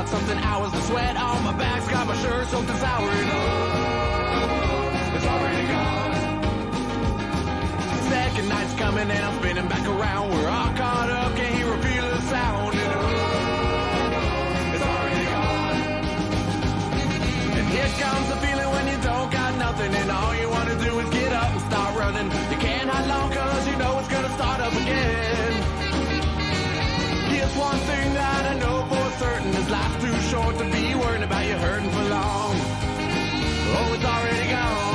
got something hours to sweat on my back's got my shirt soaked and sour. And oh, it's already gone. Second night's coming and I'm spinning back around. We're all caught up, can't hear or feel the sound. And oh, it's already gone. And here comes the feeling when you don't got nothing and all you want to do is get up and start running. You can't hide long cause you know it's gonna start up again. Here's one thing that I know for certain, is life's too short to be worrying about you hurting for long. Oh, it's already gone.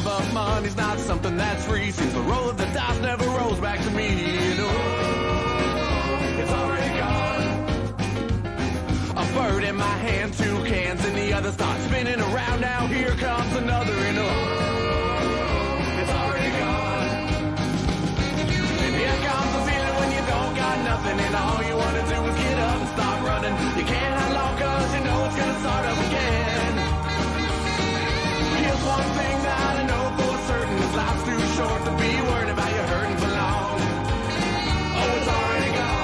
But money's not something that's free. Seems the roll of the dice never rolls back to me. And oh, it's already gone. A bird in my hand, 2 cans in the other, start spinning around. Now here comes another. And oh, it's already gone. And here comes the feeling when you don't got nothing and all you want to do is get up and start running. You can't hide long cause you know it's gonna start up again. Here's one thing that I know for certain, is life's too short to be worried about you hurting for long. Oh, it's already gone.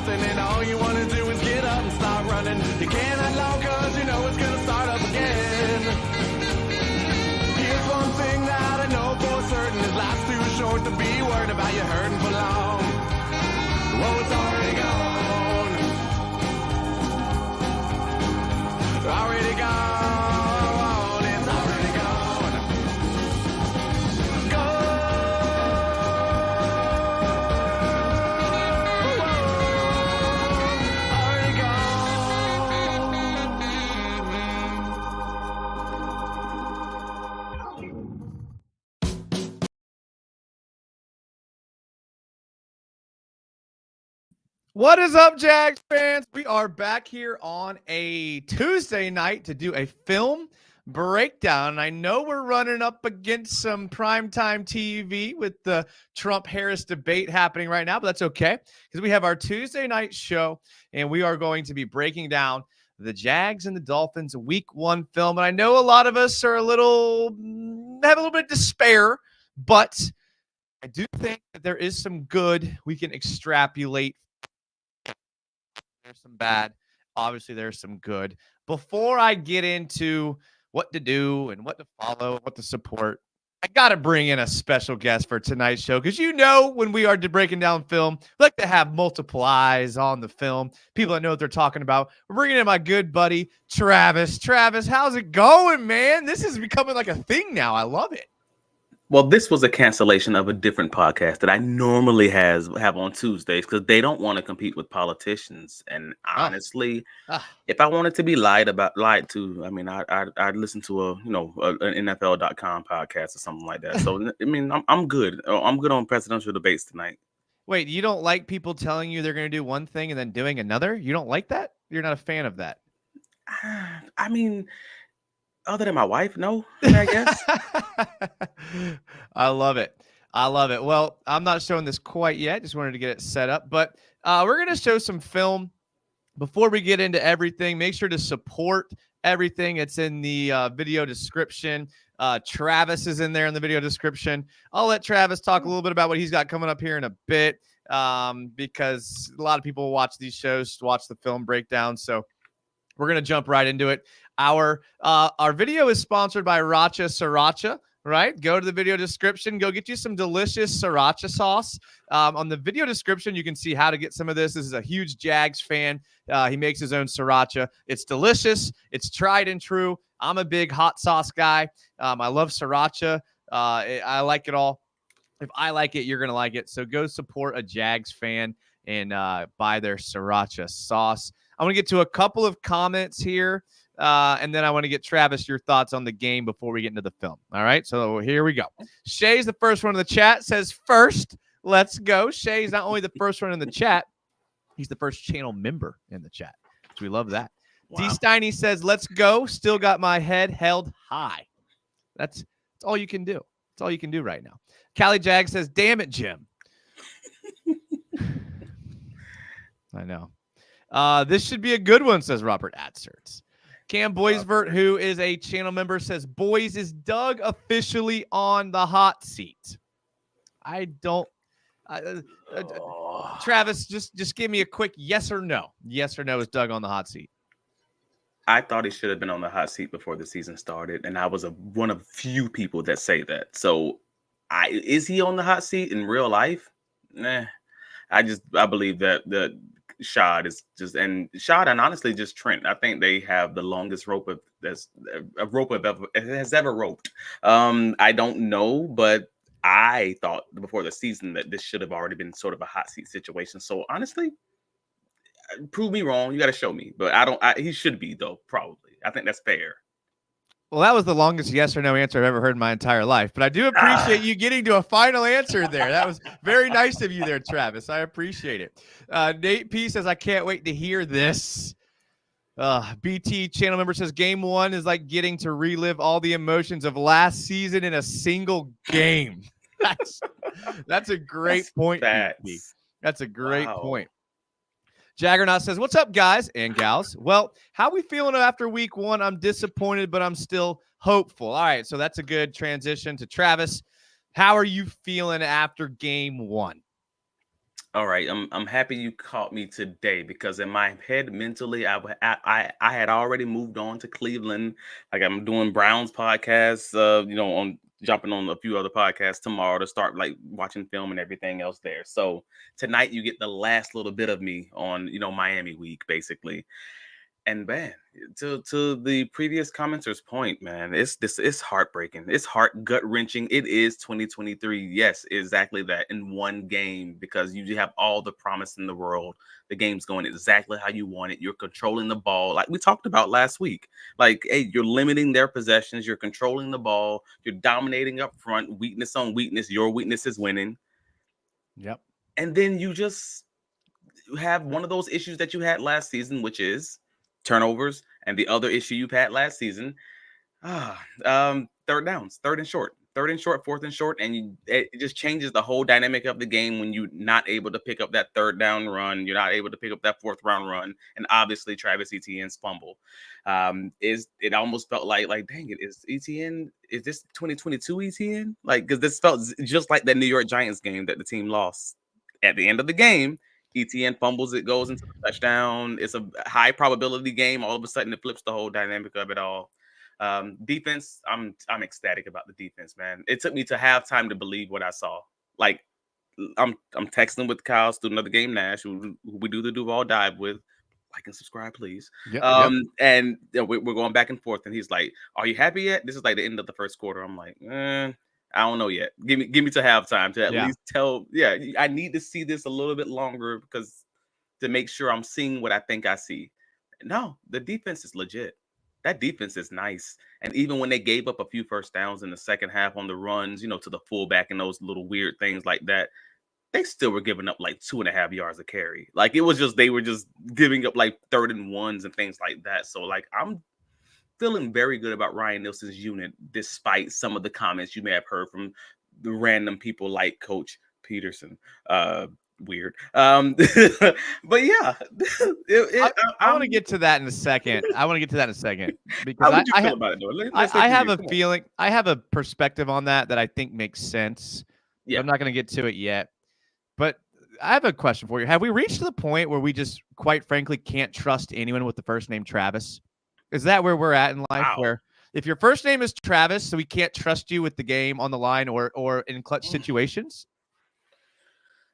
And all you want to do is get up and start running. You can't hide long cause you know it's gonna start up again. Here's one thing that I know for certain, is life's too short to be worried about you hurting for long. Oh, it's already gone. Already gone. It's already gone. What is up, Jags fans? We are back here on a Tuesday night to do a film breakdown. I know we're running up against some primetime TV with the Trump-Harris debate happening right now, but that's okay because we have our Tuesday night show, and we are going to be breaking down the Jags and the Dolphins Week 1 film. And I know a lot of us are have a little bit of despair, but I do think that there is some good we can extrapolate. There's some bad. Obviously, there's some good. Before I get into what to do and what to follow, what to support, I got to bring in a special guest for tonight's show because when we are breaking down film, we like to have multiple eyes on the film. People that know what they're talking about. We're bringing in my good buddy, Travis. Travis, how's it going, man? This is becoming like a thing now. I love it. Well, this was a cancellation of a different podcast that I normally have on Tuesdays because they don't want to compete with politicians. And honestly, if I wanted to be lied to, I mean, I'd listen to an NFL.com podcast or something like that. So I mean, I'm good. I'm good on presidential debates tonight. Wait, you don't like people telling you they're going to do one thing and then doing another? You don't like that? You're not a fan of that? I mean, other than my wife, no, I guess. I love it. I love it. Well, I'm not showing this quite yet. Just wanted to get it set up. But we're going to show some film before we get into everything. Make sure to support everything. It's in the video description. Travis is in there in the video description. I'll let Travis talk a little bit about what he's got coming up here in a bit, because a lot of people watch these shows, watch the film breakdown. So we're going to jump right into it. Our video is sponsored by Racha Sriracha. Right? Go to the video description. Go get you some delicious sriracha sauce. On the video description, you can see how to get some of this. This is a huge Jags fan. He makes his own sriracha. It's delicious. It's tried and true. I'm a big hot sauce guy. I love sriracha. I like it all. If I like it, you're going to like it. So go support a Jags fan and buy their sriracha sauce. I want to get to a couple of comments here. And then I want to get Travis your thoughts on the game before we get into the film. All right, so here we go. Shay's the first one in the chat. Says first. Let's go. Shay's not only the first one in the chat, he's the first channel member in the chat. So we love that. Wow. D. Steiny says, let's go. Still got my head held high. That's all you can do. That's all you can do right now. Callie Jag says, damn it, Jim. I know. This should be a good one, says Robert Atserts. Cam Boysvert, who is a channel member, says, boys, is Doug officially on the hot seat? I don't. Travis, just give me a quick yes or no. Yes or no, is Doug on the hot seat? I thought he should have been on the hot seat before the season started, and I was one of few people that say that. So, is he on the hot seat in real life? Nah. I believe that Shad is just, and Shad and honestly just Trent. I think they have the longest rope has ever roped. I don't know, but I thought before the season that this should have already been sort of a hot seat situation. So honestly, prove me wrong. You got to show me, but he should be though. Probably. I think that's fair. Well, that was the longest yes or no answer I've ever heard in my entire life. But I do appreciate you getting to a final answer there. That was very nice of you there, Travis. I appreciate it. Nate P says, I can't wait to hear this. BT channel member says, game one is like getting to relive all the emotions of last season in a single game. That's a great point, BT. That's a great point. Jaggernaut says, what's up, guys and gals? Well, how we feeling after week one? I'm disappointed, but I'm still hopeful. All right, so that's a good transition to Travis. How are you feeling after game one? All right, I'm happy you caught me today because in my head mentally, I had already moved on to Cleveland. Like I'm doing Browns podcasts, on jumping on a few other podcasts tomorrow to start like watching film and everything else there. So tonight you get the last little bit of me on, Miami week basically. And man, to the previous commenter's point, man, it's heartbreaking. It's gut wrenching. It is 2023. Yes, exactly that in one game because you have all the promise in the world. The game's going exactly how you want it. You're controlling the ball, like we talked about last week. Like, hey, you're limiting their possessions. You're controlling the ball. You're dominating up front. Weakness on weakness. Your weakness is winning. Yep. And then you just have one of those issues that you had last season, which is turnovers, and the other issue you've had last season, third downs, third and short, fourth and short, and it just changes the whole dynamic of the game when you're not able to pick up that third down run, you're not able to pick up that fourth round run, and obviously Travis Etienne's fumble. It almost felt like dang it, is this 2022 Etienne? Like, because this felt just like that New York Giants game that the team lost at the end of the game. Etienne fumbles, it goes into the touchdown. It's a high probability game. All of a sudden, it flips the whole dynamic of it all. Defense, I'm ecstatic about the defense, man. It took me to halftime to believe what I saw. Like, I'm texting with Kyle, student of the game, Nash, who we do the Duval dive with. Like and subscribe, please. Yep. And we're going back and forth, and he's like, "Are you happy yet?" This is like the end of the first quarter. I'm like, I don't know yet. Give me to halftime to at least tell. Yeah, I need to see this a little bit longer because to make sure I'm seeing what I think I see. No, the defense is legit. That defense is nice. And even when they gave up a few first downs in the second half on the runs, to the fullback and those little weird things like that, they still were giving up like 2.5 yards a carry. Like it was just, they were just giving up like 3rd and 1s and things like that. So like I'm feeling very good about Ryan Nielsen's unit, despite some of the comments you may have heard from the random people like Coach Peterson. Weird. But yeah, I want to get to that in a second. Because how would you feel about it, though? Let's I hear have you. a feeling. I have a perspective on that I think makes sense. Yeah. I'm not going to get to it yet. But I have a question for you. Have we reached the point where we just, quite frankly, can't trust anyone with the first name Travis? Is that where we're at in life? Wow. Where if your first name is Travis, so we can't trust you with the game on the line or in clutch situations?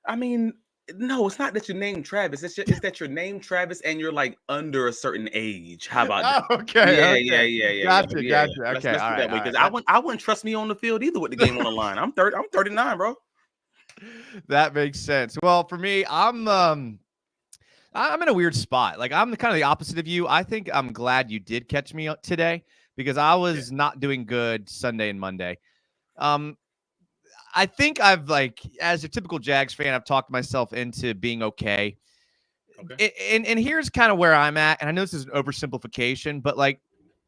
I mean, no, it's not that your name Travis. It's that your name Travis and you're like under a certain age. How about that? Okay. Yeah. Gotcha. Let's Okay. do that way, because I wouldn't trust me on the field either with the game on the line. I'm 39, bro. That makes sense. Well, for me, I'm in a weird spot. Like, I'm kind of the opposite of you. I think I'm glad you did catch me today because I was not doing good Sunday and Monday. I think I've, like, as a typical Jags fan, I've talked myself into being okay. And here's kind of where I'm at. And I know this is an oversimplification, but, like,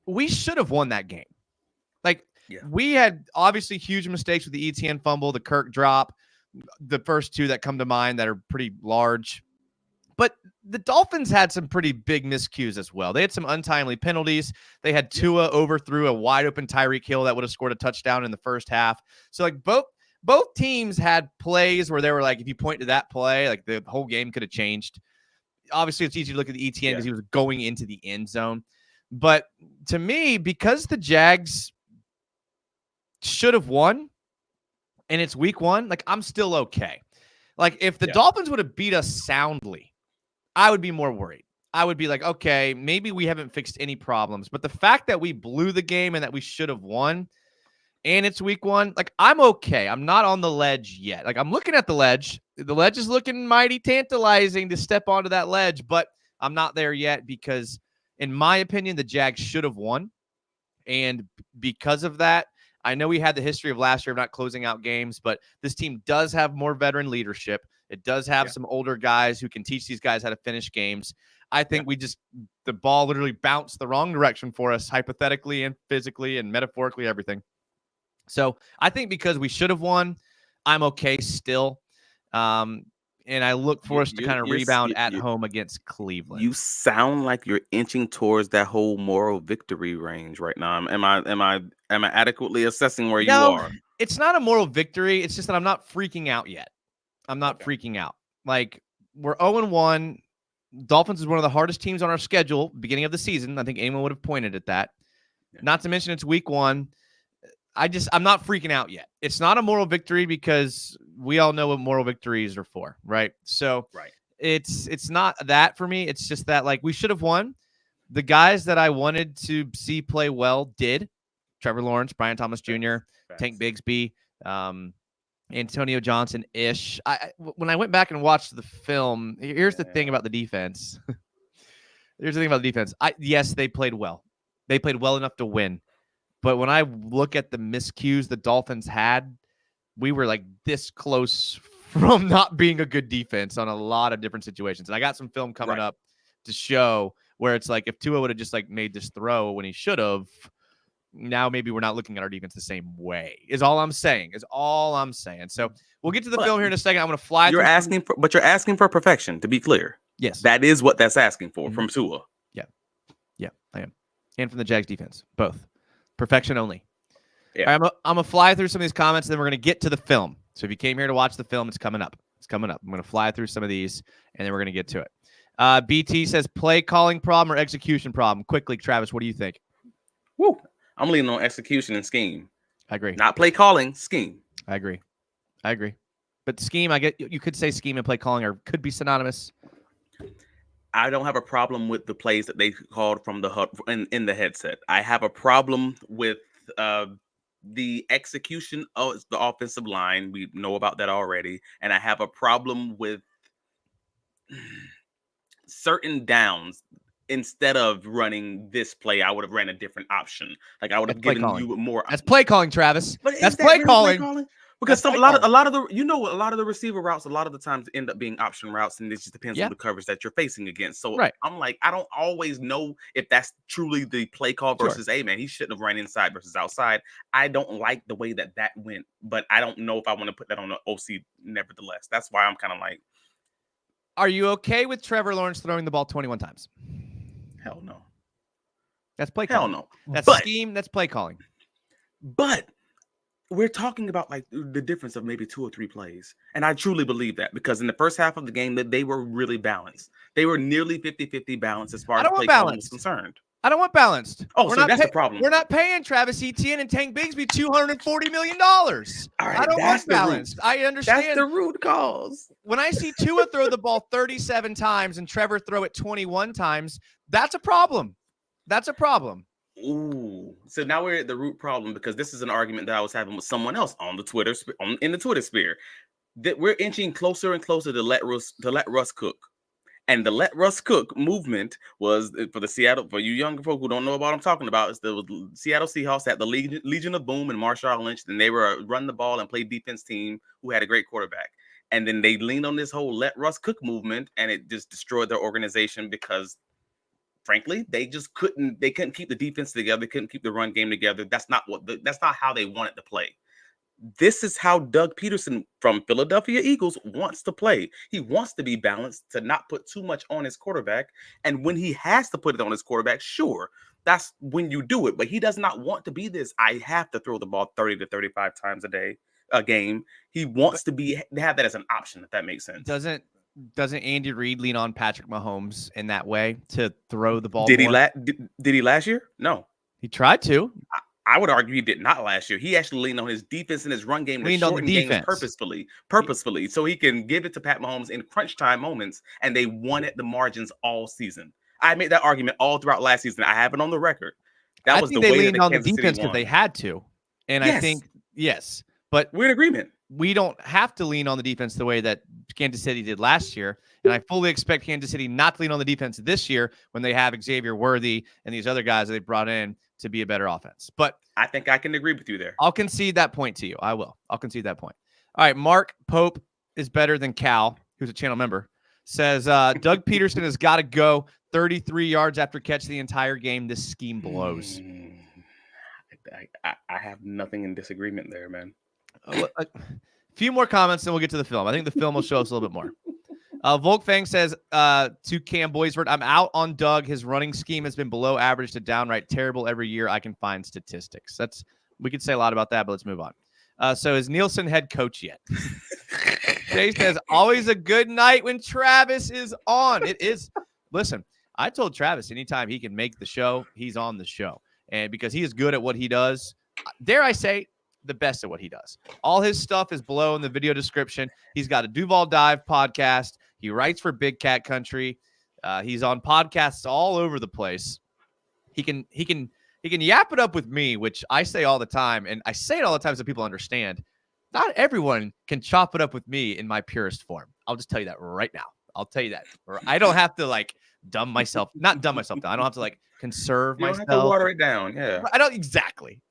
we should have won that game. Like, we had obviously huge mistakes with the Etienne fumble, the Kirk drop, the first two that come to mind that are pretty large. But the Dolphins had some pretty big miscues as well. They had some untimely penalties. They had Tua overthrew a wide open Tyreek Hill that would have scored a touchdown in the first half. So, like, both teams had plays where they were like, if you point to that play, like, the whole game could have changed. Obviously, it's easy to look at the Etienne because he was going into the end zone. But to me, because the Jags should have won and it's week 1, like, I'm still okay. Like, if the Dolphins would have beat us soundly, I would be more worried. I would be like, okay, maybe we haven't fixed any problems. But the fact that we blew the game and that we should have won and it's week 1, like, I'm okay. I'm not on the ledge yet. Like, I'm looking at the ledge. The ledge is looking mighty tantalizing to step onto that ledge, but I'm not there yet because, in my opinion, the Jags should have won. And because of that, I know we had the history of last year of not closing out games, but this team does have more veteran leadership. It does have some older guys who can teach these guys how to finish games. I think the ball literally bounced the wrong direction for us, hypothetically and physically and metaphorically, everything. So I think because we should have won, I'm okay still. And I look for us to kind of rebound at home against Cleveland. You sound like you're inching towards that whole moral victory range right now. Am I adequately assessing where you are? It's not a moral victory. It's just that I'm not freaking out yet. I'm not freaking out. Like, we're 0-1. Dolphins is one of the hardest teams on our schedule beginning of the season. I think anyone would have pointed at that. Not to mention it's week 1. I'm not freaking out yet. It's not a moral victory because we all know what moral victories are for, right? So it's not that for me. It's just that, like, we should have won. The guys that I wanted to see play well did. Trevor Lawrence, Brian Thomas Jr., Tank Bigsby, Antonio Johnson-ish. When I went back and watched the film, here's the thing about the defense. Yes, they played well. They played well enough to win. But when I look at the miscues the Dolphins had, we were like this close from not being a good defense on a lot of different situations. And I got some film coming up to show where it's like if Tua would have just, like, made this throw when he should have, now maybe we're not looking at our defense the same way. Is all I'm saying. So we'll get to the film here in a second. I'm going to fly. You're asking for perfection, to be clear. Yes. That is what that's asking for from Tua. Yeah, I am. And from the Jags defense, both. Perfection only. Yeah. All right, I'm going to fly through some of these comments, and then we're going to get to the film. So if you came here to watch the film, it's coming up. I'm going to fly through some of these, and then we're going to get to it. BT says, play calling problem or execution problem? Quickly, Travis, what do you think? Woo. I'm leaning on execution and scheme. I agree. Not play calling, scheme. I agree. But scheme, you could say scheme and play calling could be synonymous. I don't have a problem with the plays that they called from the in the headset. I have a problem with the execution of the offensive line. We know about that already. And I have a problem with certain downs. Instead of running this play, I would have ran a different option. Like, I would have given you more. That's play calling, Travis. But that's play calling. Because a lot of the receiver routes a lot of the times end up being option routes, and it just depends on the coverage that you're facing against. So I'm like, I don't always know if that's truly the play call versus man, he shouldn't have run inside versus outside. I don't like the way that went, but I don't know if I want to put that on the OC. Nevertheless, that's why I'm kind of like, are you okay with Trevor Lawrence throwing the ball 21 times? Hell no. That's play calling. Hell no. That's scheme. That's play calling. But we're talking about like the difference of maybe 2 or 3 plays. And I truly believe that because in the first half of the game that they were really balanced. They were nearly 50-50 balanced as far as play calling was concerned. I don't want balanced. Oh, so that's the problem. We're not paying Travis Etienne and Tank Bigsby $240 million. All right, I don't want balanced. I understand. That's the root cause. When I see Tua throw the ball 37 times and Trevor throw it 21 times, that's a problem. That's a problem. Ooh, so now we're at the root problem because this is an argument that I was having with someone else on the Twitter in the Twitter sphere that we're inching closer and closer to let Russ cook, and the let Russ cook movement was for you younger folk who don't know about what I'm talking about. It's the Seattle Seahawks had the Legion of Boom and Marshawn Lynch, and they were a run the ball and play defense team who had a great quarterback, and then they leaned on this whole let Russ cook movement, and it just destroyed their organization because. Frankly, they couldn't keep the defense together. They couldn't keep the run game together. That's not how they wanted to play. This is how Doug Peterson from Philadelphia Eagles wants to play. He wants to be balanced, to not put too much on his quarterback. And when he has to put it on his quarterback, sure, that's when you do it. But he does not want to be this. I have to throw the ball 30 to 35 times a game. He wants to have that as an option, if that makes sense. Doesn't Andy Reid lean on Patrick Mahomes in that way to throw the ball? Did he last year? No. He tried to. I would argue he did not last year. He actually leaned on his defense and his run game, leaned on the defense purposefully, so he can give it to Pat Mahomes in crunch time moments, and they won at the margins all season. I made that argument all throughout last season. I have it on the record. I think they leaned on the defense because they had to, and I think but we're in agreement. We don't have to lean on the defense the way that Kansas City did last year. And I fully expect Kansas City not to lean on the defense this year when they have Xavier Worthy and these other guys that they brought in to be a better offense. But I think I can agree with you there. I'll concede that point to you. I will. I'll concede that point. All right. Mark Pope is better than Cal, who's a channel member, says Doug Peterson has got to go 33 yards after catch the entire game. This scheme blows. I have nothing in disagreement there, man. A few more comments, then we'll get to the film. I think the film will show us a little bit more. Volkfang says to Cam Boysford, I'm out on Doug. His running scheme has been below average to downright terrible every year. I can find statistics. We could say a lot about that, but let's move on. So is Nielsen head coach yet? Jay says, always a good night when Travis is on. It is. Listen, I told Travis anytime he can make the show, he's on the show. And because he is good at what he does, dare I say, the best at what he does. All his stuff is below in the video description. He's got a Duval Dive podcast. He writes for Big Cat Country. He's on podcasts all over the place. He can yap it up with me, which I say all the time, and I say it all the time so people understand. Not everyone can chop it up with me in my purest form. I'll just tell you that right now. I'll tell you that. I don't have to not dumb myself down. I don't have to conserve myself. You don't have to water it down. Yeah. I don't exactly.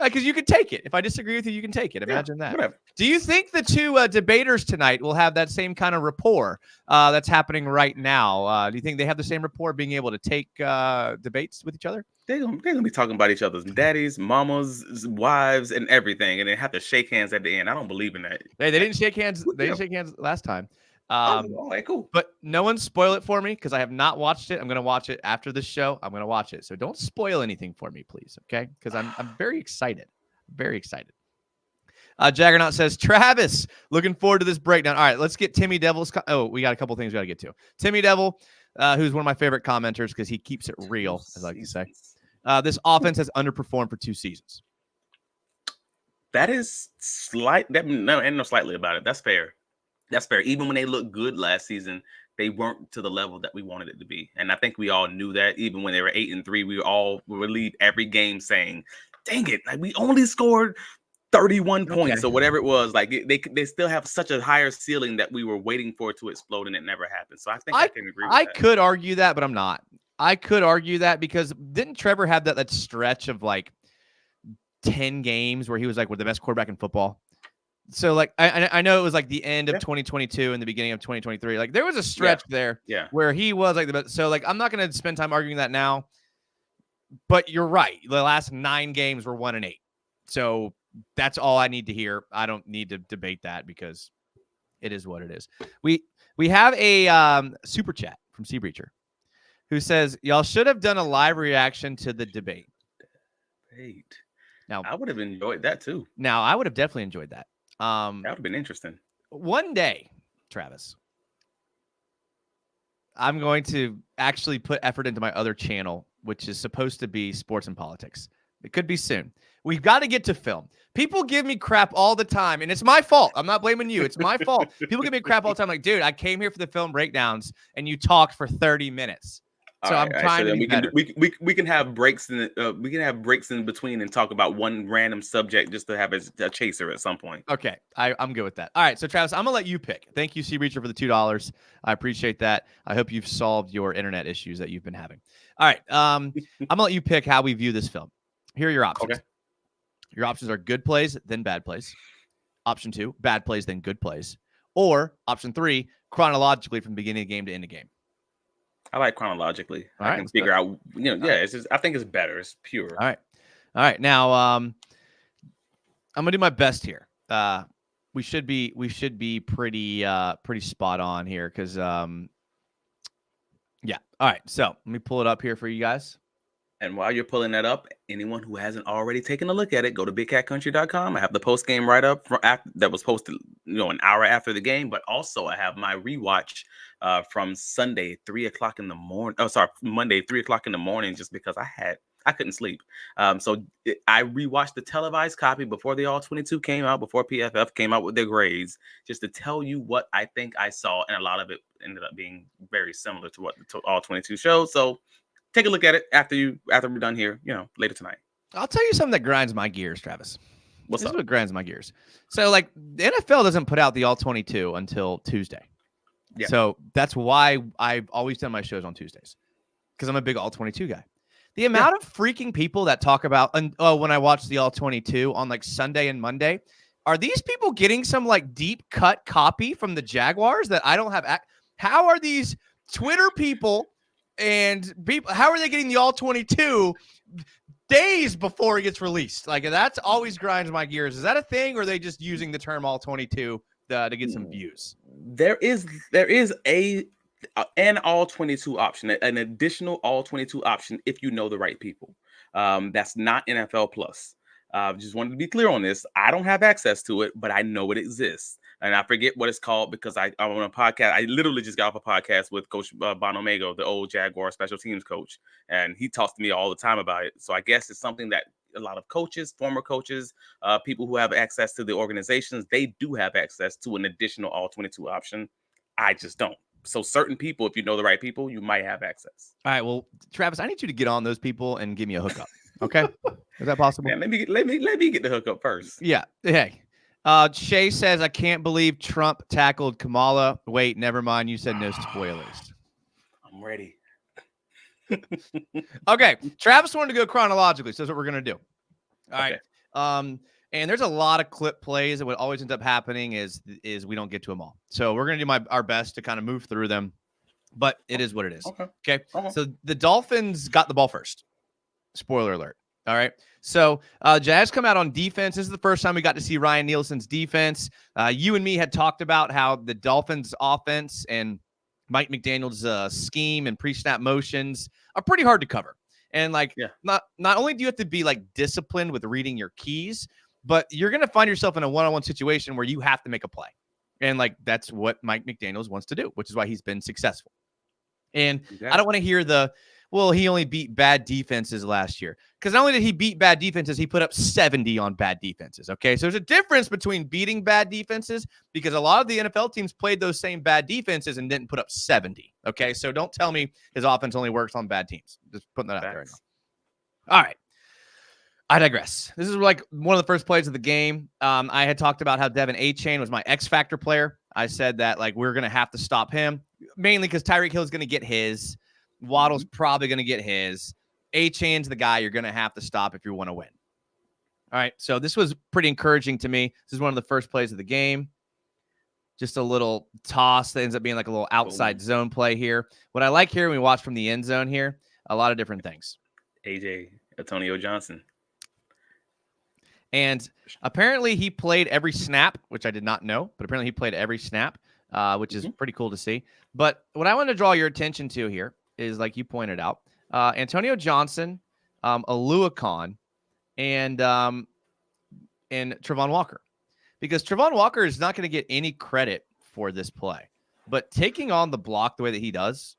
Because you can take it. If I disagree with you, you can take it. Imagine that. Whatever. Do you think the two debaters tonight will have that same kind of rapport that's happening right now? Do you think they have the same rapport, being able to take debates with each other? They're gonna be talking about each other's daddies, mamas, wives, and everything, and then have to shake hands at the end. I don't believe in that. They didn't shake hands. They didn't shake hands last time. Cool. But no one spoil it for me because I have not watched it. I'm going to watch it after this show. I'm going to watch it. So don't spoil anything for me, please. Okay. Because I'm very excited. Very excited. Jaggernaut says, Travis, looking forward to this breakdown. All right, let's get Timmy Devil's. We got a couple things we got to get to. Timmy Devil, who's one of my favorite commenters because he keeps it real, as I like to say. This offense has underperformed for 2 seasons. That is slight. No slightly about it. That's fair. That's fair. Even when they looked good last season, they weren't to the level that we wanted it to be. And I think we all knew that. Even when they were 8-3, we all would leave every game saying, dang it, we only scored 31 points or whatever it was. They still have such a higher ceiling that we were waiting for it to explode, and it never happened. So I think I can agree with that. I could argue that, but I'm not. I could argue that because didn't Trevor have that stretch of 10 games where he was like the best quarterback in football. So like I know it was like the end of 2022 and the beginning of 2023. Like there was a stretch there where he was like the best. So like I'm not going to spend time arguing that now. But you're right. The last 9 games were 1-8. So that's all I need to hear. I don't need to debate that because it is what it is. We have a super chat from Sea Breacher who says, y'all should have done a live reaction to the debate. Now, I would have enjoyed that too. Now, I would have definitely enjoyed that. That would have been interesting. One day, Travis, I'm going to actually put effort into my other channel, which is supposed to be sports and politics. It could be soon. We've got to get to film. People give me crap all the time, and it's my fault. I'm not blaming you. It's my fault. People give me crap all the time. Like, dude, I came here for the film breakdowns, and you talked for 30 minutes. So I'm trying to be better. We can have breaks in between and talk about one random subject just to have a chaser at some point. Okay, I'm good with that. All right, so Travis, I'm gonna let you pick. Thank you, Sea Breacher, for the $2. I appreciate that. I hope you've solved your internet issues that you've been having. All right, I'm gonna let you pick how we view this film. Here are your options. Okay. Your options are good plays, then bad plays. Option 2, bad plays, then good plays. Or option 3, chronologically from beginning of the game to end of game. I like chronologically. I can figure out, it's just, I think it's better. It's pure. All right. Now, I'm gonna do my best here. We should be pretty spot on here because yeah. All right. So let me pull it up here for you guys. And while you're pulling that up, anyone who hasn't already taken a look at it, go to bigcatcountry.com. I have the post game write up that was posted, an hour after the game. But also, I have my rewatch from Sunday, 3 o'clock in the morning. Oh, sorry, Monday, 3 o'clock in the morning, just because I couldn't sleep. So I rewatched the televised copy before the All 22 came out, before PFF came out with their grades, just to tell you what I think I saw, and a lot of it ended up being very similar to what the All 22 shows. So take a look at it after we're done here, later tonight. I'll tell you something that grinds my gears, Travis. What's up? What grinds my gears. So, like, the NFL doesn't put out the All 22 until Tuesday. Yeah. So that's why I've always done my shows on Tuesdays, because I'm a big All 22 guy. The amount of freaking people that talk about, when I watch the All 22 on like Sunday and Monday, are these people getting some like deep cut copy from the Jaguars that I don't have? How are these Twitter people and people, how are they getting the All 22 days before it gets released? Like, that's always grinds my gears. Is that a thing, or are they just using the term All 22 to get some views? There is an All 22 option, an additional All 22 option if you know the right people. That's not NFL Plus. Just wanted to be clear on this. I don't have access to it, but I know it exists. And I forget what it's called because I'm on a podcast. I literally just got off a podcast with Coach Bonomego, the old Jaguar special teams coach. And he talks to me all the time about it. So I guess it's something that a lot of coaches, former coaches, people who have access to the organizations, they do have access to an additional All 22 option. I just don't. So certain people, if you know the right people, you might have access. All right. Well, Travis, I need you to get on those people and give me a hookup. Okay. Is that possible? Yeah, let me get the hookup first. Yeah. Hey. Shay says, I can't believe Trump tackled Kamala. Wait, never mind. You said no spoilers. I'm ready. Okay. Travis wanted to go chronologically, so that's what we're going to do. All right. And there's a lot of clip plays, and what always ends up happening is we don't get to them all. So we're going to do our best to kind of move through them, but it is what it is. Okay. So the Dolphins got the ball first. Spoiler alert. All right. So Jags come out on defense. This is the first time we got to see Ryan Nielsen's defense. You and me had talked about how the Dolphins offense and Mike McDaniel's scheme and pre-snap motions are pretty hard to cover. And not only do you have to be like disciplined with reading your keys, but you're going to find yourself in a one-on-one situation where you have to make a play. And like, that's what Mike McDaniels wants to do, which is why he's been successful. And I don't want to hear he only beat bad defenses last year. Because not only did he beat bad defenses, he put up 70 on bad defenses. Okay. So there's a difference between beating bad defenses, because a lot of the NFL teams played those same bad defenses and didn't put up 70. Okay. So don't tell me his offense only works on bad teams. Just putting that out there. All right. I digress. This is like one of the first plays of the game. I had talked about how Devin Etienne was my X factor player. I said that like we're going to have to stop him, mainly because Tyreek Hill is going to get his. Waddle's probably going to get his. Etienne's the guy you're going to have to stop if you want to win. All right, so this was pretty encouraging to me. This is one of the first plays of the game. Just a little toss that ends up being like a little outside zone play here. What I like here when we watch from the end zone here, a lot of different things. Antonio Johnson. And apparently he played every snap, which I did not know, but apparently he played every snap, which is pretty cool to see. But what I want to draw your attention to here is, like you pointed out, Antonio Johnson, Aluakon, and Travon Walker. Because Travon Walker is not going to get any credit for this play. But taking on the block the way that he does,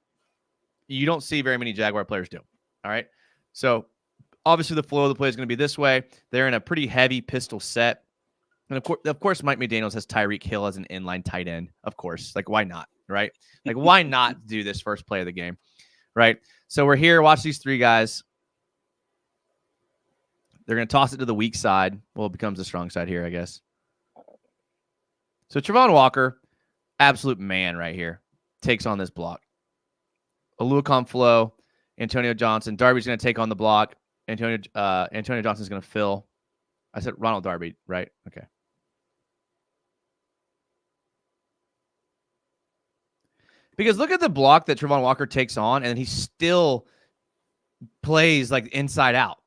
you don't see very many Jaguar players do. All right? So obviously the flow of the play is going to be this way. They're in a pretty heavy pistol set. And of course, Mike McDaniels has Tyreek Hill as an inline tight end. Of course. Like, why not? Right? Like, why not do this first play of the game? Right? So we're here. Watch these three guys. They're going to toss it to the weak side. Well, it becomes the strong side here, I guess. So Travon Walker, absolute man right here, takes on this block. Aluakon flow, Antonio Johnson. Darby's going to take on the block. Antonio Johnson's going to fill. I said Ronald Darby, right? Okay. Because look at the block that Travon Walker takes on, and he still plays like inside out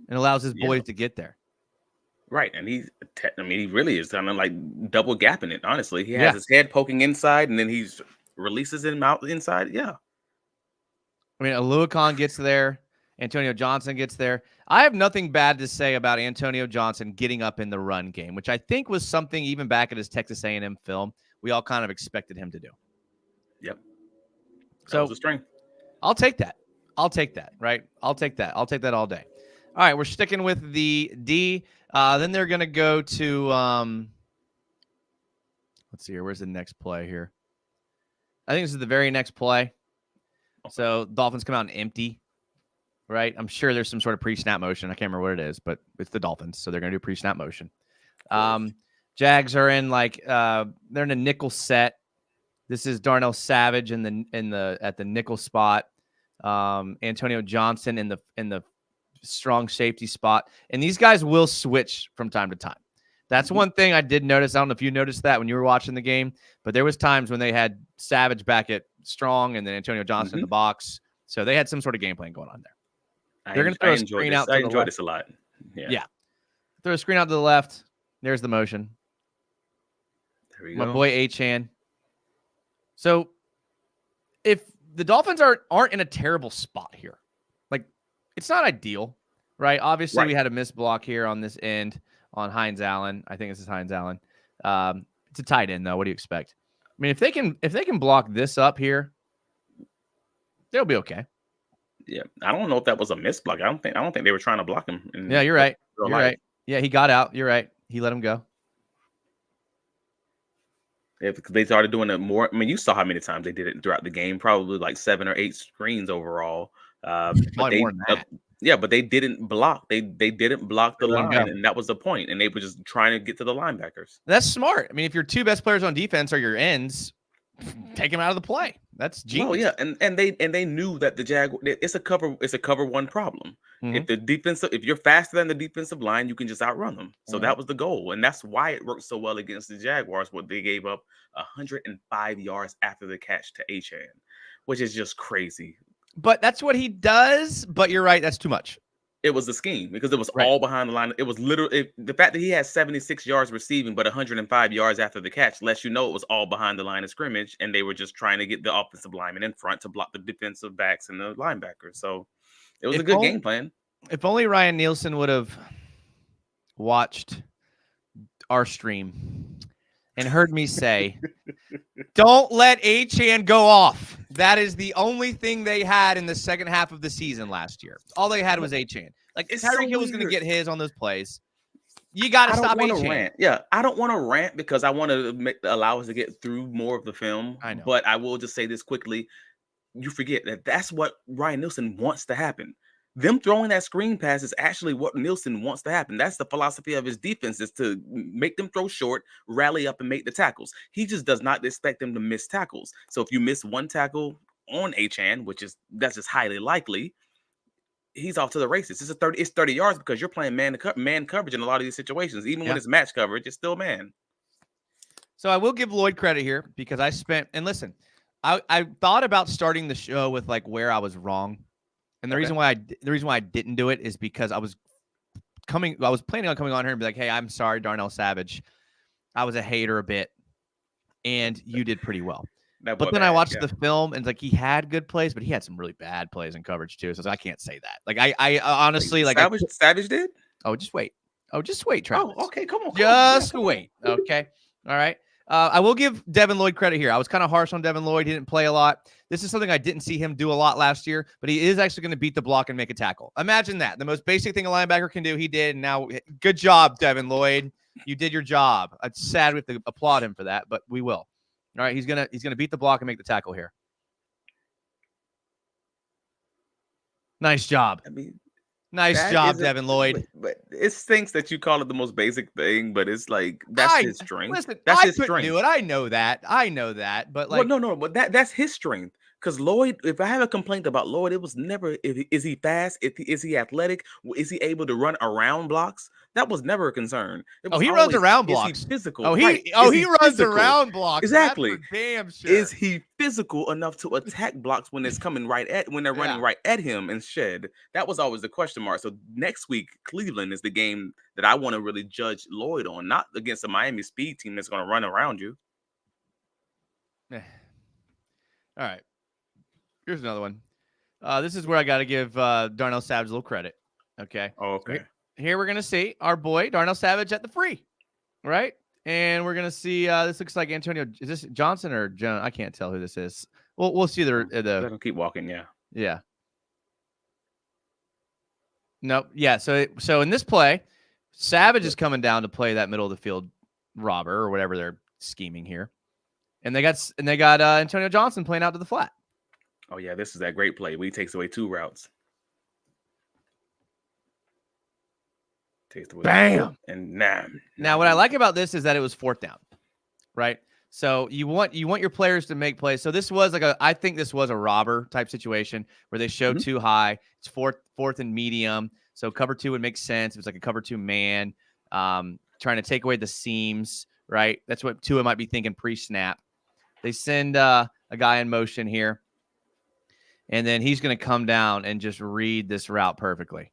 and allows his boys to get there. Right, and he really is kind of like double gapping it. Honestly, he has his head poking inside, and then he releases him out inside. Yeah, I mean, Aluakon gets there, Antonio Johnson gets there. I have nothing bad to say about Antonio Johnson getting up in the run game, which I think was something even back at his Texas A&M film we all kind of expected him to do. Yep. So that was a string. I'll take that. Right? I'll take that all day. All right, we're sticking with the D. Then they're going to go to, let's see here. Where's the next play here? I think this is the very next play. So Dolphins come out and empty, right? I'm sure there's some sort of pre-snap motion. I can't remember what it is, but it's the Dolphins, so they're going to do pre-snap motion. Jags are in they're in a nickel set. This is Darnell Savage at the nickel spot. Antonio Johnson in the strong safety spot, and these guys will switch from time to time. That's one thing I did notice. I don't know if you noticed that when you were watching the game, but there was times when they had Savage back at strong and then Antonio Johnson in the box. So they had some sort of game plan going on there. They're going to throw a screen out to the left. I enjoyed this a lot. Yeah. Throw a screen out to the left. There's the motion. There we go. My boy Etienne. So if the Dolphins aren't in a terrible spot here, like, it's not ideal, right? Obviously, we had a missed block here on this end on Hines Allen. I think this is Hines Allen. It's a tight end, though. What do you expect? I mean, if they can block this up here, they'll be okay. Yeah, I don't know if that was a missed block. I don't think they were trying to block him. Yeah, you're right. You're right. Yeah, he got out. You're right. He let him go. Yeah, because they started doing it more. I mean, you saw how many times they did it throughout the game. Probably like 7 or 8 screens overall. But more than that. Yeah, but they didn't block. They didn't block the line, and that was the point. And they were just trying to get to the linebackers. That's smart. I mean, if your two best players on defense are your ends, take them out of the play. That's genius. Oh yeah, and they knew that the it's a cover one problem. If you're faster than the defensive line, you can just outrun them. So that was the goal, and that's why it worked so well against the Jaguars. What they gave up 105 yards after the catch to Etienne, which is just crazy. But that's what he does. But you're right, that's too much. It was the scheme because it was all behind the line. It was literally the fact that he had 76 yards receiving, but 105 yards after the catch lets you know it was all behind the line of scrimmage, and they were just trying to get the offensive linemen in front to block the defensive backs and the linebackers. So it was a good game plan. If only Ryan Nielsen would have watched our stream and heard me say, don't let Etienne go off. That is the only thing they had in the second half of the season last year. All they had was Etienne. Like, Tyreek Hill was going to get his on those plays. You got to stop Etienne. Yeah, I don't want to rant because I want to allow us to get through more of the film. I know. But I will just say this quickly. You forget that that's what Ryan Nielsen wants to happen. Them throwing that screen pass is actually what Nielsen wants to happen. That's the philosophy of his defense, is to make them throw short, rally up, and make the tackles. He just does not expect them to miss tackles. So if you miss one tackle on Etienne, that's just highly likely, he's off to the races. It's 30 yards because you're playing man coverage in a lot of these situations. Even when it's match coverage, it's still man. So I will give Lloyd credit here because I spent, and listen, I thought about starting the show with like where I was wrong. And the reason why I didn't do it is because I was planning on coming on here and be like, hey, I'm sorry, Darnell Savage. I was a hater a bit, and you did pretty well. But then I watched the film, and it's like he had good plays, but he had some really bad plays in coverage too. So I can't say that. Like I honestly like Savage did. Oh, just wait. Travis. Oh, okay, come on. Just wait. Okay, all right. I will give Devin Lloyd credit here. I was kind of harsh on Devin Lloyd. He didn't play a lot. This is something I didn't see him do a lot last year, but he is actually going to beat the block and make a tackle. Imagine that. The most basic thing a linebacker can do, he did. And now, good job, Devin Lloyd. You did your job. It's sad we have to applaud him for that, but we will. All right, he's gonna beat the block and make the tackle here. Nice job. Nice job, Devin Lloyd. But it stinks that you call it the most basic thing, but it's like that's his strength. Listen, that's his strength. Do it. I know that, but like, no, but that's his strength. Because Lloyd, if I have a complaint about Lloyd, it was never is he fast? Is he athletic? Is he able to run around blocks? That was never a concern. He runs around blocks. Is he physical? He runs around blocks. Exactly. Damn sure. Is he physical enough to attack blocks when it's coming when they're running right at him and shed? That was always the question mark. So next week, Cleveland is the game that I want to really judge Lloyd on, not against a Miami speed team that's going to run around you. All right. Here's another one. This is where I got to give Darnell Savage a little credit. Okay. Oh, okay. Here we're going to see our boy Darnell Savage at the free, right? And we're going to see, this looks like Antonio. Is this Johnson or John? I can't tell who this is. We'll see the keep walking. Yeah. Yeah. Nope. Yeah. So in this play, Savage is coming down to play that middle of the field robber or whatever they're scheming here. And they got Antonio Johnson playing out to the flat. Oh, yeah, this is that great play. He takes away 2 routes. Takes away Bam! And now, what I like about this is that it was 4th down, right? So you want your players to make plays. So this was I think this was a robber type situation where they showed too high. It's fourth and medium. So cover 2 would make sense. It was like a cover 2 man trying to take away the seams, right? That's what Tua might be thinking pre-snap. They send a guy in motion here. And then he's going to come down and just read this route perfectly.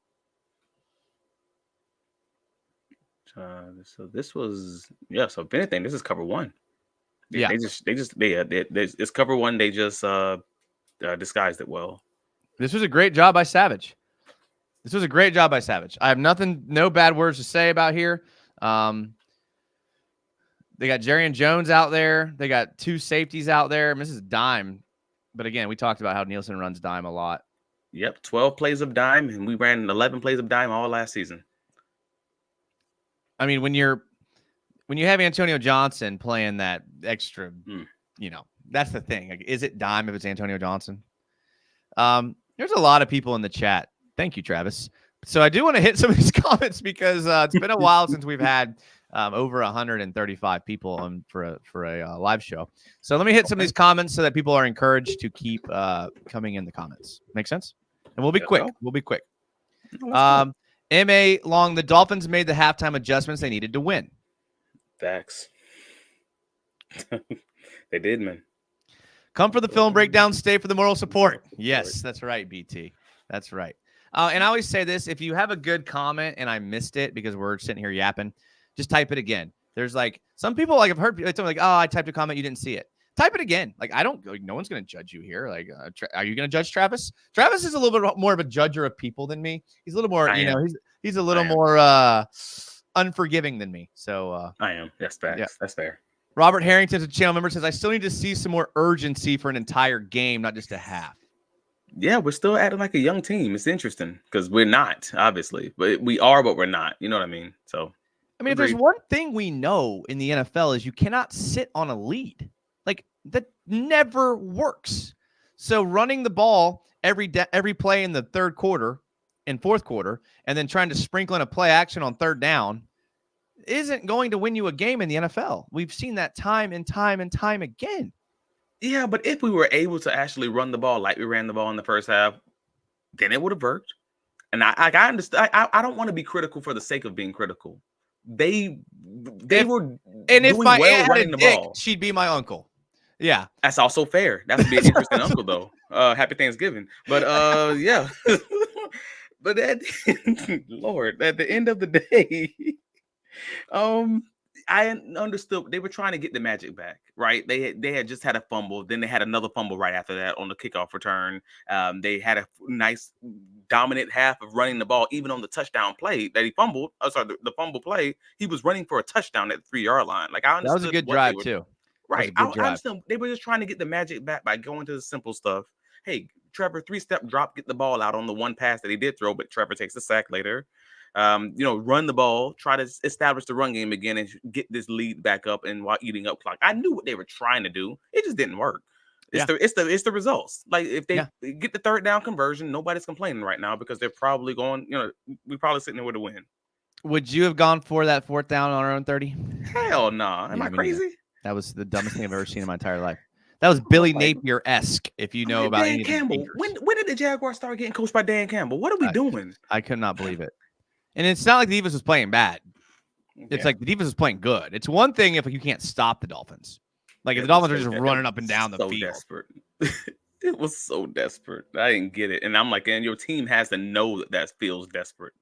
So this was, so if anything, this is cover 1. Yeah. It's cover 1. They just disguised it well. This was a great job by Savage. I have no bad words to say about here. They got Jerry and Jones out there. They got 2 safeties out there. And this is dime. But again, we talked about how Nielsen runs dime a lot. Yep, 12 plays of dime, and we ran 11 plays of dime all last season. I mean, when you have Antonio Johnson playing that extra, that's the thing. Like, is it dime if it's Antonio Johnson? There's a lot of people in the chat. Thank you, Travis. So I do want to hit some of these comments because it's been a while since we've had over 135 people on for a live show. So let me hit some of these comments so that people are encouraged to keep coming in the comments. Make sense? And we'll be quick. M.A. Long, the Dolphins made the halftime adjustments they needed to win. Facts. They did, man. Come for the film breakdown, stay for the moral support. Yes, that's right, BT. That's right. And I always say this, if you have a good comment and I missed it because we're sitting here yapping, just type it again. There's some people I've heard people like, oh, I typed a comment, you didn't see it. Type it again. No one's going to judge you here. Are you going to judge Travis? Travis is a little bit more of a judger of people than me. He's a little more, he's a little more unforgiving than me. So I am. That's fair. Yeah. That's fair. Robert Harrington, a channel member, says, I still need to see some more urgency for an entire game, not just a half. Yeah, we're still acting like a young team. It's interesting because we're not, obviously, but we are, but we're not. You know what I mean? So, if there's one thing we know in the NFL is you cannot sit on a lead. That never works. So running the ball every play in the third quarter and fourth quarter, and then trying to sprinkle in a play action on third down isn't going to win you a game in the NFL. We've seen that time and time and time again. Yeah, but if we were able to actually run the ball like we ran the ball in the first half, then it would have worked. And I understand. I don't want to be critical for the sake of being critical. They were if doing my well aunt running had a the dick, ball. she'd be my uncle. Yeah, that's also fair. That would be an interesting uncle, though. Happy Thanksgiving. But yeah. But Lord, at the end of the day, I understood they were trying to get the magic back, right? They had just had a fumble, then they had another fumble right after that on the kickoff return. They had a nice dominant half of running the ball, even on the touchdown play that he fumbled. Oh, sorry, the fumble play, he was running for a touchdown at the 3-yard line. Like I that was a understood good what they drive were. too. Right. I I understand they were just trying to get the magic back by going to the simple stuff. Hey, Trevor, 3-step drop, get the ball out on the one pass that he did throw, but Trevor takes the sack later. Run the ball, try to establish the run game again and get this lead back up and while eating up clock. I knew what they were trying to do. It just didn't work. It's the results. Like if they get the third down conversion, nobody's complaining right now because they're probably going, we're probably sitting there with a win. Would you have gone for that 4th down on our own 30? Hell no. Am I crazy? Neither. That was the dumbest thing I've ever seen in my entire life. That was Billy Napier-esque, if you know about Dan Campbell. When did the Jaguars start getting coached by Dan Campbell? What are we doing? I could not believe it. And it's not like the defense was playing bad. It's like the defense was playing good. It's one thing if you can't stop the Dolphins. Like if the Dolphins are just running up and down the field. Desperate. It was so desperate. I didn't get it. And I'm like, and your team has to know that feels desperate.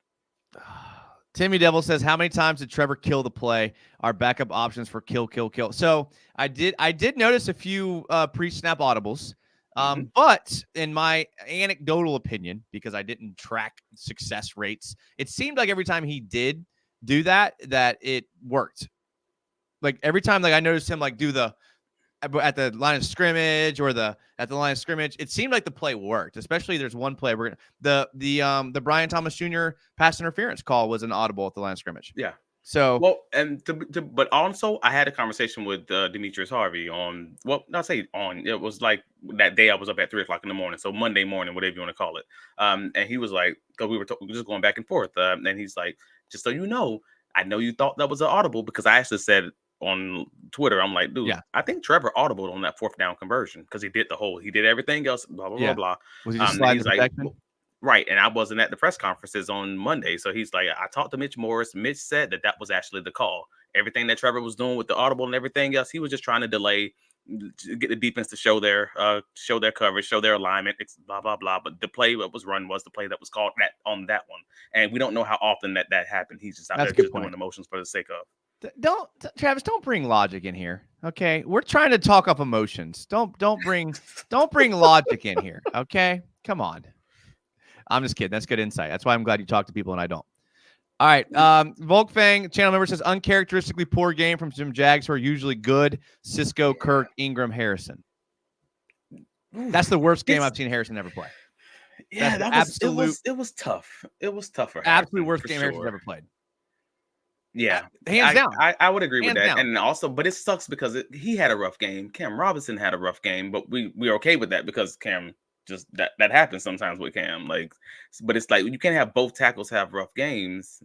Timmy Devil says, how many times did Trevor kill the play? Our backup options for kill. So I did notice a few pre-snap audibles. But in my anecdotal opinion, because I didn't track success rates, it seemed like every time he did do that it worked. Like every time, like I noticed him like do the at the line of scrimmage or at the line of scrimmage, it seemed like the play worked. Especially there's one play where the Brian Thomas Jr. pass interference call was an audible at the line of scrimmage. Yeah. So but also I had a conversation with Demetrius Harvey on it was like that day I was up at 3:00 in the morning, so Monday morning, whatever you want to call it. And he was like, because we were just going back and forth, and he's like, just so you know, I know you thought that was an audible because I actually said on Twitter, I'm like, dude, I think Trevor audibled on that 4th down conversion because he did everything else, blah blah blah. Was he just sliding the protection? Right, and I wasn't at the press conferences on Monday, so he's like, I talked to Mitch Morris. Mitch said that was actually the call. Everything that Trevor was doing with the audible and everything else, he was just trying to delay, get the defense to show their coverage, show their alignment, blah blah blah. But the play that was run was the play that was called on that one, and we don't know how often that happened. He's just out there just doing the motions for the sake of. Travis, don't bring logic in here. Okay, we're trying to talk up emotions. Don't bring logic in here. Okay, come on. I'm just kidding. That's good insight. That's why I'm glad you talk to people and I don't. All right. Volkfang channel member says uncharacteristically poor game from some Jags who are usually good. Cisco, Kirk, Ingram, Harrison. That's the worst game I've seen Harrison ever play. Yeah, it was tough. It was tougher. Absolute worst game Harrison's ever played. Yeah, hands down. I would agree with that. Down. And also, but it sucks because he had a rough game. Cam Robinson had a rough game, but we're okay with that because Cam just that happens sometimes with Cam. Like, but it's like you can't have both tackles have rough games.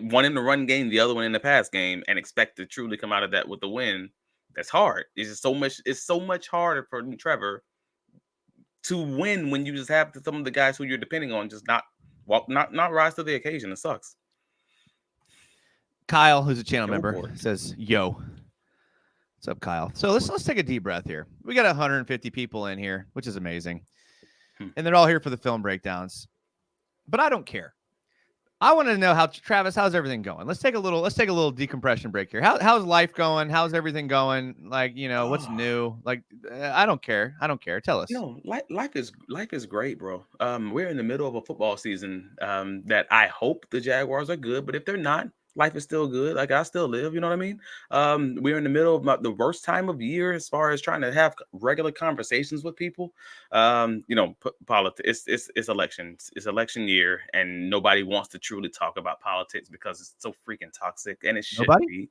One in the run game, the other one in the pass game, and expect to truly come out of that with the win. That's hard. It's just so much. It's so much harder for Trevor to win when you just have some of the guys who you're depending on just not rise to the occasion. It sucks. Kyle, who's a channel member, says, "Yo, what's up, Kyle?" So let's take a deep breath here. We got 150 people in here, which is amazing, and they're all here for the film breakdowns. But I don't care. I want to know Travis, how's everything going? Let's take a little decompression break here. How's life going? How's everything going? Like, what's new? Like, I don't care. Tell us. Life is great, bro. We're in the middle of a football season that I hope the Jaguars are good, but if they're not, life is still good. Like, I still live, you know what I mean? We're in the middle of the worst time of year as far as trying to have regular conversations with people. Politics. It's elections. It's election year, and nobody wants to truly talk about politics because it's so freaking toxic, and it shouldn't be.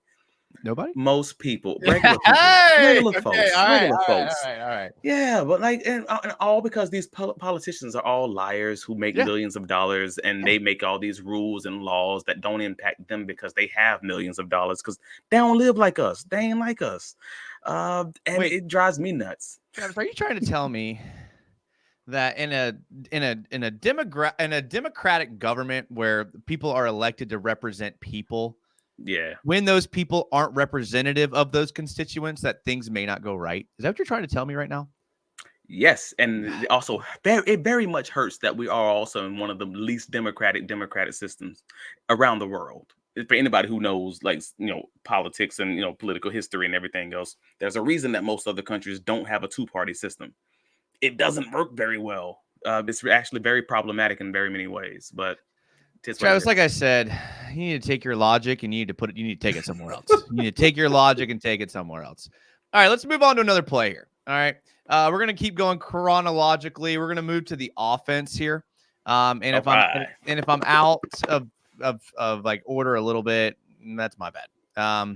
Nobody? Most people. Regular people. Regular folks. All right. Yeah, but and all because these politicians are all liars who make millions of dollars, and they make all these rules and laws that don't impact them because they have millions of dollars because they don't live like us. They ain't like us. And it drives me nuts. Travis, are you trying to tell me that in a democratic government where people are elected to represent people, when those people aren't representative of those constituents, that things may not go right. Is that what you're trying to tell me right now? Yes, and also it very much hurts that we are also in one of the least democratic systems around the world. For anybody who knows, like, politics and political history and everything else, there's a reason that most other countries don't have a two-party system. It doesn't work very well. It's actually very problematic in very many ways. But Travis, like I said, you need to take your logic and you need to take it somewhere else. You need to take your logic and take it somewhere else. All right, let's move on to another play here. All right. We're going to keep going chronologically. We're going to move to the offense here. If I'm out of like order a little bit, that's my bad. All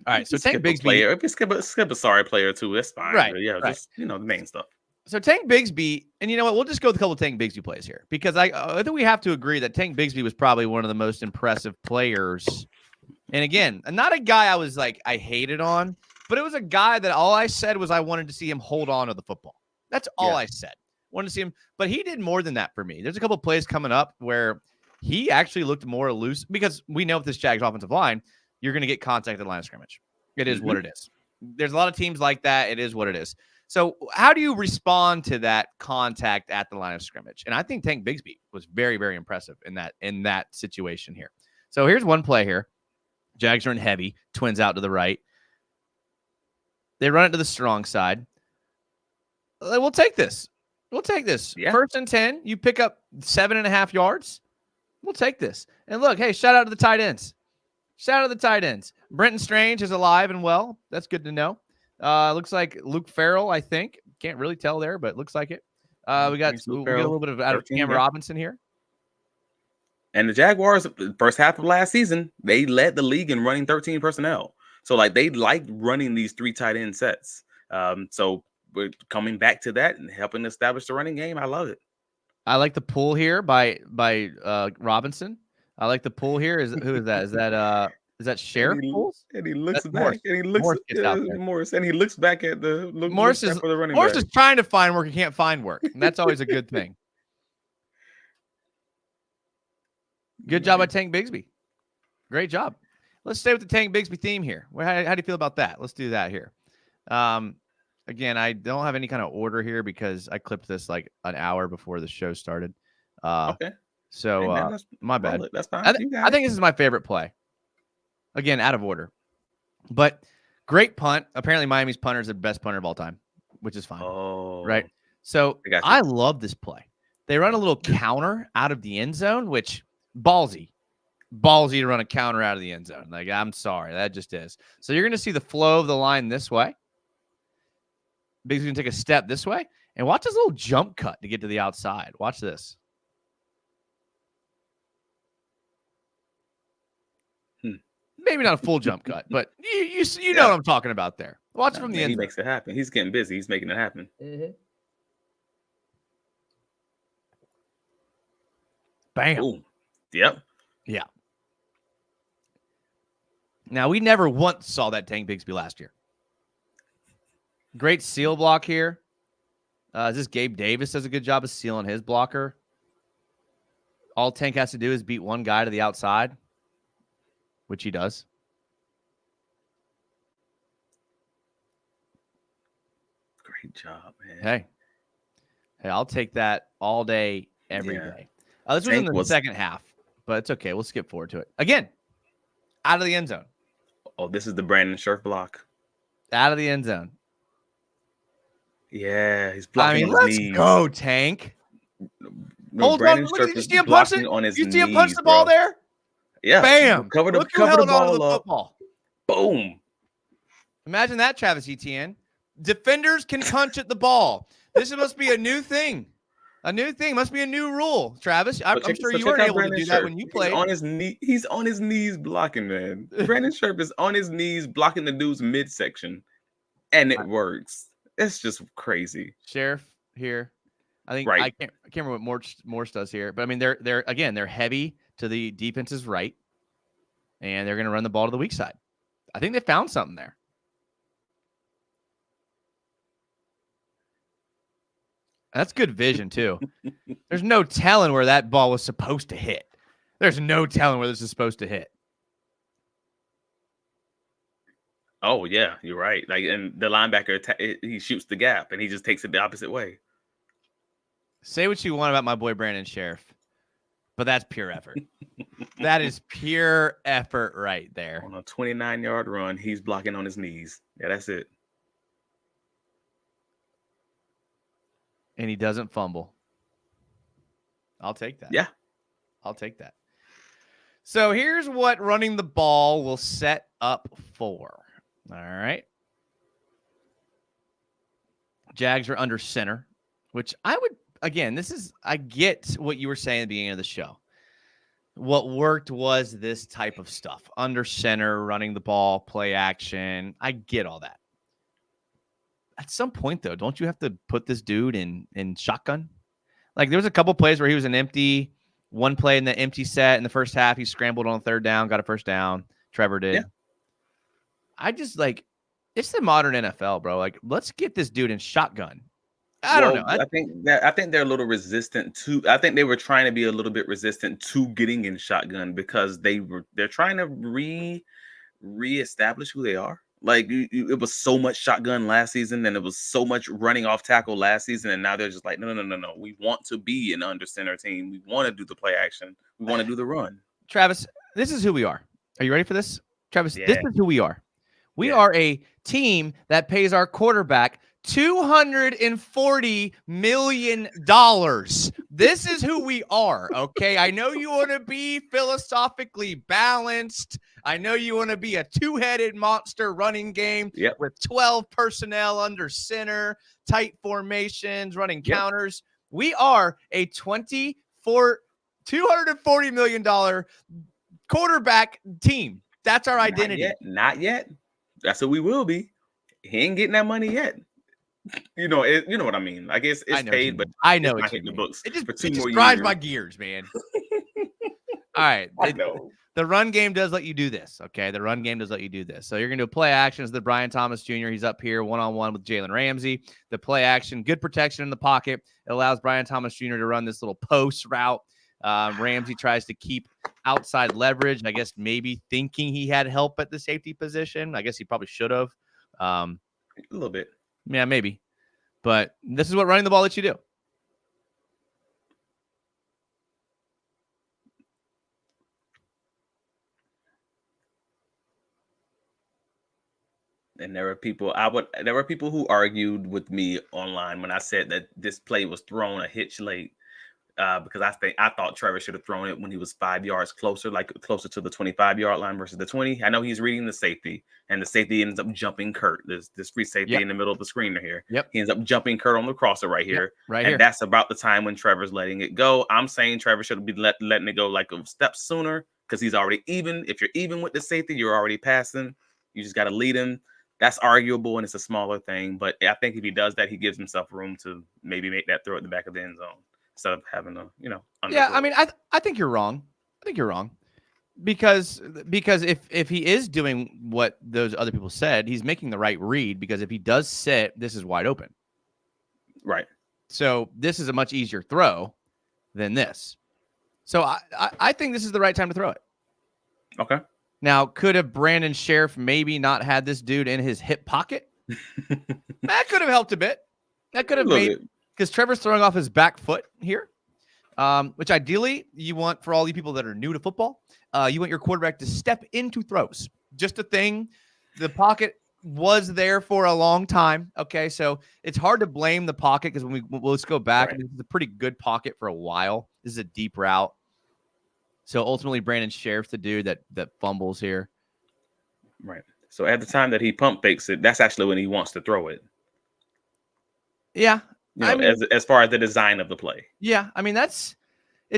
right. So Tank Bigsby. If you skip a sorry player too, that's fine. Right. But yeah, just the main stuff. So Tank Bigsby, and you know what? We'll just go with a couple of Tank Bigsby plays here because I think we have to agree that Tank Bigsby was probably one of the most impressive players. And again, not a guy I hated on, but it was a guy that all I said was I wanted to see him hold on to the football. That's all I said. Wanted to see him, but he did more than that for me. There's a couple of plays coming up where he actually looked more loose because we know with this Jags offensive line, you're going to get contact at the line of scrimmage. It is what it is. There's a lot of teams like that. It is what it is. So how do you respond to that contact at the line of scrimmage? And I think Tank Bigsby was very, very impressive in that situation here. So here's one play here. Jags are in heavy, twins out to the right. They run it to the strong side. We'll take this. Yeah. 1st and 10. You pick up 7.5 yards. We'll take this. And look, hey, shout out to the tight ends. Brenton Strange is alive and well. That's good to know. Looks like Luke Farrell, I think. Can't really tell there, but looks like it. We got a little bit of out of Cam Robinson here. And the Jaguars, first half of last season, they led the league in running 13 personnel. So they like running these 3 tight end sets. So we're coming back to that and helping establish the running game. I love it. I like the pull here by Robinson. I like the pull here. Who is that? Is that Sheriff? And he looks back. Morris. And he looks Morris. And he looks back at the Morris is for the running Morris back. is trying to find work. He can't find work. And that's always a good thing. Good job by Tank Bigsby. Great job. Let's stay with the Tank Bigsby theme here. How do you feel about that? Let's do that here. Again, I don't have any kind of order here because I clipped this like an hour before the show started. Okay. So my bad. That's fine. I think this is my favorite play. Again, out of order. But great punt. Apparently, Miami's punter is the best punter of all time, which is fine. Oh. Right? So I love this play. They run a little counter out of the end zone, which ballsy to run a counter out of the end zone. Like, I'm sorry. That just is. So you're going to see the flow of the line this way. Bigsby's going to take a step this way. And watch this little jump cut to get to the outside. Watch this. Maybe not a full jump cut, but you know what I'm talking about there. Watch it from the end. He makes it happen. He's getting busy. He's making it happen. Mm-hmm. Bam. Ooh. Yep. Yeah. Now, we never once saw that Tank Bigsby last year. Great seal block here. Is this Gabe Davis does a good job of sealing his blocker? All Tank has to do is beat one guy to the outside, which he does. Great job, man. Hey, I'll take that all day, every day. This was in the second half, but it's okay. We'll skip forward to it. Again, out of the end zone. Oh, this is the Brandon Scherf block. Out of the end zone. Yeah, he's blocking his knees. Let's go, Tank. Hold on. Look, you see him punch it? You see him punch the ball there? Yeah. Bam. Cover the ball up. Football. Boom. Imagine that, Travis Etienne. Defenders can punch at the ball. This must be a new thing. A new thing. Must be a new rule, Travis. I'm sure you weren't able to do that when you played. He's on his knees blocking, man. Brandon Scherf is on his knees blocking the dude's midsection, and it works. It's just crazy. Sheriff here. I think I can't remember what Morse does here, but I mean they're heavy to the defense's right, and they're going to run the ball to the weak side. I think they found something there. That's good vision too. There's no telling where that ball was supposed to hit. There's no telling where this is supposed to hit. Oh yeah, you're right. Like, and the linebacker, he shoots the gap, and he just takes it the opposite way. Say what you want about my boy Brandon Sheriff, but that's pure effort. That is pure effort right there. On a 29-yard run, he's blocking on his knees. Yeah, that's it. And he doesn't fumble. I'll take that. Yeah. I'll take that. So here's what running the ball will set up for. All right. Jags are under center, which I would, again, I get what you were saying at the beginning of the show. What worked was this type of stuff. Under center, running the ball, play action. I get all that. At some point, though, don't you have to put this dude in shotgun? Like, there was a couple plays where he was one play in the empty set in the first half. He scrambled on third down, got a first down. Trevor did. Yeah. I just, like, it's the modern NFL, bro. Like, let's get this dude in shotgun. I don't know. I think they're a little resistant to. I think they were trying to be a little bit resistant to getting in shotgun because they're trying to reestablish who they are. Like, it was so much shotgun last season, and it was so much running off tackle last season, and now they're just like, no. We want to be an under center team. We want to do the play action. We want to do the run. Travis, this is who we are. Are you ready for this, Travis? Yeah. This is who we are. We are a team that pays our quarterback $240 million. This is who we are, okay? I know you want to be philosophically balanced. I know you want to be a two-headed monster running game with 12 personnel under center, tight formations, running counters. We are a $240 million quarterback team. That's our identity. Not yet. That's what we will be. He ain't getting that money yet. You know what I mean. I guess it's paid, but I know it's not hitting the books. It just grinds my gears, man. All right. I know. The run game does let you do this, okay? The run game does let you do this. So you're going to do play actions. The Brian Thomas Jr., he's up here one-on-one with Jalen Ramsey. The play action, good protection in the pocket. It allows Brian Thomas Jr. to run this little post route. Ramsey tries to keep outside leverage, I guess maybe thinking he had help at the safety position. I guess he probably should have. A little bit. Yeah, maybe. But this is what running the ball lets you do. And there were people who argued with me online when I said that this play was thrown a hitch late. Because I thought Trevor should have thrown it when he was 5 yards closer, like closer to the 25-yard line versus the 20. I know he's reading the safety, and the safety ends up jumping Kurt. There's this free safety in the middle of the screener here. Yep. He ends up jumping Kurt on the crosser right here. And that's about the time when Trevor's letting it go. I'm saying Trevor should be letting it go like a step sooner because he's already even. If you're even with the safety, you're already passing. You just got to lead him. That's arguable, and it's a smaller thing. But I think if he does that, he gives himself room to maybe make that throw at the back of the end zone. Instead of having a, yeah, I mean, I think you're wrong. I think you're wrong because if he is doing what those other people said, he's making the right read because if he does sit, this is wide open. Right. So this is a much easier throw than this. So I think this is the right time to throw it. Okay. Now, could have Brandon Sheriff maybe not had this dude in his hip pocket? That could have helped a bit. That could have made. Because Trevor's throwing off his back foot here, which ideally you want for all you people that are new to football. You want your quarterback to step into throws. Just a thing. The pocket was there for a long time. Okay, so it's hard to blame the pocket because let's go back. Right. This is a pretty good pocket for a while. This is a deep route. So ultimately, Brandon Sheriff's the dude that fumbles here. Right. So at the time that he pump fakes it, that's actually when he wants to throw it. Yeah. As far as the design of the play. Yeah, I mean it's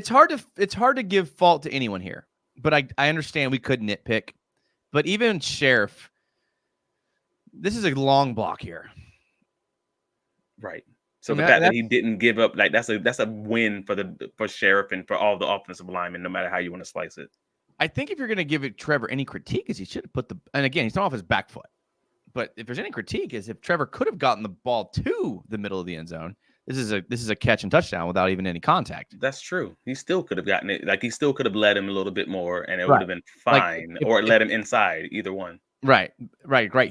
hard to give fault to anyone here. But I understand we could nitpick. But even Sheriff, this is a long block here. Right. So the fact that he didn't give up, like that's a win for Sheriff and for all the offensive linemen, no matter how you want to slice it. I think if you're going to give Trevor any critique, is he should have and again, he's not off his back foot. But if there's any critique, is if Trevor could have gotten the ball to the middle of the end zone, This is a catch and touchdown without even any contact. That's true. He still could have gotten it. Like he still could have led him a little bit more, and it would Right. have been Like, fine, or let him inside. Either one. Right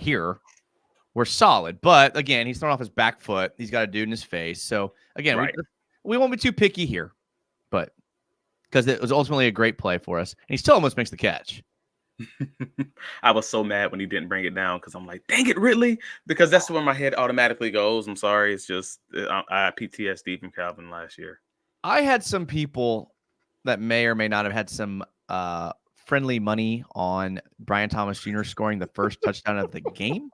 here. We're solid, but again, he's thrown off his back foot. He's got a dude in his face. So again, Right. we won't be too picky here, but because it was ultimately a great play for us, and he still almost makes the catch. I was so mad when he didn't bring it down because I'm like, dang it, Ridley, because that's where my head automatically goes. I'm sorry, it's just I had PTSD from Calvin last year. I had some people that may or may not have had some friendly money on Brian Thomas Jr. scoring the first touchdown of the game,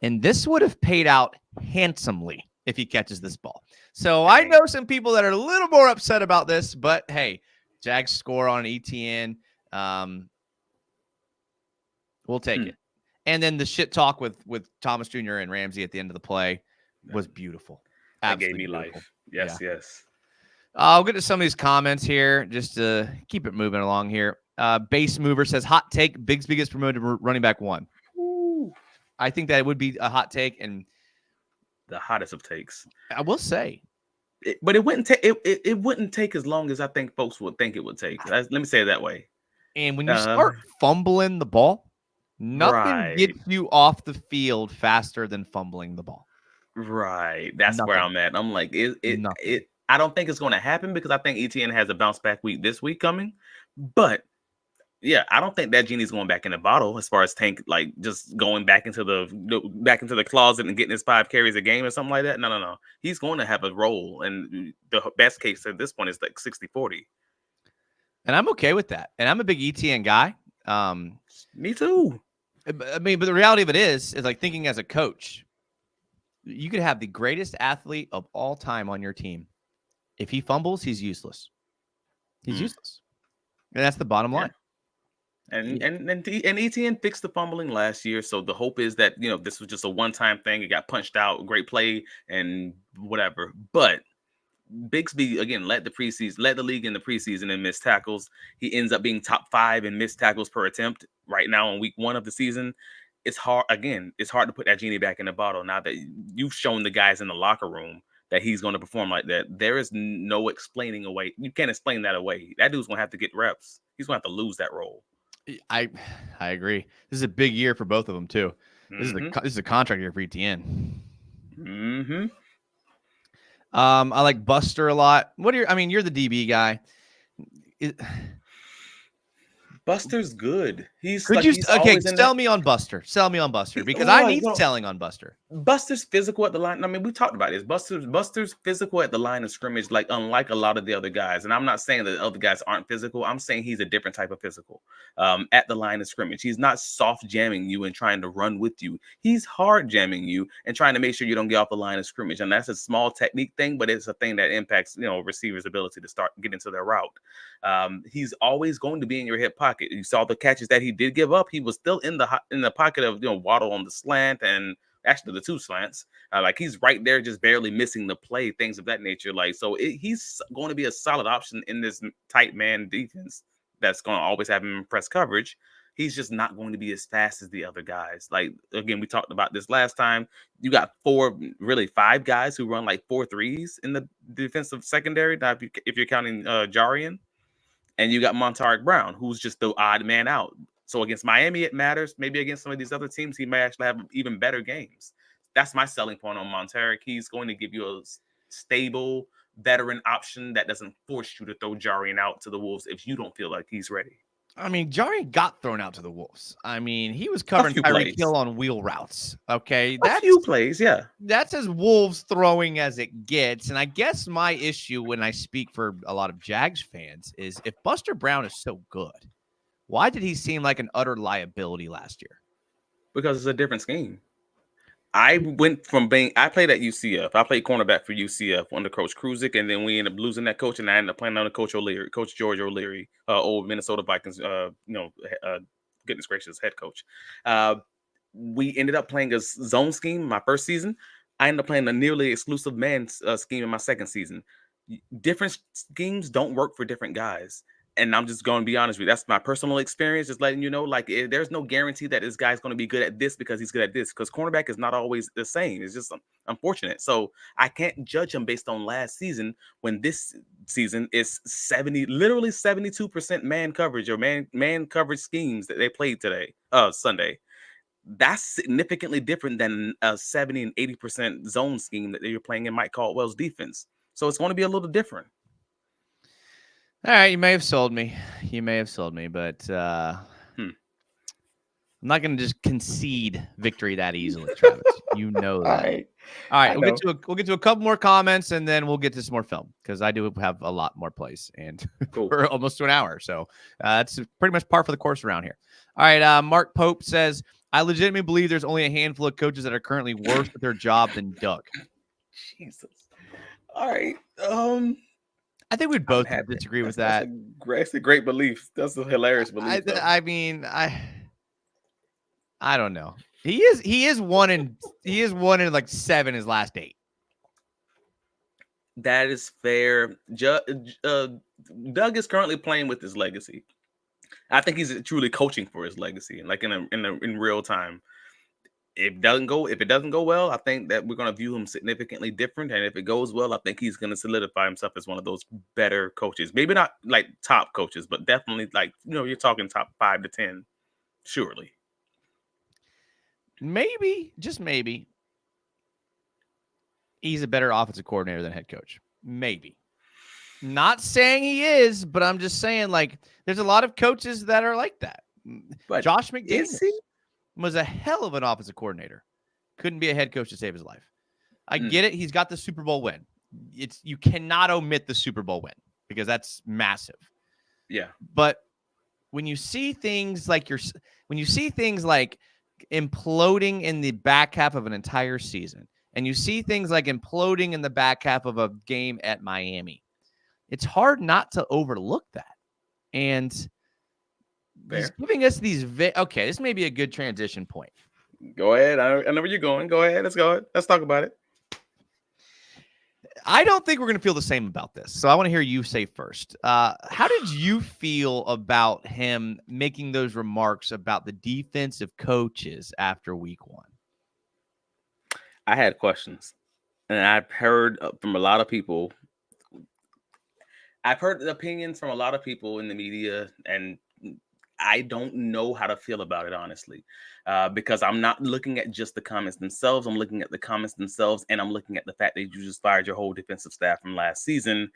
and this would have paid out handsomely if he catches this ball. So I know some people that are a little more upset about this, but hey, Jags score on an Etienne. We'll take it. And then the shit talk with Thomas Jr. and Ramsey at the end of the play was beautiful. That gave me life. Yes, yeah. yes. I'll get to some of these comments here just to keep it moving along here. Base Mover says, hot take, Bigsby gets promoted to running back 1. Ooh. I think that would be a hot take, and the hottest of takes. I will say. But it wouldn't take it wouldn't take as long as I think folks would think it would take. Let me say it that way. And when you start fumbling the ball, nothing gets you off the field faster than fumbling the ball. Right. That's where I'm at. I'm like, I don't think it's going to happen because I think Etienne has a bounce back week this week coming. But yeah, I don't think that genie's going back in the bottle as far as Tank, like just going back into the closet and getting his 5 carries a game or something like that. No. He's going to have a role. And the best case at this point is like 60-40. And I'm okay with that. And I'm a big Etienne guy. Me too. I mean, but the reality of it is like thinking as a coach, you could have the greatest athlete of all time on your team. If he fumbles, he's useless. He's useless. And that's the bottom line. And Etienne fixed the fumbling last year, so the hope is that this was just a one-time thing. It got punched out, great play, and whatever. But Bigsby again led the league in the preseason in missed tackles. He ends up being top 5 in missed tackles per attempt right now in week 1 of the season. It's hard to put that genie back in the bottle now that you've shown the guys in the locker room that he's going to perform like that. There is no explaining away. You can't explain that away. That dude's going to have to get reps. He's going to have to lose that role. I agree. This is a big year for both of them too. This is a contract year for Etienne. Mm-hmm. I like Buster a lot. You're the DB guy. Buster's good. Sell me on Buster. Sell me on Buster because I need selling on Buster. Buster's physical at the line. I mean, we talked about this. Buster's physical at the line of scrimmage, like unlike a lot of the other guys. And I'm not saying that the other guys aren't physical. I'm saying he's a different type of physical at the line of scrimmage. He's not soft jamming you and trying to run with you. He's hard jamming you and trying to make sure you don't get off the line of scrimmage. And that's a small technique thing, but it's a thing that impacts receivers' ability to start getting to their route. He's always going to be in your hip pocket. You saw the catches that he did give up. He was still in the pocket of Waddle on the slant and actually the 2 slants. Like he's right there, just barely missing the play, things of that nature. Like he's going to be a solid option in this tight man defense that's going to always have him in press coverage. He's just not going to be as fast as the other guys. Like again, we talked about this last time. You got 5 guys who run like 4 threes in the defensive secondary. Now, if you're counting Jarian. And you got Montaric Brown, who's just the odd man out. So against Miami, it matters. Maybe against some of these other teams, he may actually have even better games. That's my selling point on Montaric. He's going to give you a stable veteran option that doesn't force you to throw Jarian out to the Wolves if you don't feel like he's ready. I mean, Jarian got thrown out to the Wolves. I mean, he was covering Tyreek Hill on wheel routes. Okay. That's a few plays, yeah. That's as Wolves throwing as it gets. And I guess my issue when I speak for a lot of Jags fans is if Buster Brown is so good, why did he seem like an utter liability last year? Because it's a different scheme. I went from I played at UCF. I played cornerback for UCF under Coach Kruzik, and then we ended up losing that coach, and I ended up playing under Coach George O'Leary, old Minnesota Vikings, goodness gracious, head coach. We ended up playing a zone scheme my first season. I ended up playing a nearly exclusive man scheme in my second season. Different schemes don't work for different guys. And I'm just going to be honest with you. That's my personal experience. Just letting you know, like, there's no guarantee that this guy's going to be good at this because he's good at this. Because cornerback is not always the same. It's just unfortunate. So I can't judge him based on last season when this season is literally 72% man coverage or man coverage schemes that they played today, Sunday. That's significantly different than a 70 and 80% zone scheme that you're playing in Mike Caldwell's defense. So it's going to be a little different. All right, you may have sold me. But I'm not going to just concede victory that easily, Travis. You know that. All right. We'll get to a couple more comments, and then we'll get to some more film because I do have a lot more plays, and we're almost to an hour. So that's pretty much par for the course around here. All right. Mark Pope says, I legitimately believe there's only a handful of coaches that are currently worse at their job than Doug. Jesus. All right. I think we'd both disagree with that. That's a great belief. That's a hilarious belief. I mean, I don't know. He is one in like 7 his last 8. That is fair. Doug is currently playing with his legacy. I think he's truly coaching for his legacy, and like in real time. If it doesn't go well, I think that we're going to view him significantly different. And if it goes well, I think he's going to solidify himself as one of those better coaches. Maybe not like top coaches, but definitely like, you're talking top 5 to 10, surely. Maybe, just maybe, he's a better offensive coordinator than head coach. Maybe. Not saying he is, but I'm just saying, like, there's a lot of coaches that are like that. But Josh McDaniels was a hell of an offensive coordinator. Couldn't be a head coach to save his life. I get it. He's got the Super Bowl win. You cannot omit the Super Bowl win because that's massive. Yeah. But when you see things like imploding in the back half of an entire season, and you see things like imploding in the back half of a game at Miami, it's hard not to overlook that. And he's giving us these. Okay, this may be a good transition point. Go ahead. I know where you're going. Go ahead. Let's go. Let's talk about it. I don't think we're going to feel the same about this. So I want to hear you say first. How did you feel about him making those remarks about the defensive coaches after week 1? I had questions, and I've heard from a lot of people. I've heard the opinions from a lot of people in the media, and I don't know how to feel about it, honestly, because I'm not looking at just the comments themselves. I'm looking at the comments themselves, and I'm looking at the fact that you just fired your whole defensive staff from last season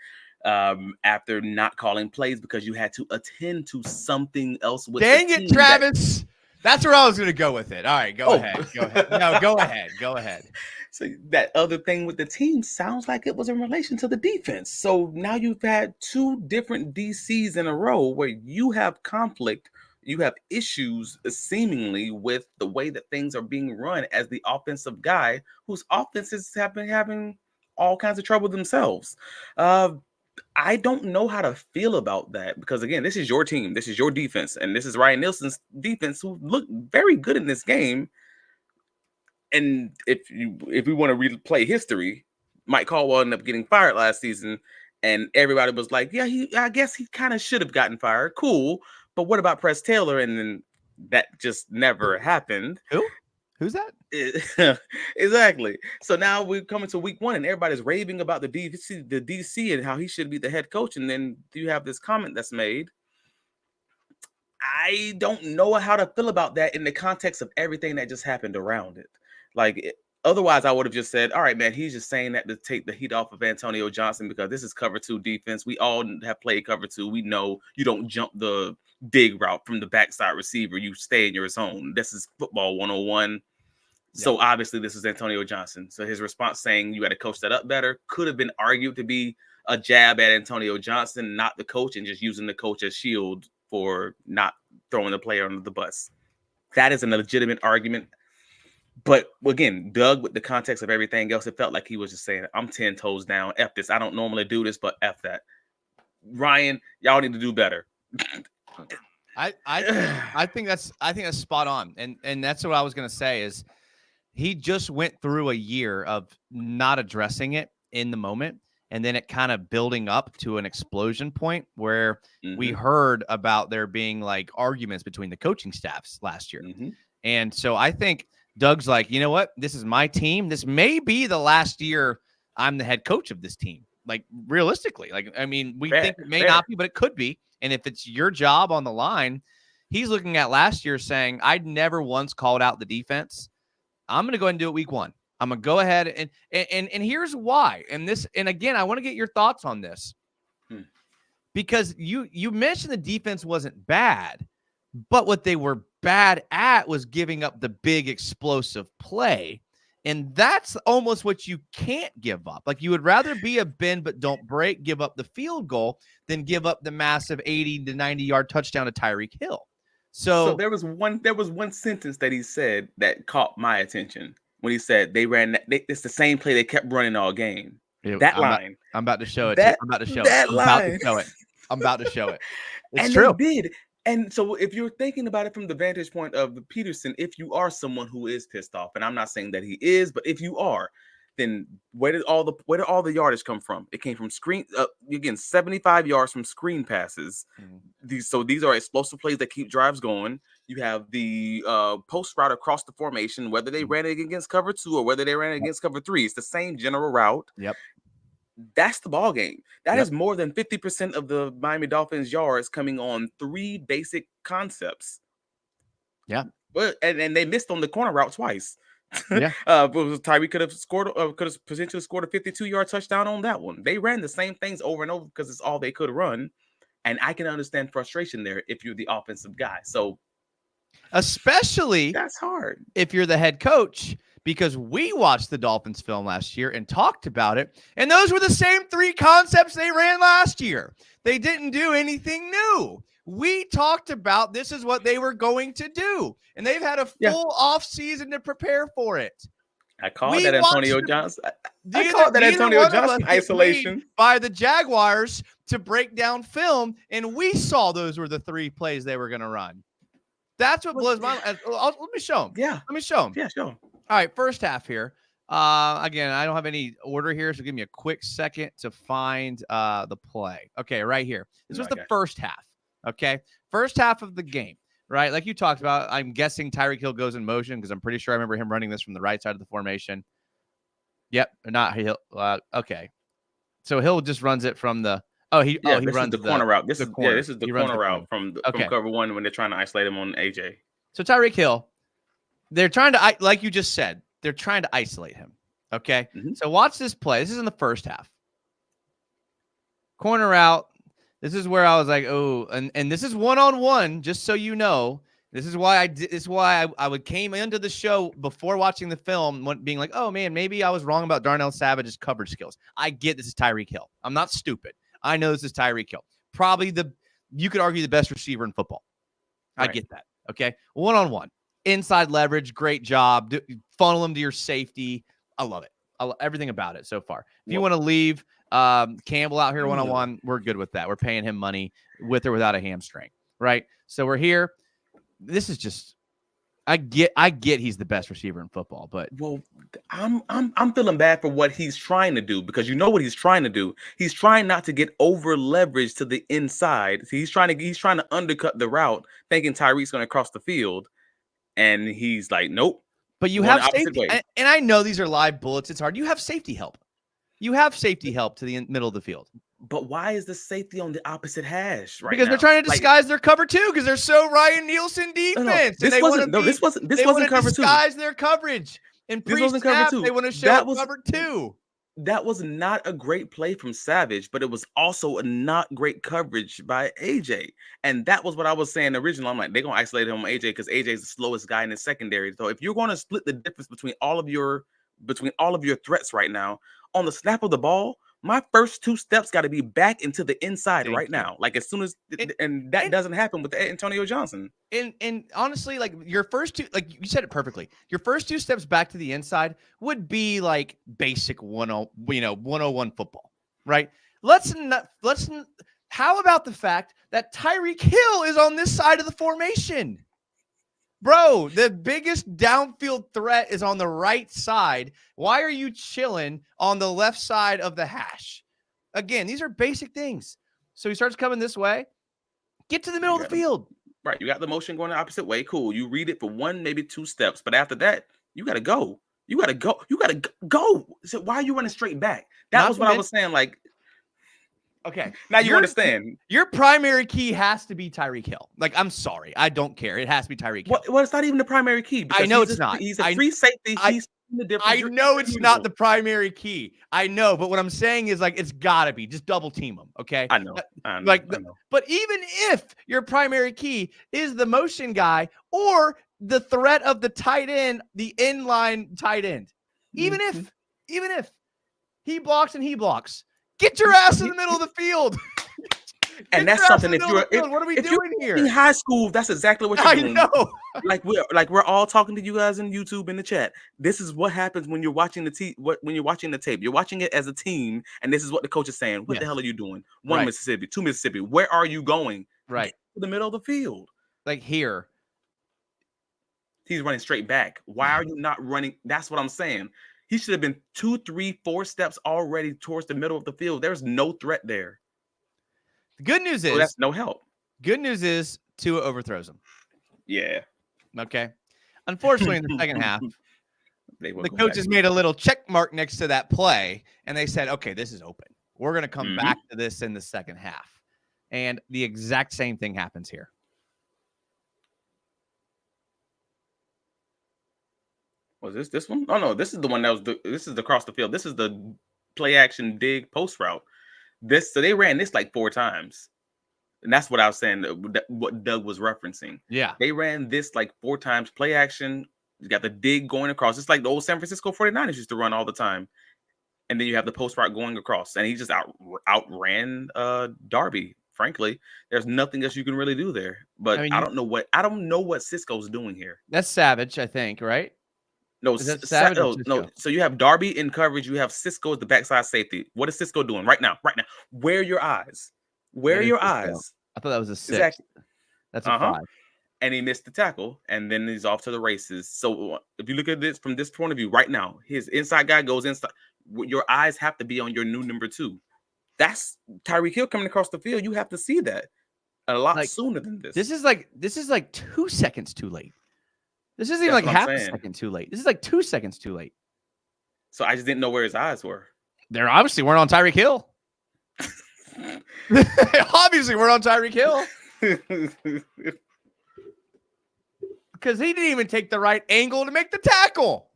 after not calling plays because you had to attend to something else with Dang it, Travis. That's where I was going to go with it. All right, go ahead. Go ahead. No, go ahead. Go ahead. So that other thing with the team sounds like it was in relation to the defense. So now you've had 2 different DCs in a row where you have conflict. You have issues seemingly with the way that things are being run as the offensive guy whose offenses have been having all kinds of trouble themselves. I don't know how to feel about that because, again, this is your team. This is your defense. And this is Ryan Nielsen's defense who looked very good in this game. And if we want to replay history, Mike Caldwell ended up getting fired last season. And everybody was like, yeah, I guess he kind of should have gotten fired. Cool. But what about Press Taylor? And then that just never happened. Who's that? Exactly. So now we're coming to week 1 and everybody's raving about the DC and how he should be the head coach. And then you have this comment that's made. I don't know how to feel about that in the context of everything that just happened around it. Otherwise, I would have just said, all right, man, he's just saying that to take the heat off of Antonio Johnson because this is cover 2 defense. We all have played cover 2. We know you don't jump the dig route from the backside receiver. You stay in your zone. This is football 101. Yeah. So obviously this is Antonio Johnson. So his response saying you got to coach that up better could have been argued to be a jab at Antonio Johnson, not the coach, and just using the coach as shield for not throwing the player under the bus. That is a legitimate argument. But again, Doug, with the context of everything else, it felt like he was just saying, I'm 10 toes down. F this. I don't normally do this, but F that. Ryan, y'all need to do better. I think that's spot on. And that's what I was going to say is he just went through a year of not addressing it in the moment. and then it kind of building up to an explosion point where we Mm-hmm. heard about there being like arguments between the coaching staffs last year. Mm-hmm. And so I think Doug's like, you know what? This is my team. This may be the last year I'm the head coach of this team. Like realistically, like, I mean, we Fair, think it may fair. not be, but it could be. And if it's your job on the line, he's looking at last year saying, I'd never once called out the defense. I'm going to go ahead and do it week 1. I'm going to go ahead and here's why. And again, I want to get your thoughts on this. Because you mentioned the defense wasn't bad, but what they were bad at was giving up the big explosive play. And that's almost what you can't give up. Like you would rather be a bend but don't break, give up the field goal than give up the massive 80 to 90-yard touchdown to Tyreek Hill. So there was one sentence that he said that caught my attention when he said it's the same play they kept running all game. That line. I'm about to show it. I'm about to show it. It's and true. They did. And so if you're thinking about it from the vantage point of the Peterson, if you are someone who is pissed off, and I'm not saying that he is, but if you are, then where did all the yardage come from? It came from screen. Again, 75 yards from screen passes. Mm-hmm. These are explosive plays that keep drives going. You have the post route across the formation, whether they ran it against cover 2 or whether they ran it against cover 3. It's the same general route. Yep. That's the ball game. That is more than 50% of the Miami Dolphins yards coming on 3 basic concepts. Yeah. Well, and they missed on the corner route twice. Yeah. Tyreek could have potentially scored a 52-yard touchdown on that one. They ran the same things over and over because it's all they could run. And I can understand frustration there if you're the offensive guy. So especially that's hard if you're the head coach, because we watched the Dolphins film last year and talked about it. And those were the same 3 concepts they ran last year. They didn't do anything new. We talked about this is what they were going to do. And they've had a full off season to prepare for it. I called that Antonio Johnson. I called that Antonio Antonio Johnson isolation by the Jaguars to break down film. And we saw those were the 3 plays they were going to run. That's what blows my mind. Let me show them. Yeah. Let me show them. Yeah, sure. All right, first half here. Again, I don't have any order here, so give me a quick second to find the play. Okay, right here. This was the first half. Okay, first half of the game, right? Like you talked about, I'm guessing Tyreek Hill goes in motion because I'm pretty sure I remember him running this from the right side of the formation. Yep, not Hill. Okay, so Hill just runs it from the. He runs the corner route. This is the corner route from cover 1 when they're trying to isolate him on AJ. So Tyreek Hill, they're trying to, like you just said, they're trying to isolate him. Okay, So watch this play. This is in the first half. Corner route. This is where I was like, oh, and this is 1-on-1. Just so you know, this is why I would came into the show before watching the film, being like, oh man, maybe I was wrong about Darnell Savage's coverage skills. I get this is Tyreek Hill. I'm not stupid. I know this is Tyreek Hill. Probably you could argue the best receiver in football. Right. I get that. Okay. 1-on-1. Inside leverage. Great job. Funnel him to your safety. I love it. I love everything about it so far. If you want to leave Campbell out here 1-on-1, we're good with that. We're paying him money with or without a hamstring. Right. So we're here. This is just, I get he's the best receiver in football, but I'm feeling bad for what he's trying to do, because you know what he's trying to do. He's trying not to get over leverage to the inside. So he's trying to undercut the route, thinking Tyreek's going to cross the field, and he's like, nope. But you have safety, and I know these are live bullets. It's hard. You have safety help. You have safety help to the middle of the field. But why is the safety on the opposite hash right because now? They're trying to disguise their cover 2 because they're so Ryan Nielsen defense. This wasn't cover 2. Disguise their coverage. And this wasn't cover 2. They want to show cover 2. That was not a great play from Savage, but it was also a not great coverage by AJ. And that was what I was saying originally. I'm like, they're gonna isolate him on AJ because AJ is the slowest guy in the secondary. So if you're going to split the difference between all of your threats right now, on the snap of the ball, my first 2 steps got to be back into the inside now. Like as soon as that doesn't happen with Antonio Johnson. And honestly, like your first 2, like you said it perfectly. Your first 2 steps back to the inside would be like basic 101 football, right? How about the fact that Tyreek Hill is on this side of the formation? Bro, the biggest downfield threat is on the right side. Why are you chilling on the left side of the hash? Again, these are basic things. So he starts coming this way. Get to the middle of the field. Right. You got the motion going the opposite way. Cool. You read it for 1, maybe 2 steps. But after that, you got to go. You got to go. You got to go. So why are you running straight back? That was what I was saying. Like, okay. Now you understand. Your primary key has to be Tyreek Hill. Like, I'm sorry. I don't care. It has to be Tyreek Hill. Well, it's not even the primary key. I know it's not. He's a free safety. He's the difference. I know it's not the primary key. I know, but what I'm saying is, like, it's got to be. Just double team him, okay? I know. But even if your primary key is the motion guy or the threat of the tight end, the inline tight end, even if he blocks, get your ass in the middle of the field. And that's something. What are we doing here? In high school, that's exactly what you're doing. I know. We're all talking to you guys in YouTube in the chat. This is what happens when you're watching the tape. You're watching it as a team, and this is what the coach is saying. What the hell are you doing? 1 Mississippi, 2 Mississippi. Where are you going? Right to the middle of the field. Like here, he's running straight back. Why are you not running? That's what I'm saying. He should have been 2, 3, 4 steps already towards the middle of the field. There's no threat there. The good news is that's no help. Good news is Tua overthrows him. Yeah. Okay. Unfortunately, in the second half, the coaches made a little check mark next to that play, and they said, okay, this is open. We're going to come back to this in the second half. And the exact same thing happens here. Was this one? Oh, no, this is the one that was this is across the field. This is the play action dig post route. So they ran this like 4 times. And that's what I was saying, what Doug was referencing. Yeah. They ran this like 4 times, play action. You got the dig going across. It's like the old San Francisco 49ers used to run all the time. And then you have the post route going across. And he just outran Darby, frankly. There's nothing else you can really do there. But I don't know what Cisco's doing here. That's Savage, I think, right? No, no. So you have Darby in coverage. You have Cisco as the backside safety. What is Cisco doing right now? Right now, where are your eyes? Where are your eyes? I thought that was a 6. Exactly. That's a 5. And he missed the tackle, and then he's off to the races. So if you look at this from this point of view, right now, his inside guy goes inside. Your eyes have to be on your new number 2. That's Tyreek Hill coming across the field. You have to see that a lot sooner than this. This is like 2 seconds too late. This isn't even like half a second too late. This is like 2 seconds too late. So I just didn't know where his eyes were. They're obviously weren't on Tyreek Hill. Obviously, we're on Tyreek Hill. Because he didn't even take the right angle to make the tackle.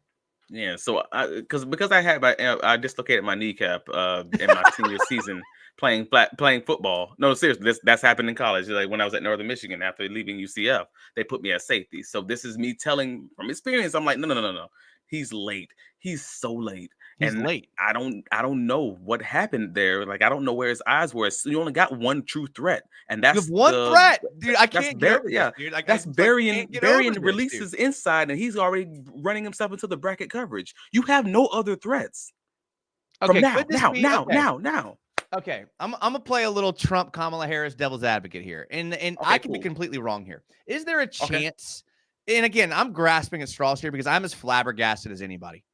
Yeah, so because I dislocated my kneecap in my senior season playing football. No, seriously, that's happened in college. Like when I was at Northern Michigan after leaving UCF, they put me at safety. So this is me telling from experience. I'm like, no. He's late. He's so late. He's late. I don't know what happened there. Like I don't know where his eyes were. So you only got one true threat, and that's one threat, dude. I can't get dude. Like, that's burying releases inside, and he's already running himself into the bracket coverage. You have no other threats. Okay, now. Okay, I'm gonna play a little Trump Kamala Harris devil's advocate here, and I can be completely wrong here. Is there a chance? And again, I'm grasping at straws here because I'm as flabbergasted as anybody.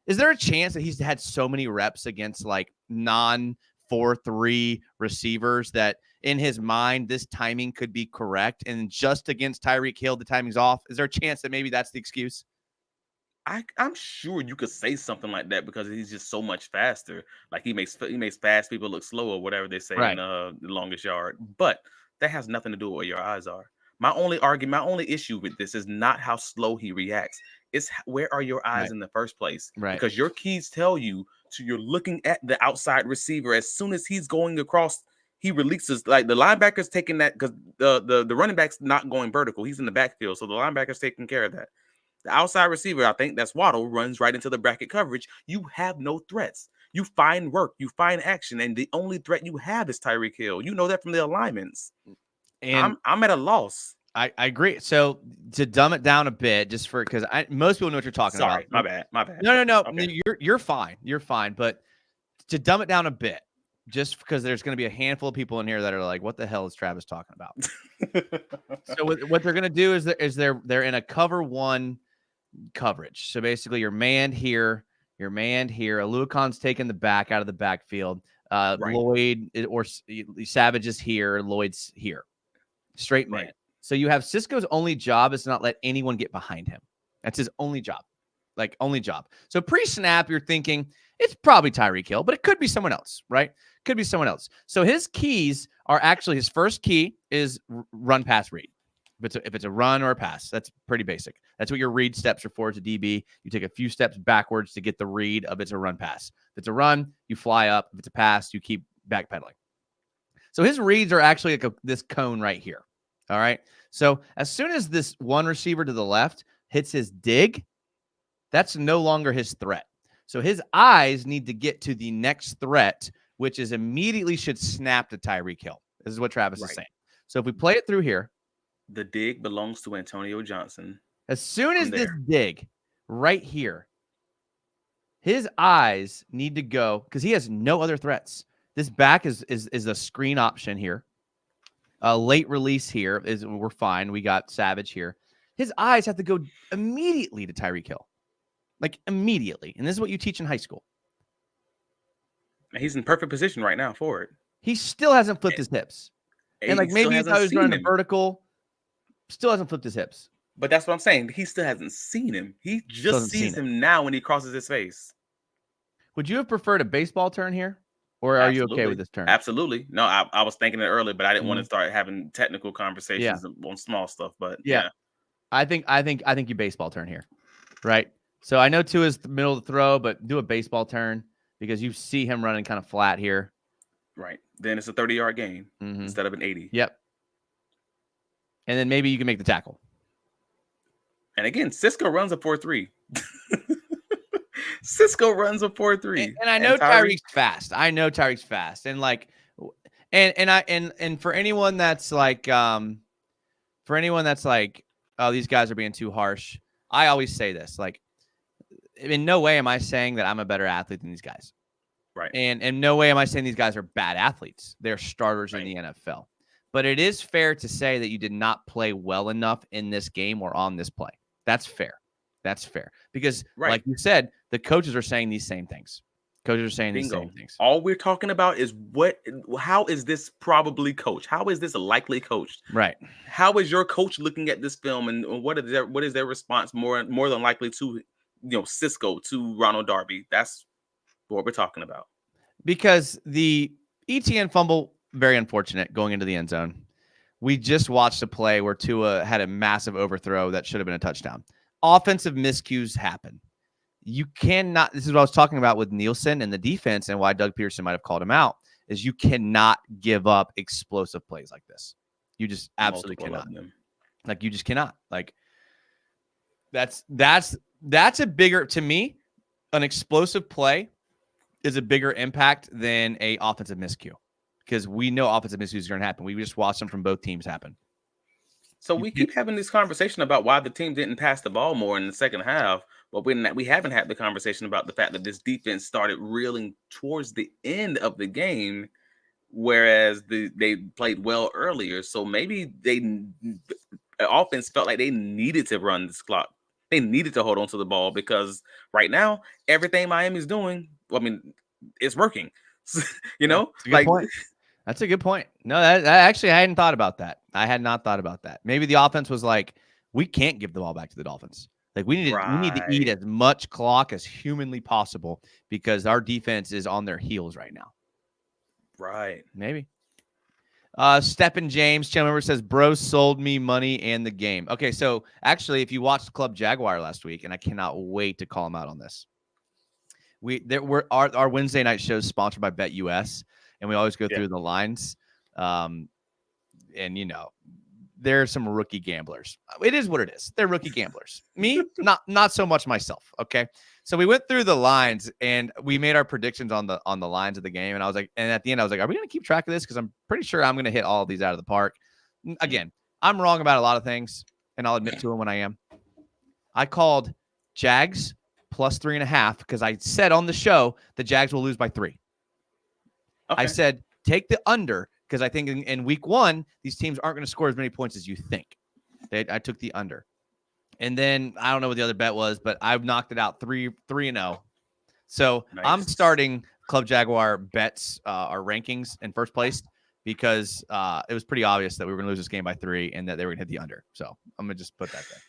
Is there a chance that he's had so many reps against like non-4-3 receivers that in his mind this timing could be correct, and just against Tyreek Hill the timing's off? Is there a chance that maybe that's the excuse? I'm sure you could say something like that because he's just so much faster. Like he makes fast people look slow or whatever they say in the longest yard. But that has nothing to do with where your eyes are. My only issue with this is not how slow he reacts. It's where are your eyes in the first place? Right. Because your keys tell you you're looking at the outside receiver. As soon as he's going across, he releases, like the linebacker's taking that because the running back's not going vertical. He's in the backfield. So the linebacker's taking care of that. The outside receiver, I think that's Waddle, runs right into the bracket coverage. You have no threats. You find work. You find action. And the only threat you have is Tyreek Hill. You know that from the alignments. And I'm at a loss. I agree. So to dumb it down a bit, just for because most people know what you're talking about. Sorry, my bad. No. Okay. You're fine. You're fine. But to dumb it down a bit, just because there's going to be a handful of people in here that are like, "What the hell is Travis talking about?" So what they're going to do is they're in a cover 1 coverage. So basically, you're manned here. Aluakon's taking the back out of the backfield. Right. Lloyd or Savage is here. Lloyd's here. Straight man. Right. So you have Cisco's only job is to not let anyone get behind him. That's his only job. Like, only job. So pre-snap, you're thinking it's probably Tyreek Hill, but it could be someone else, right? Could be someone else. So his keys are actually, his first key is run, pass, read. If it's a run or a pass, that's pretty basic. That's what your read steps are for as a DB. You take a few steps backwards to get the read of it's a run pass. If it's a run, you fly up. If it's a pass, you keep backpedaling. So his reads are actually like this cone right here. All right. So as soon as this one receiver to the left hits his dig, that's no longer his threat. So his eyes need to get to the next threat, which is immediately should snap to Tyreek Hill. This is what Travis is saying. So if we play it through here. The dig belongs to Antonio Johnson. As soon as this dig right here, his eyes need to go because he has no other threats. This back is a screen option here. A late release here is we're fine. We got Savage here. His eyes have to go immediately to Tyreek Hill. Like immediately. And this is what you teach in high school. He's in perfect position right now for it. He still hasn't flipped his hips. And like maybe he thought he was running a vertical. Still hasn't flipped his hips. But that's what I'm saying. He still hasn't seen him. He just sees him now when he crosses his face. Would you have preferred a baseball turn here? Or are you okay with this turn? Absolutely. No, I was thinking it earlier, but I didn't want to start having technical conversations on small stuff. But yeah. I think you baseball turn here. Right. So I know 2 is the middle of the throw, but do a baseball turn because you see him running kind of flat here. Right. Then it's a 30-yard gain instead of an 80. Yep. And then maybe you can make the tackle. And again, Cisco runs a 4.3. Cisco runs a 4.3. And I know Tyreek's fast. And like and for anyone that's like oh, these guys are being too harsh. I always say this, like, in no way am I saying that I'm a better athlete than these guys. Right. And in no way am I saying these guys are bad athletes. They're starters in the NFL. But it is fair to say that you did not play well enough in this game or on this play. That's fair. That's fair. Because, like you said, the coaches are saying these same things. Coaches are saying these same things. All we're talking about is how is this probably coached? How is this likely coached? Right. How is your coach looking at this film, and what is their response more than likely to, Cisco, to Ronald Darby? That's what we're talking about. Because the Etienne fumble, very unfortunate going into the end zone. We just watched a play where Tua had a massive overthrow that should have been a touchdown. Offensive miscues happen. You cannot, this is what I was talking about with Nielsen and the defense and why Doug Peterson might have called him out, is you cannot give up explosive plays like this. You just absolutely cannot. Like, you just cannot. Like, that's a bigger, to me, an explosive play is a bigger impact than a offensive miscue, because we know offensive miscues are going to happen. We just watched them from both teams happen. So we keep having this conversation about why the team didn't pass the ball more in the second half, but we haven't had the conversation about the fact that this defense started reeling towards the end of the game, whereas they played well earlier. So maybe the offense felt like they needed to run this clock. They needed to hold on to the ball, because right now, everything Miami's doing, it's working. Point. That's a good point. No, that actually, I hadn't thought about that. I had not thought about that. Maybe the offense was like, we can't give the ball back to the Dolphins. Like, we need to eat as much clock as humanly possible, because our defense is on their heels right now. Right. Maybe. Steppen James, channel member, says, bro sold me money and the game. Okay, so actually, if you watched Club Jaguar last week, and I cannot wait to call him out on this. Our Wednesday night show is sponsored by BetUS, and we always go through the lines. And there are some rookie gamblers. It is what it is. They're rookie gamblers. Me, not so much myself. Okay. So we went through the lines and we made our predictions on the lines of the game. And I was like, and at the end, I was like, are we going to keep track of this? Because I'm pretty sure I'm going to hit all of these out of the park. Again, I'm wrong about a lot of things, and I'll admit to them when I am. I called Jags plus 3.5 because I said on the show the Jags will lose by 3. Okay. I said, take the under, because I think in week 1, these teams aren't going to score as many points as you think. I took the under. And then I don't know what the other bet was, but I've knocked it out 3-0. So nice. I'm starting Club Jaguar bets our rankings in first place because it was pretty obvious that we were going to lose this game by 3 and that they were going to hit the under. So I'm going to just put that there.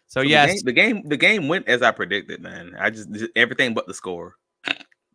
So yes, the game went as I predicted, man. I just everything but the score.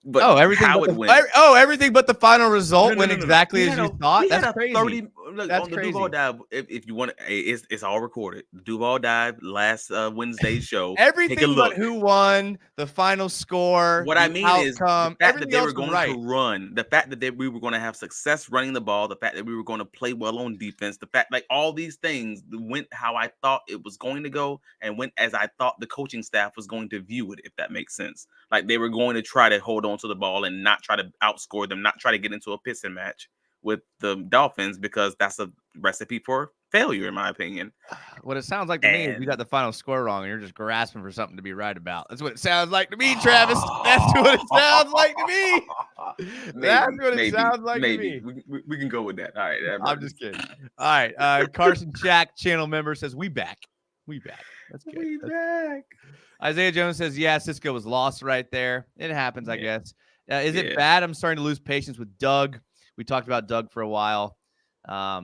But everything how but it went. Everything but the final result went exactly as you thought. That's crazy. 30, look, That's on the crazy. Duval dive. If you want, it's all recorded. The Duval dive last Wednesday's show. Everything Take a look. but who won, the final score. What I mean is the fact that they were going to run, the fact that we were going to have success running the ball, the fact that we were going to play well on defense, the fact like all these things went how I thought it was going to go and went as I thought the coaching staff was going to view it, if that makes sense. Like they were going to try to hold on to the ball and not try to outscore them, not try to get into a pissing match with the Dolphins because that's a recipe for failure, in my opinion. What it sounds like to me is you got the final score wrong and you're just grasping for something to be right about. That's what it sounds like to me, Travis. That's what it sounds like to me. That's what it sounds like to me. We can go with that. All right. I'm just kidding. All right. Carson Jack, channel member, says, we back. That's good. We back. Isaiah Jones says, yeah, Cisco was lost right there. It happens, I guess. Is it bad? I'm starting to lose patience with Doug. We talked about Doug for a while. I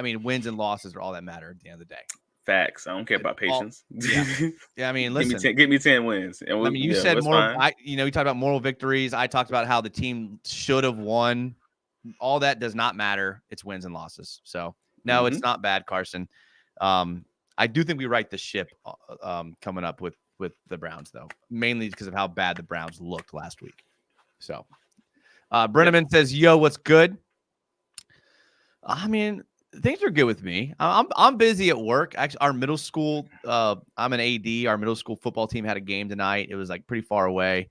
mean, wins and losses are all that matter at the end of the day. Facts. I don't care about patience. Yeah. I mean, listen. Give me 10 wins. And I mean, you said moral. You talked about moral victories. I talked about how the team should have won. All that does not matter. It's wins and losses. So no, it's not bad, Carson. I do think we right the ship coming up with the Browns, though, mainly because of how bad the Browns looked last week. So Brenneman says, yo, what's good? I mean, things are good with me. I'm busy at work. Actually, our middle school, I'm an AD. Our middle school football team had a game tonight. It was like pretty far away.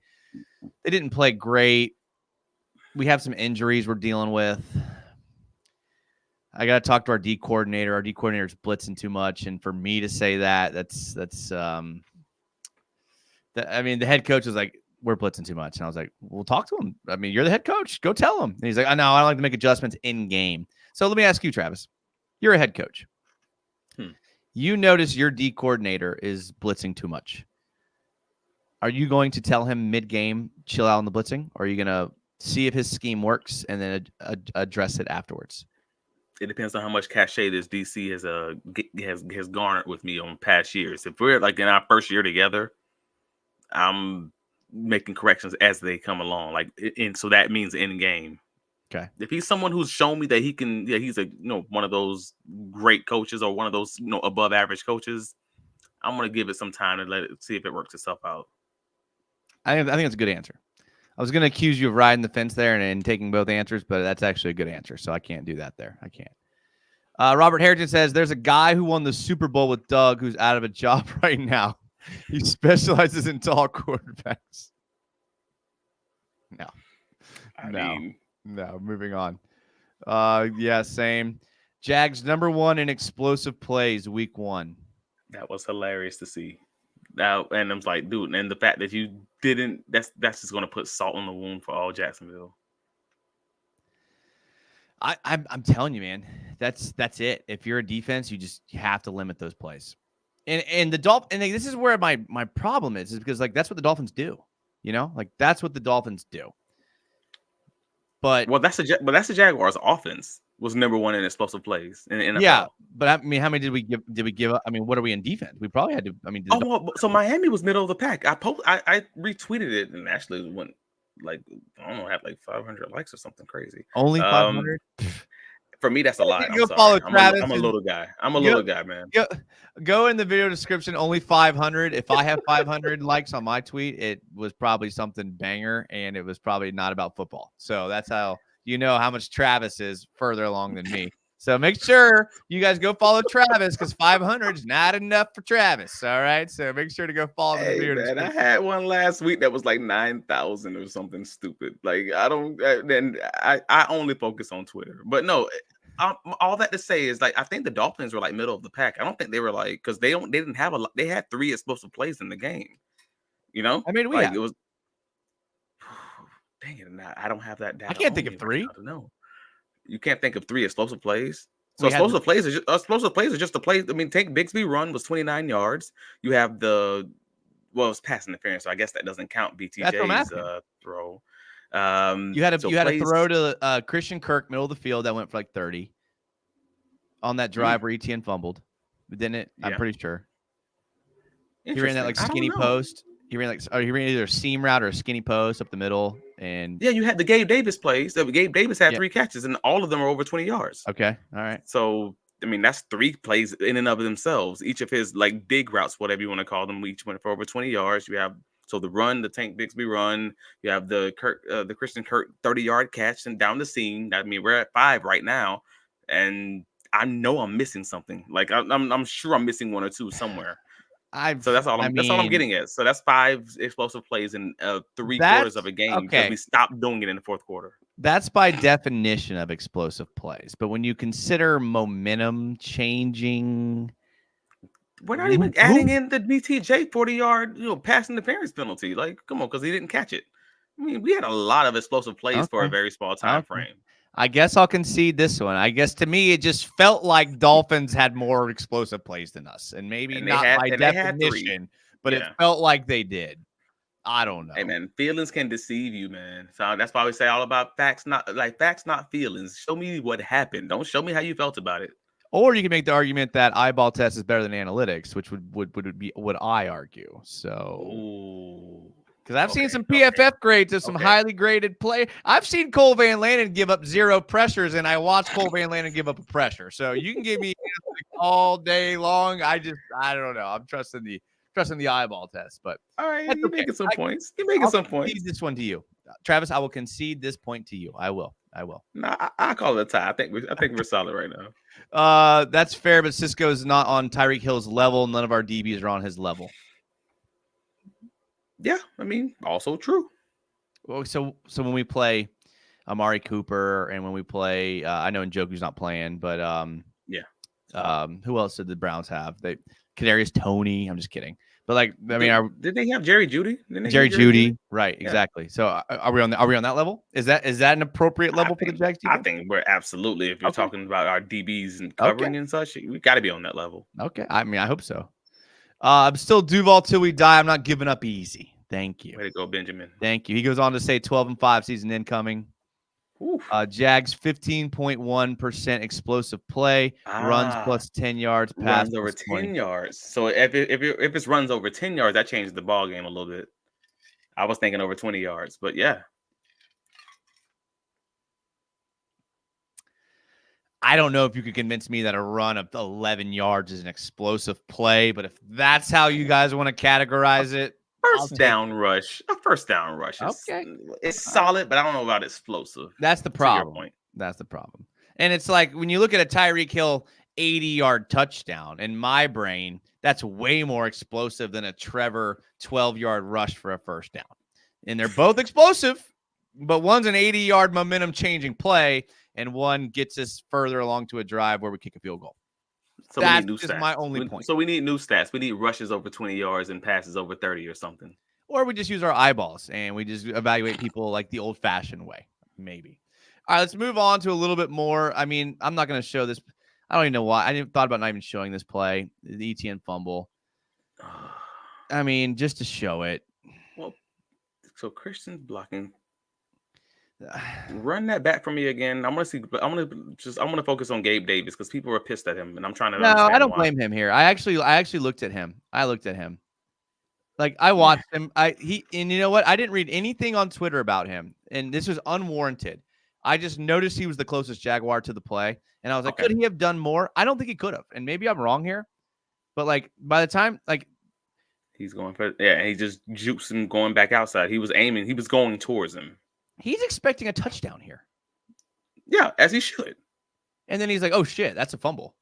They didn't play great. We have some injuries we're dealing with. I got to talk to our D coordinator. Our D coordinator is blitzing too much. And for me to say that's I mean, the head coach was like, we're blitzing too much. And I was like, well, talk to him. I mean, you're the head coach. Go tell him. And he's like, I know. I like to make adjustments in game. So let me ask you, Travis. You're a head coach. You notice your D coordinator is blitzing too much. Are you going to tell him mid-game, chill out on the blitzing? Or are you going to see if his scheme works and then address it afterwards? It depends on how much cachet this DC has garnered with me on past years. If we're like in our first year together, I'm making corrections as they come along. And so that means in game. Okay. If he's someone who's shown me that he can, he's one of those great coaches or one of those, above average coaches, I'm going to give it some time and see if it works itself out. I think that's a good answer. I was going to accuse you of riding the fence there and taking both answers, but that's actually a good answer. So I can't do that there. I can't. Robert Harrington says there's a guy who won the Super Bowl with Doug who's out of a job right now. He specializes in tall quarterbacks. No, moving on. Yeah, same. Jags #1 in explosive plays week 1. That was hilarious to see. Now, and I'm like, dude, and the fact that you didn't, that's just going to put salt on the wound for all Jacksonville. I'm telling you, man, that's it. If you're a defense, you have to limit those plays. And the Dolphins, and this is where my problem is because that's what the Dolphins do. That's what the Dolphins do. But that's the Jaguars' offense was #1 in explosial plays in the NFL. Yeah, but I mean, how many did we give up? I mean, what are we in defense? We probably had to. I mean, so Miami was middle of the pack. I retweeted it and actually went I don't know, had 500 likes or something crazy. Only 500. For me, that's a lot. Go follow Travis. I'm a little guy. I'm a little guy, man. Go in the video description. Only 500. If I have 500 likes on my tweet, it was probably something banger, and it was probably not about football. So that's how you know how much Travis is further along than me. So make sure you guys go follow Travis because 500 is not enough for Travis. All right. So make sure to go follow the video. Man, I had one last week that was 9,000 or something stupid. I only focus on Twitter. But no, all that to say is I think the Dolphins were middle of the pack. I don't think they were because they didn't have a lot. They had 3 explosive plays in the game. I mean, it was. Dang it! I don't have that data. I can't think of 3. No. You can't think of 3 explosive plays. So explosive plays are just the plays. I mean, take Bigsby run was 29 yards. You have it's pass interference, so I guess that doesn't count BTJ's throw. You had So a throw to Christian Kirk, middle of the field, that went for like 30 on that drive where Etienne fumbled, didn't it? I'm Yeah. pretty sure. He ran that Interesting. like I don't skinny know. post. He ran either a seam route or a skinny post up the middle. And Yeah, you had the Gabe Davis plays. Gabe Davis had Yeah. 3 catches, and all of them are over 20 yards. Okay, all right. So, I mean, that's 3 plays in and of themselves. Each of his like big routes, whatever you want to call them, each went for over 20 yards. You have the run, the Tank Bixby run. You have the Christian Kirk 30-yard catch and down the seam. I mean, we're at 5 right now, and I know I'm missing something. Like I'm sure I'm missing 1 or 2 somewhere. So that's all I'm getting at. So that's 5 explosive plays in 3 quarters of a game because we stopped doing it in the fourth quarter. That's by definition of explosive plays. But when you consider momentum changing, we're not even adding in the BTJ 40-yard, pass interference penalty. Like, come on, because he didn't catch it. I mean, we had a lot of explosive plays for a very small time frame. I guess I'll concede this one. I guess to me, it just felt like Dolphins had more explosive plays than us, and maybe not by definition, but it felt like they did. I don't know. Hey man, feelings can deceive you, man. So that's why we say all about facts, not feelings. Show me what happened. Don't show me how you felt about it. Or you can make the argument that eyeball test is better than analytics, which would be what I argue. So, because I've seen some PFF grades of some highly graded play. I've seen Cole Van Lanen give up 0 pressures, and I watched Cole Van Lanen give up a pressure. So you can give me all day long. I don't know. I'm trusting the eyeball test, but all right, you're making some points. You're making some points. Concede this one to you, Travis. I will concede this point to you. I will. No, I call it a tie. I think we're solid right now. That's fair, but Cisco's not on Tyreek Hill's level. None of our DBs are on his level. Yeah, I mean, also true. Well, so when we play Amari Cooper and when we play, I know Njoku's not playing, but who else did the Browns have? Kadarius Toney. I'm just kidding. But like, I mean, did they have Jerry Jeudy? Jerry Jeudy, right? Yeah. Exactly. So are we on that level? Is that an appropriate level for the Jags? I think we're absolutely. If you're talking about our DBs and covering and such, we got to be on that level. Okay. I mean, I hope so. I'm still Duval till we die. I'm not giving up easy. Thank you. Way to go, Benjamin. Thank you. He goes on to say 12-5 season incoming. Jags 15.1% explosive play, runs plus 10 yards, pass runs over 10 yards. So if it's runs over 10 yards, that changes the ball game a little bit. I was thinking over 20 yards, but yeah. I don't know if you could convince me that a run of 11 yards is an explosive play, but if that's how you guys want to categorize it, a first down rush is it's solid, but I don't know about explosive. That's the problem. That's the problem. And it's like when you look at a Tyreek Hill 80-yard touchdown, in my brain, that's way more explosive than a Trevor 12-yard rush for a first down. And they're both explosive, but one's an 80-yard momentum changing play, and one gets us further along to a drive where we kick a field goal. So that's we need new just stats. My only point. So we need new stats. We need rushes over 20 yards and passes over 30 or something. Or we just use our eyeballs and we just evaluate people like the old-fashioned way, maybe. All right, let's move on to a little bit more. I mean, I'm not going to show this. I don't even know why. I didn't thought about not even showing this play, the Etienne fumble. I mean, just to show it. Well, so Christian's blocking. Run that back for me again. I want to focus on Gabe Davis because people were pissed at him, and I'm trying to. No, I don't blame him here. I actually looked at him. Like I watched him. And you know what? I didn't read anything on Twitter about him, and this was unwarranted. I just noticed he was the closest Jaguar to the play, and I was like, could he have done more? I don't think he could have, and maybe I'm wrong here, but like by the time he's going for he just jukes him going back outside. He was aiming. He was going towards him. He's expecting a touchdown here. Yeah, as he should. And then he's like, "Oh shit, that's a fumble."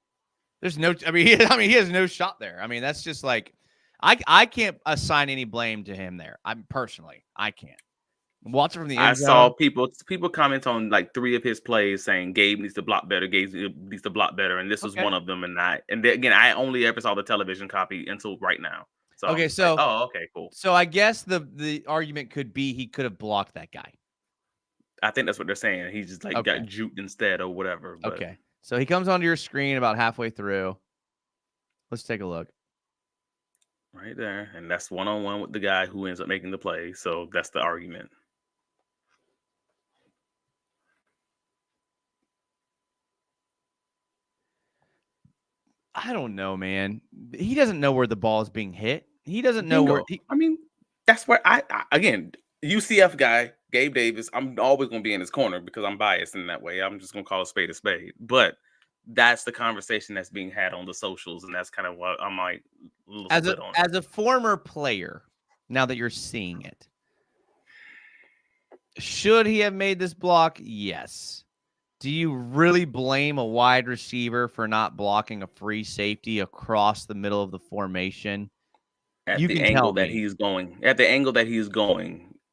There's no. I mean, he has no shot there. I mean, that's just like, I can't assign any blame to him there. I can't. Watch it from the end zone. I saw people comment on like 3 of his plays saying Gabe needs to block better. Gabe needs to block better, and this was one of them. And I only ever saw the television copy until right now. So cool. So I guess the argument could be he could have blocked that guy. I think that's what they're saying. He just got juked instead or whatever. But. Okay. So he comes onto your screen about halfway through. Let's take a look. Right there. And that's one-on-one with the guy who ends up making the play. So that's the argument. I don't know, man. He doesn't know where the ball is being hit. He doesn't know where. Bingo. I mean, that's where I again, UCF guy, Gabe Davis. I'm always gonna be in his corner because I'm biased in that way. I'm just gonna call a spade a spade. But that's the conversation that's being had on the socials, and that's kind of what I'm like a little split on. As a former player, now that you're seeing it, should he have made this block? Yes. Do you really blame a wide receiver for not blocking a free safety across the middle of the formation? At You the can angle tell that me. he's going,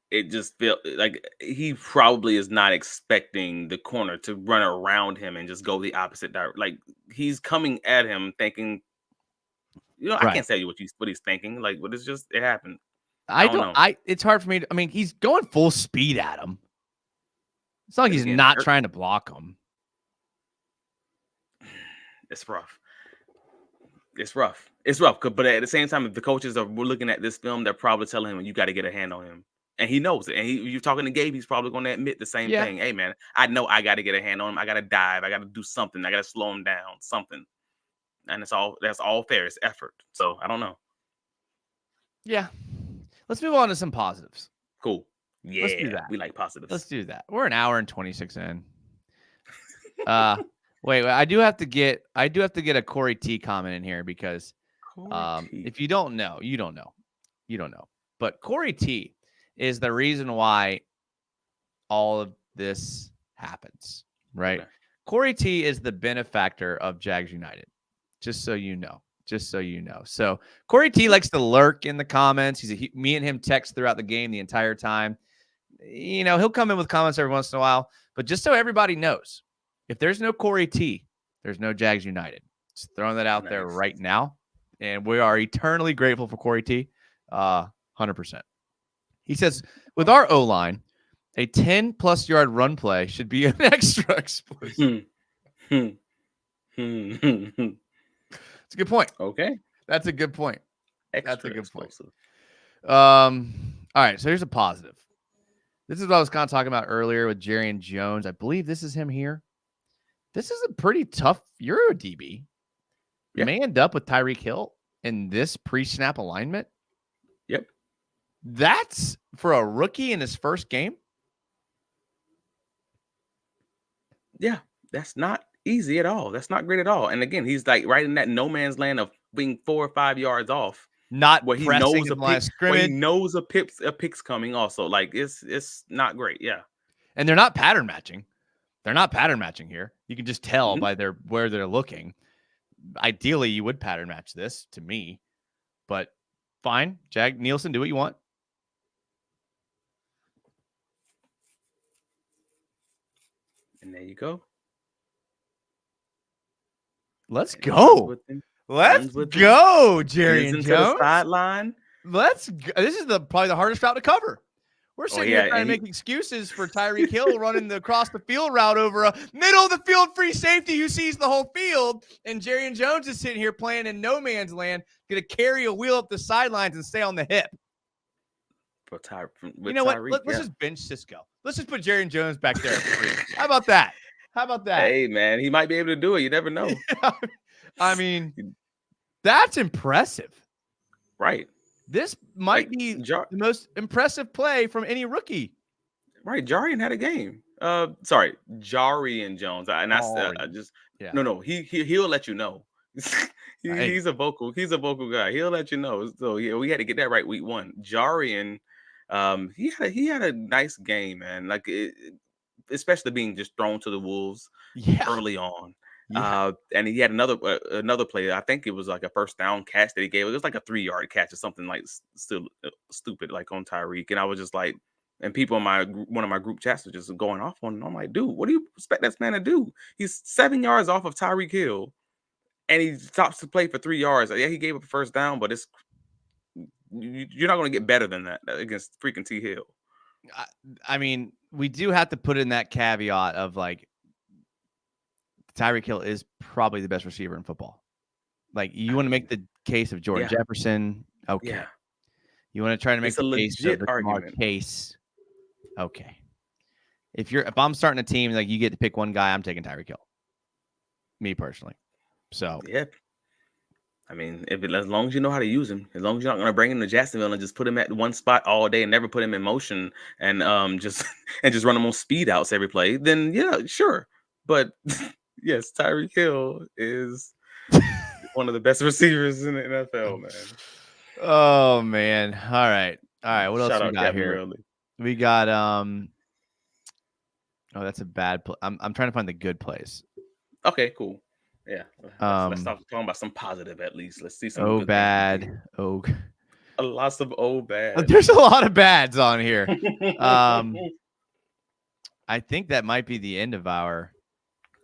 it just feels like he probably is not expecting the corner to run around him and just go the opposite direction. Like he's coming at him thinking, I Right. can't tell you what he's thinking. Like, but it's just it happened. I don't don't. know. It's hard for me. I mean, he's going full speed at him. It's not like he's not trying to block him. It's rough. It's rough. But at the same time, if the coaches are looking at this film, they're probably telling him you got to get a hand on him, and he knows it. And you're talking to Gabe, he's probably going to admit the same thing. Hey, man, I know I got to get a hand on him. I got to dive. I got to do something. I got to slow him down. Something. And that's all fair. It's effort. So I don't know. Yeah. Let's move on to some positives. Cool. Yeah. Let's do that. We like positives. Let's do that. We're an hour and 26 in. Wait, I do have to get a Corey T comment in here because if you don't know, you don't know. You don't know. But Corey T is the reason why all of this happens, right? Okay. Corey T is the benefactor of Jags United. Just so you know. So Corey T likes to lurk in the comments. Me and him text throughout the game the entire time. He'll come in with comments every once in a while, but just so everybody knows, if there's no Corey T, there's no Jags United. Just throwing that out there right now. And we are eternally grateful for Corey T. 100%. He says, with our O-line, a 10-plus yard run play should be an extra explosive. It's a good point. Okay. That's a good point. That's a good explosive. Point. All right, so here's a positive. This is what I was kind of talking about earlier with Jerry Jones. I believe this is him here. This is a pretty tough Euro DB. Yeah. Manned up with Tyreek Hill in this pre-snap alignment. Yep. That's for a rookie in his first game. Yeah, that's not easy at all. That's not great at all. And again, he's like right in that no man's land of being 4 or 5 yards off. Not where he knows a pick's coming also. Like it's not great. Yeah. And they're not pattern matching. They're not pattern matching here. You can just tell by where they're looking. Ideally, you would pattern match this to me, but fine. Jag Nielsen, do what you want. And there you go. Let's go. Let's go, Jerry and Jones. To the sideline. Let's go. This is probably the hardest route to cover. We're sitting here trying to make excuses for Tyreek Hill running the across the field route over a middle of the field free safety who sees the whole field. And Jerry and Jones is sitting here playing in no man's land, going to carry a wheel up the sidelines and stay on the hip. You know what? Let's just bench Cisco. Let's just put Jerry and Jones back there. How about that? Hey, man, he might be able to do it. You never know. I mean, that's impressive. Right. This might be the most impressive play from any rookie. Right. Jarian had a game. Sorry, Jarian Jones. He'll let you know. He's a vocal guy. He'll let you know. So yeah, we had to get that right week 1. Jarian, he had a nice game, man. Like especially being just thrown to the wolves early on. Yeah. And he had another play. I think it was like a first down catch that he gave. It was like a 3-yard catch or something like still stupid, like on Tyreek. And I was just like, and people in one of my group chats were just going off on him. I'm like, dude, what do you expect this man to do? He's 7 yards off of Tyreek Hill, and he stops to play for 3 yards. Yeah, he gave up a first down, but you're not going to get better than that against freaking T Hill. I mean, we do have to put in that caveat of like, Tyreek Hill is probably the best receiver in football. Like, you want to make the case of Jordan Jefferson. Okay. Yeah. You want to try to make the case of the Case. Okay. If I'm starting a team, like you get to pick one guy, I'm taking Tyreek Hill. Me personally. So I mean, as long as you know how to use him, as long as you're not going to bring him to Jacksonville and just put him at one spot all day and never put him in motion and just and just run him on speed outs every play, then yeah, sure. But yes, Tyreek Hill is one of the best receivers in the NFL, man. Oh man. All right. What else Shout we out got Captain here? Ridley. We got Oh, that's a bad play. I'm trying to find the good plays. Okay, cool. Yeah, let's start talking about some positive at least. Let's see some Oh, good bad. things. Oh, Lots of bad. there's a lot of bads on here. I think that might be the end of our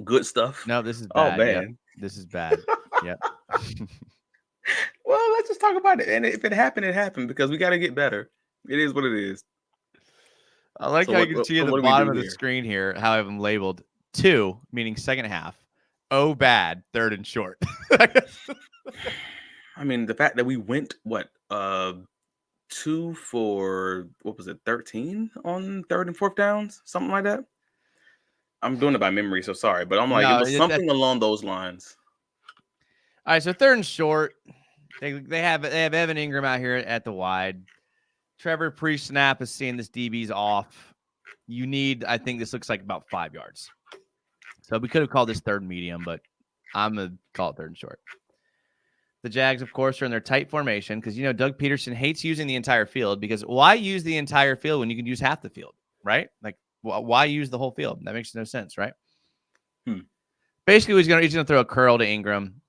good stuff. No, this is Oh bad. man, Yep. This is bad. Yep. Well, let's just talk about it. And if it happened, it happened because we got to get better. It is what it is. I like So how what, you can see at what the do we bottom do of the here? screen here how I have them labeled 2, meaning second half. Oh, bad, 3rd and short. I mean, the fact that we went 2 for what was it, 13 on 3rd and 4th downs, something like that. I'm doing it by memory, so sorry, but I'm like, it No, was something along those lines. All right, so 3rd and short. They have Evan Ingram out here at the wide. Trevor pre-snap is seeing this DB's off. You need, I think this looks like about 5 yards. So we could have called this 3rd medium, but I'm going to call it 3rd and short. The Jags, of course, are in their tight formation because, Doug Peterson hates using the entire field because why use the entire field when you can use half the field, right? Like, why use the whole field? That makes no sense, right? Basically, he's gonna throw a curl to Ingram.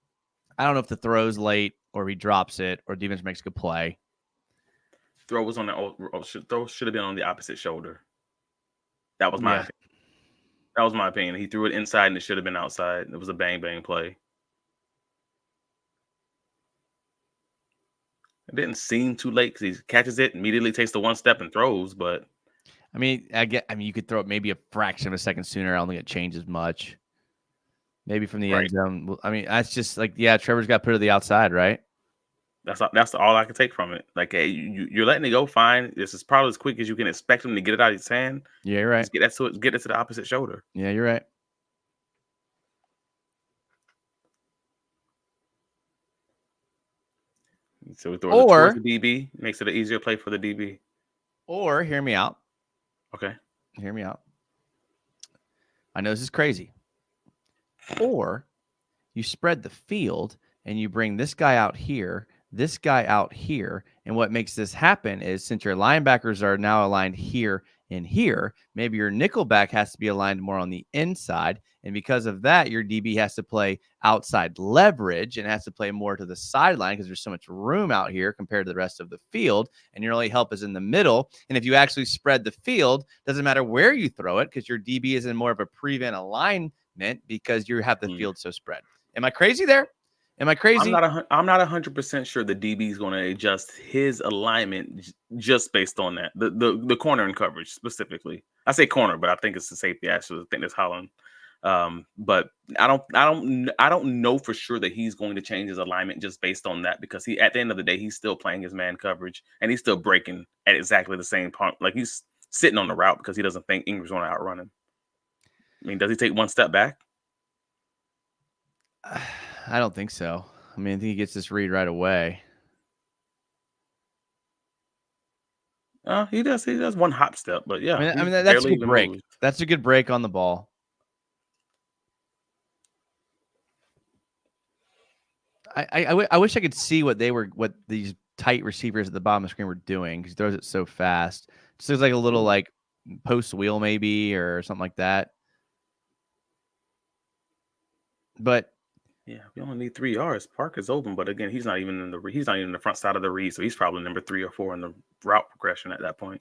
I don't know if the throw's late or he drops it or defense makes a good play. Throw was on the throw should have been on the opposite shoulder. That was my opinion. That was my opinion. He threw it inside and it should have been outside. It was a bang play. It didn't seem too late because he catches it, immediately takes the one step and throws. But I mean, you could throw it maybe a fraction of a second sooner. I don't think it changes much. Maybe from the end zone. I mean, that's just like, yeah, Trevor's got put to the outside, right? That's all I can take from it. Like, hey, you're letting it go fine. This is probably as quick as you can expect him to get it out of his hand. Yeah, you're right. Just get it to the opposite shoulder. Yeah, you're right. So we throw it towards the DB, makes it an easier play for the DB. Or hear me out. Okay. Hear me out. I know this is crazy. Or you spread the field and you bring this guy out here, this guy out here. And what makes this happen is since your linebackers are now aligned here and here, maybe your nickelback has to be aligned more on the inside. And because of that, your DB has to play outside leverage and has to play more to the sideline because there's so much room out here compared to the rest of the field. And your only help is in the middle. And if you actually spread the field, doesn't matter where you throw it because your DB is in more of a prevent alignment because you have the field so spread. Am I crazy there? Am I crazy? I'm not 100% sure the DB is going to adjust his alignment just based on that. The corner and coverage specifically. I say corner, but I think it's the safety. Actually, I think it's Holland. But I don't know for sure that he's going to change his alignment just based on that because at the end of the day he's still playing his man coverage and he's still breaking at exactly the same point. Like he's sitting on the route because he doesn't think Ingram's going to outrun him. I mean, does he take one step back? I don't think so. I mean, I think he gets this read right away. He does. He does one hop step, but yeah. I mean that's a good break. Moves. That's a good break on the ball. I wish I could see what these tight receivers at the bottom of the screen were doing because he throws it so fast. Just looks like a little like post wheel maybe or something like that. But yeah, we only need 3 yards. Park is open, but again, he's not even in the front side of the read, so he's probably number 3 or 4 in the route progression at that point.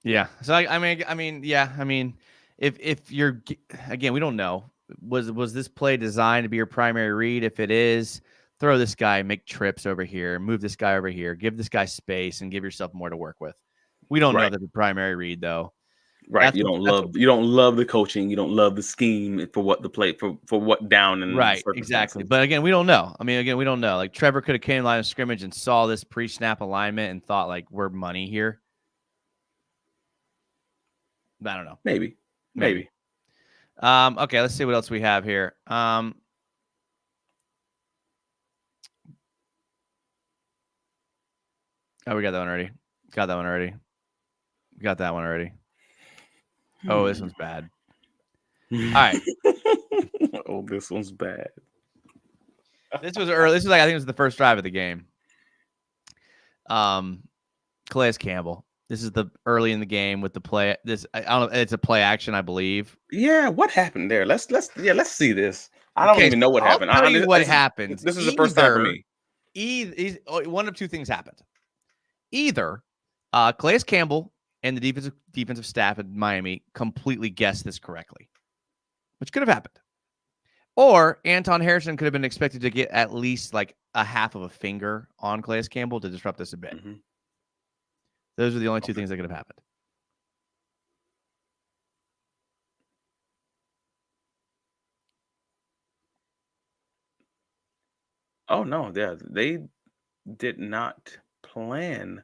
Yeah. So I mean, if you're again, we don't know. Was this play designed to be your primary read? If it is, throw this guy, make trips over here, move this guy over here, give this guy space, and give yourself more to work with. We don't know that the primary read though. Right. You don't love the coaching. You don't love the scheme for what the play for what down and right. Exactly. But again, we don't know. I mean, we don't know. Like Trevor could have came line of scrimmage and saw this pre-snap alignment and thought like we're money here. I don't know. Maybe. Okay, let's see what else we have here. Oh, we got that one already. Got that one already. Oh, this one's bad. All right. Oh, this one's bad. This was early. This was like, I think it was the first drive of the game. Calais Campbell. This is the early in the game with the play. I don't know. It's a play action, I believe. Yeah, what happened there? Let's see this. I don't even know what happened. I'll tell you what happened. This is the first time for me. One of two things happened. Either Calais Campbell and the defensive staff at Miami completely guessed this correctly, which could have happened. Or Anton Harrison could have been expected to get at least like a half of a finger on Calais Campbell to disrupt this a bit. Mm-hmm. Those are the only two things that could have happened. Oh no, yeah, they did not plan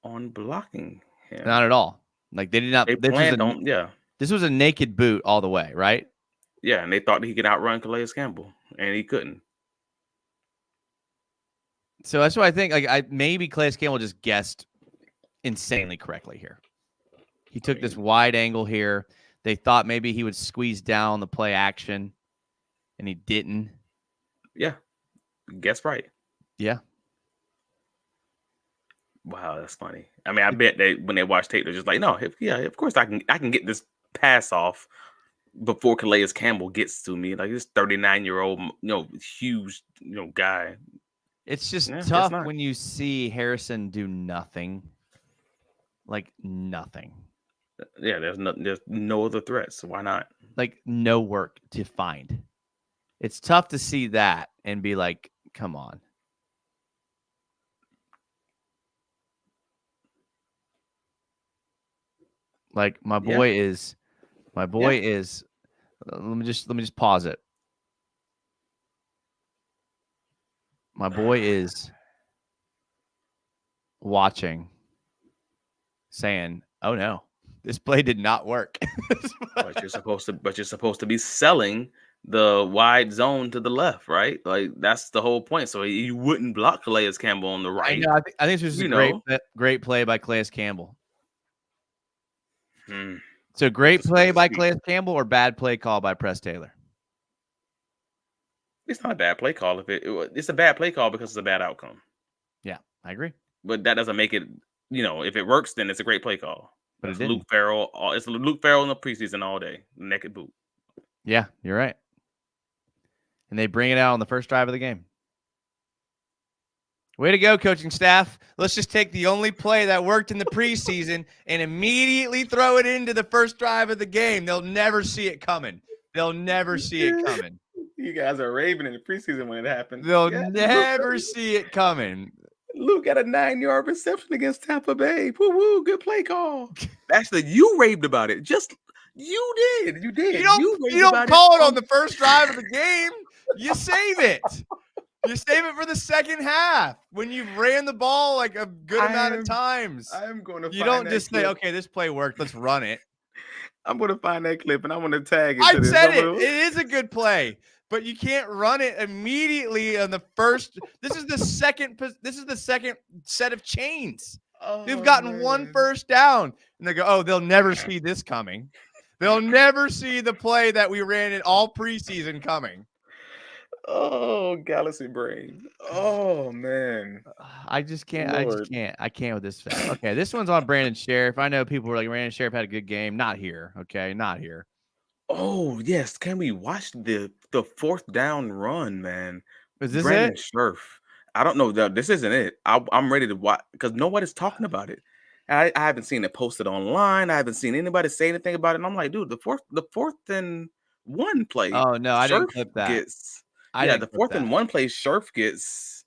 on blocking him. Not at all. Like they did not. They planned on, yeah. This was a naked boot all the way, right? Yeah, and they thought he could outrun Calais Campbell, and he couldn't. So that's what I think. Like maybe Calais Campbell just guessed insanely correctly here. He took this wide angle here. They thought maybe he would squeeze down the play action, and he didn't. Yeah, guess right. Yeah. Wow, that's funny. I mean, I bet when they watch tape, they're just like, no, of course I can get this pass off before Calais Campbell gets to me. Like this 39-year-old, huge, guy. It's just tough when you see Harrison do nothing. Like nothing. Yeah, there's no other threats. So why not? Like no work to find. It's tough to see that and be like, come on. Like my boy is let me just pause it. My boy is watching, saying, "Oh no, this play did not work." But you're supposed to be selling the wide zone to the left, right? Like that's the whole point. So you wouldn't block Calais Campbell on the right. I know. I think this was a great play by Calais Campbell. So great play by Calais Campbell or bad play call by Press Taylor? It's not a bad play call. It's a bad play call because it's a bad outcome. Yeah, I agree. But that doesn't make it, if it works, then it's a great play call. But it's Luke Farrell. It's Luke Farrell in the preseason all day. Naked boot. Yeah, you're right. And they bring it out on the first drive of the game. Way to go, coaching staff. Let's just take the only play that worked in the preseason and immediately throw it into the first drive of the game. They'll never see it coming. You guys are raving in the preseason when it happened. They'll never see it coming. Luke got a 9-yard reception against Tampa Bay. Woo, good play call. Actually, you raved about it. You did. You don't call it on the first drive of the game. You save it. You save it for the second half when you've ran the ball like a good amount of times. I'm going to. You don't just say, "Okay, this play worked. Let's run it." I'm going to find that clip and I'm going to tag it. I said it. It is a good play, but you can't run it immediately on the first. This is the second set of chains. They've gotten one first down, and they go, "Oh, they'll never see this coming. They'll never see the play that we ran in all preseason coming." Oh, Galaxy brain. Oh man. I can't with this. Okay, this one's on Brandon Sheriff. I know people were like, Brandon Sheriff had a good game. Not here. Okay, not here. Oh yes. Can we watch the fourth down run, man? Is this Brandon it? Sheriff. I don't know. This isn't it. I'm ready to watch because nobody's talking about it. I haven't seen it posted online. I haven't seen anybody say anything about it. And I'm like, dude, the fourth and one play. Oh no, I didn't clip that. The fourth and one play, Sheriff gets.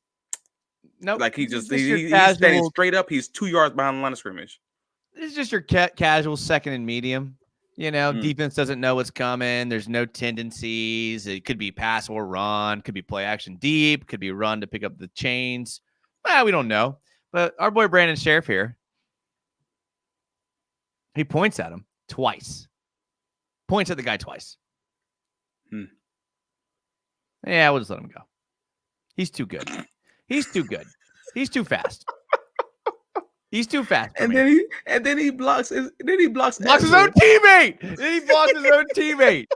Nope. Like he's standing straight up. He's 2 yards behind the line of scrimmage. This is just your casual second and medium. Defense doesn't know what's coming. There's no tendencies. It could be pass or run. Could be play action deep. Could be run to pick up the chains. We don't know. But our boy Brandon Sheriff here, he points at him twice. Points at the guy twice. Yeah, we'll just let him go. He's too good. He's too fast. He's too fast. And then he blocks his blocks his own teammate. Then he blocks his own teammate.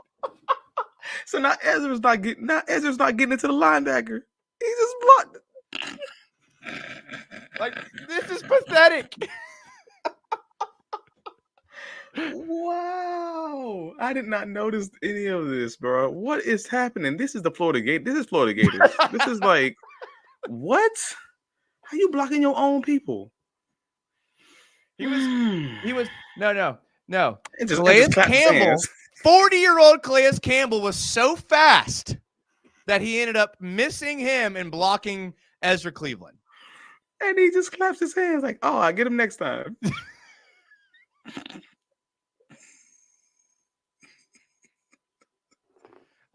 So now Ezra's not getting into the linebacker. He just blocked. Like, this is pathetic. Wow. I did not notice any of this, bro. What is happening? This is the Florida Gators. This is Florida Gators. This is like, what? How you blocking your own people? He was no. Calais Campbell, 40-year-old Calais Campbell was so fast that he ended up missing him and blocking Ezra Cleveland. And he just claps his hands like, oh, I'll get him next time.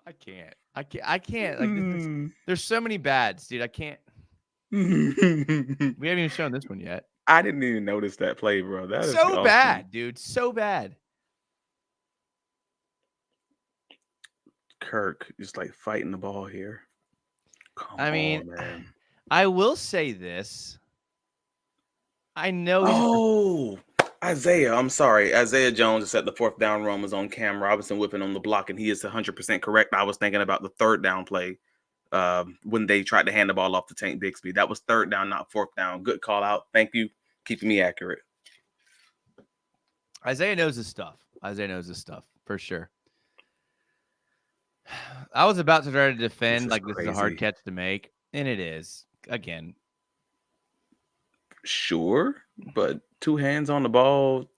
I can't. Like, there's so many bads, dude. I can't. We haven't even shown this one yet. I didn't even notice that play, bro. That is so awesome. Bad, dude. So bad. Kirk is like fighting the ball here. Come on, man. I will say this. I know. Isaiah. I'm sorry. Isaiah Jones is at the 4th down run, was on Cam Robinson whipping on the block, and he is 100% correct. I was thinking about the 3rd down play when they tried to hand the ball off to Tank Bixby. That was 3rd down, not 4th down. Good call out. Thank you. Keeping me accurate. Isaiah knows his stuff. For sure. I was about to try to defend this is a hard catch to make, and it is. Again. Sure, but 2 hands on the ball,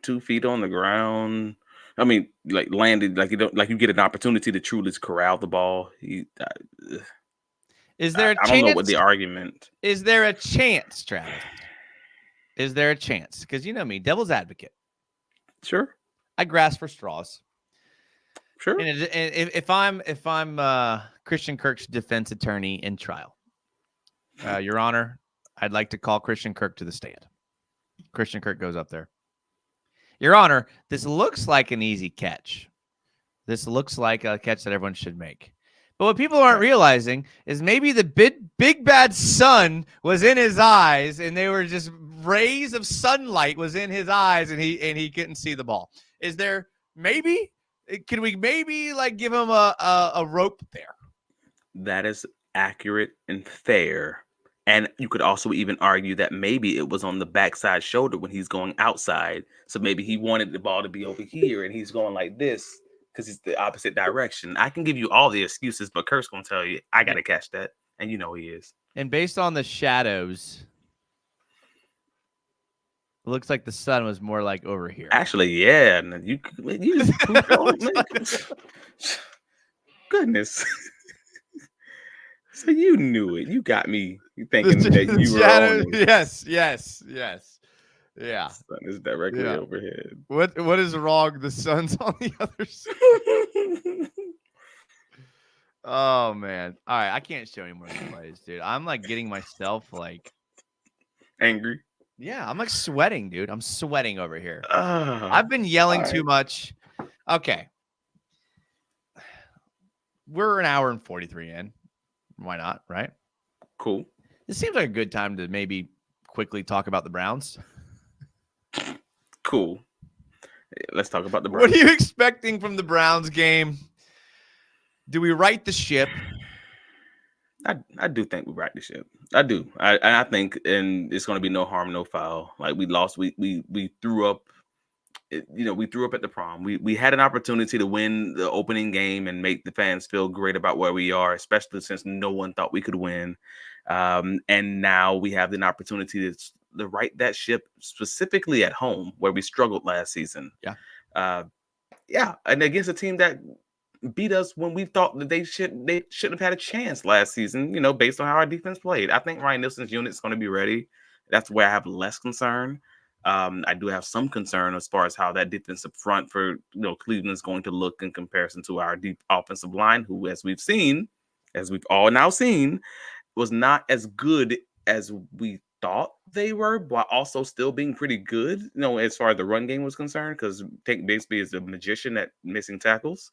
2 feet on the ground. I mean, like landed, like you get an opportunity to truly corral the ball. Is there a chance? I don't know what the argument. Is there a chance, Travis? Is there a chance? Because you know me, devil's advocate. Sure. I grasp for straws. Sure. And if I'm Christian Kirk's defense attorney in trial, Your Honor, I'd like to call Christian Kirk to the stand. Christian Kirk goes up there. Your Honor, this looks like an easy catch. This looks like a catch that everyone should make. But what people aren't realizing is maybe the big bad sun was in his eyes, and they were just rays of sunlight was in his eyes, and he couldn't see the ball. Is there maybe? Can we maybe like give him a rope there? That is accurate and fair. And you could also even argue that maybe it was on the backside shoulder when he's going outside. So maybe he wanted the ball to be over here and he's going like this because it's the opposite direction. I can give you all the excuses, but Kirk's going to tell you, I got to catch that. And you know he is. And based on the shadows, it looks like the sun was more like over here. Actually, yeah. You just goodness. So you knew it. You got me thinking that you were on it. Yes. Yeah. The sun is directly overhead. What is wrong? The sun's on the other side. Oh, man. All right. I can't show any more plays, dude. I'm like getting myself like angry. Yeah, I'm like sweating, dude. I'm sweating over here. I've been yelling too much. Okay. We're an hour and 43 in. Why not, right? Cool. It seems like a good time to maybe quickly talk about the Browns. Cool. Let's talk about the Browns. What are you expecting from the Browns game? Do we right the ship? I do think we right the ship. I do. I think, and it's going to be no harm, no foul. Like we lost, we threw up. We threw up at the prom. We had an opportunity to win the opening game and make the fans feel great about where we are, especially since no one thought we could win. And now we have an opportunity to right that ship, specifically at home where we struggled last season. Yeah. And against a team that beat us when we thought that they shouldn't have had a chance last season, based on how our defense played. I think Ryan Nielsen's unit is going to be ready. That's where I have less concern. I do have some concern as far as how that defensive front for Cleveland is going to look in comparison to our deep offensive line, who, as we've all now seen, was not as good as we thought they were, while also still being pretty good, as far as the run game was concerned, because Tank Bixby is a magician at missing tackles.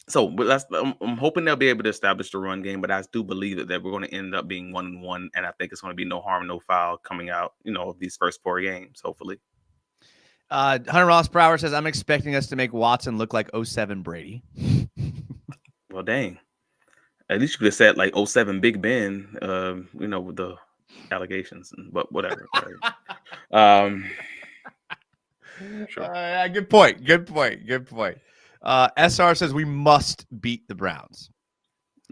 So, but I'm hoping they'll be able to establish the run game, but I do believe that we're going to end up being 1-1, and I think it's going to be no harm, no foul coming out, of these first 4 games, hopefully. Hunter Ross per hour says, I'm expecting us to make Watson look like 07 Brady. Well, dang. At least you could have said like 07 Big Ben, with the allegations, but whatever. Sure. Good point. SR says we must beat the Browns.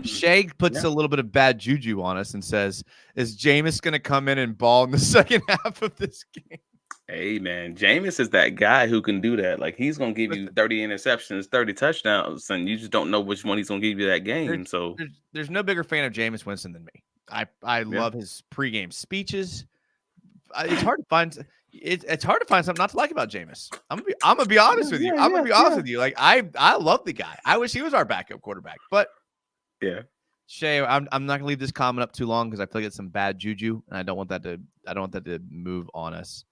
Shay puts a little bit of bad juju on us and says, is Jameis going to come in and ball in the second half of this game? Hey, man, Jameis is that guy who can do that. Like, he's going to give you 30 interceptions, 30 touchdowns, and you just don't know which one he's going to give you that game. There's no bigger fan of Jameis Winston than me. I love his pregame speeches. It's hard to find. It's hard to find something not to like about Jameis. I'm gonna be honest with you. I'm gonna be honest with you. Like I love the guy. I wish he was our backup quarterback. But yeah, Shay, I'm not gonna leave this comment up too long because I feel like it's some bad juju, and I don't want that to move on us.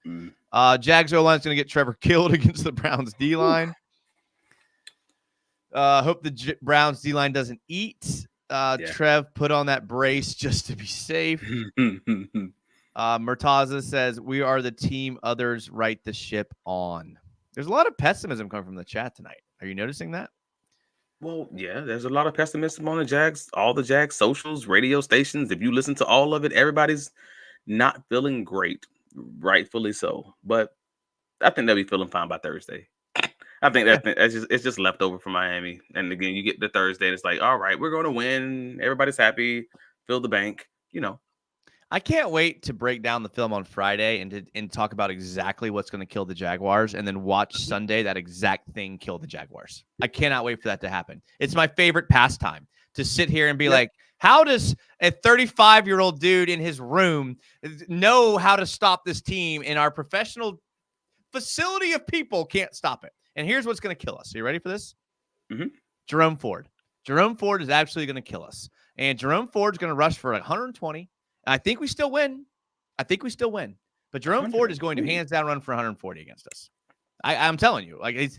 Jags O-line's gonna get Trevor killed against the Browns D-line. Hope the Browns D-line doesn't eat. Trev put on that brace just to be safe. Murtaza says, we are the team others right the ship on. There's a lot of pessimism coming from the chat tonight. Are you noticing that? Well, yeah, there's a lot of pessimism on the Jags, all the Jags socials, radio stations. If you listen to all of it, everybody's not feeling great, rightfully so. But I think they'll be feeling fine by Thursday. I think it's just leftover from Miami. And again, you get the Thursday, and it's like, all right, we're going to win. Everybody's happy. Fill the bank, I can't wait to break down the film on Friday and talk about exactly what's going to kill the Jaguars, and then watch Sunday that exact thing kill the Jaguars. I cannot wait for that to happen. It's my favorite pastime to sit here and be like, how does a 35-year-old dude in his room know how to stop this team, and our professional facility of people can't stop it? And here's what's going to kill us. Are you ready for this? Mm-hmm. Jerome Ford. Jerome Ford is absolutely going to kill us. And Jerome Ford's going to rush for 120. I think we still win. But Jerome Ford is going to hands down run for 140 against us. I'm telling you, like,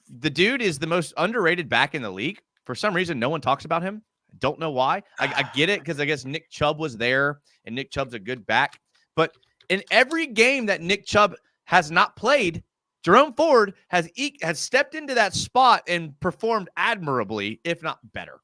the dude is the most underrated back in the league. For some reason, no one talks about him. I don't know why. I get it because I guess Nick Chubb was there, and Nick Chubb's a good back. But in every game that Nick Chubb has not played, Jerome Ford has stepped into that spot and performed admirably, if not better.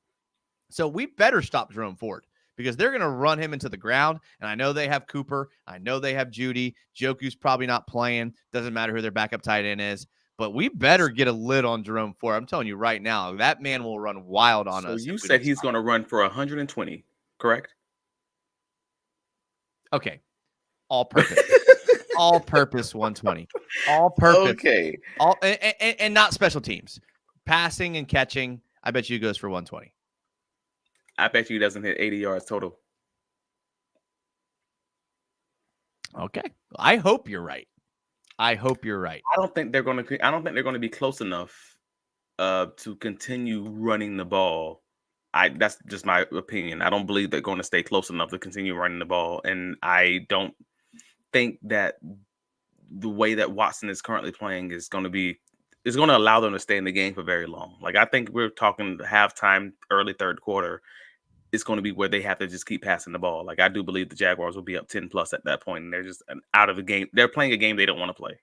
So we better stop Jerome Ford, because they're going to run him into the ground. And I know they have Cooper. I know they have Judy. Joku's probably not playing. Doesn't matter who their backup tight end is. But we better get a lid on Jerome Ford. I'm telling you right now, that man will run wild on us. So you said he's going to run for 120, correct? Okay. All purpose. All purpose 120. All purpose. Okay. And not special teams. Passing and catching, I bet you goes for 120. I bet you he doesn't hit 80 yards total. Okay. I hope you're right. I don't think they're going to be close enough to continue running the ball. That's just my opinion. I don't believe they're going to stay close enough to continue running the ball, and I don't think that the way that Watson is currently playing is going to allow them to stay in the game for very long. Like, I think we're talking halftime, early third quarter. It's going to be where they have to just keep passing the ball. Like, I do believe the Jaguars will be up 10 plus at that point, and they're just out of the game. They're playing a game they don't want to play.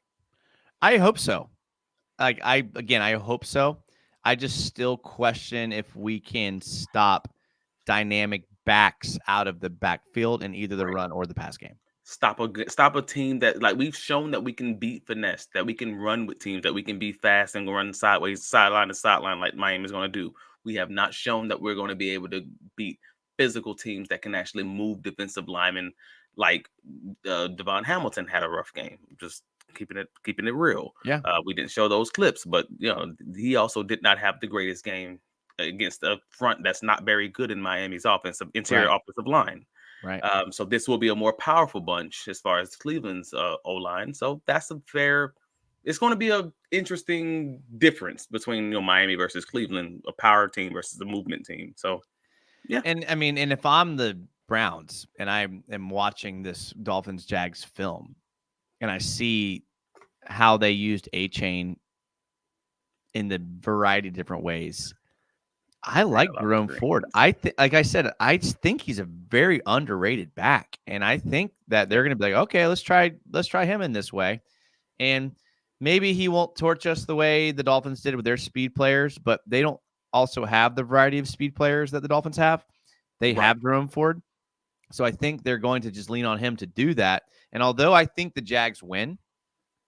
I hope so. I hope so. I just still question if we can stop dynamic backs out of the backfield in either the run or the pass game. Stop a team that, like, we've shown that we can beat finesse, that we can run with teams, that we can be fast and run sideways, sideline to sideline like Miami's going to do. We have not shown that we're going to be able to beat physical teams that can actually move defensive linemen. Like Devon Hamilton had a rough game. Just keeping it real. Yeah. We didn't show those clips, but he also did not have the greatest game against a front that's not very good in Miami's interior offensive line. Right. So this will be a more powerful bunch as far as Cleveland's O-line. So that's it's going to be an interesting difference between Miami versus Cleveland, a power team versus a movement team. So, yeah. And I mean, and if I'm the Browns and I am watching this Dolphins Jags film and I see how they used A-Chain in the variety of different ways, I like Jerome Ford. I think, like I said, I just think he's a very underrated back, and I think that they're going to be like, okay, let's try him in this way, and maybe he won't torch us the way the Dolphins did with their speed players, but they don't also have the variety of speed players that the Dolphins have. They have Jerome Ford, so I think they're going to just lean on him to do that. And although I think the Jags win,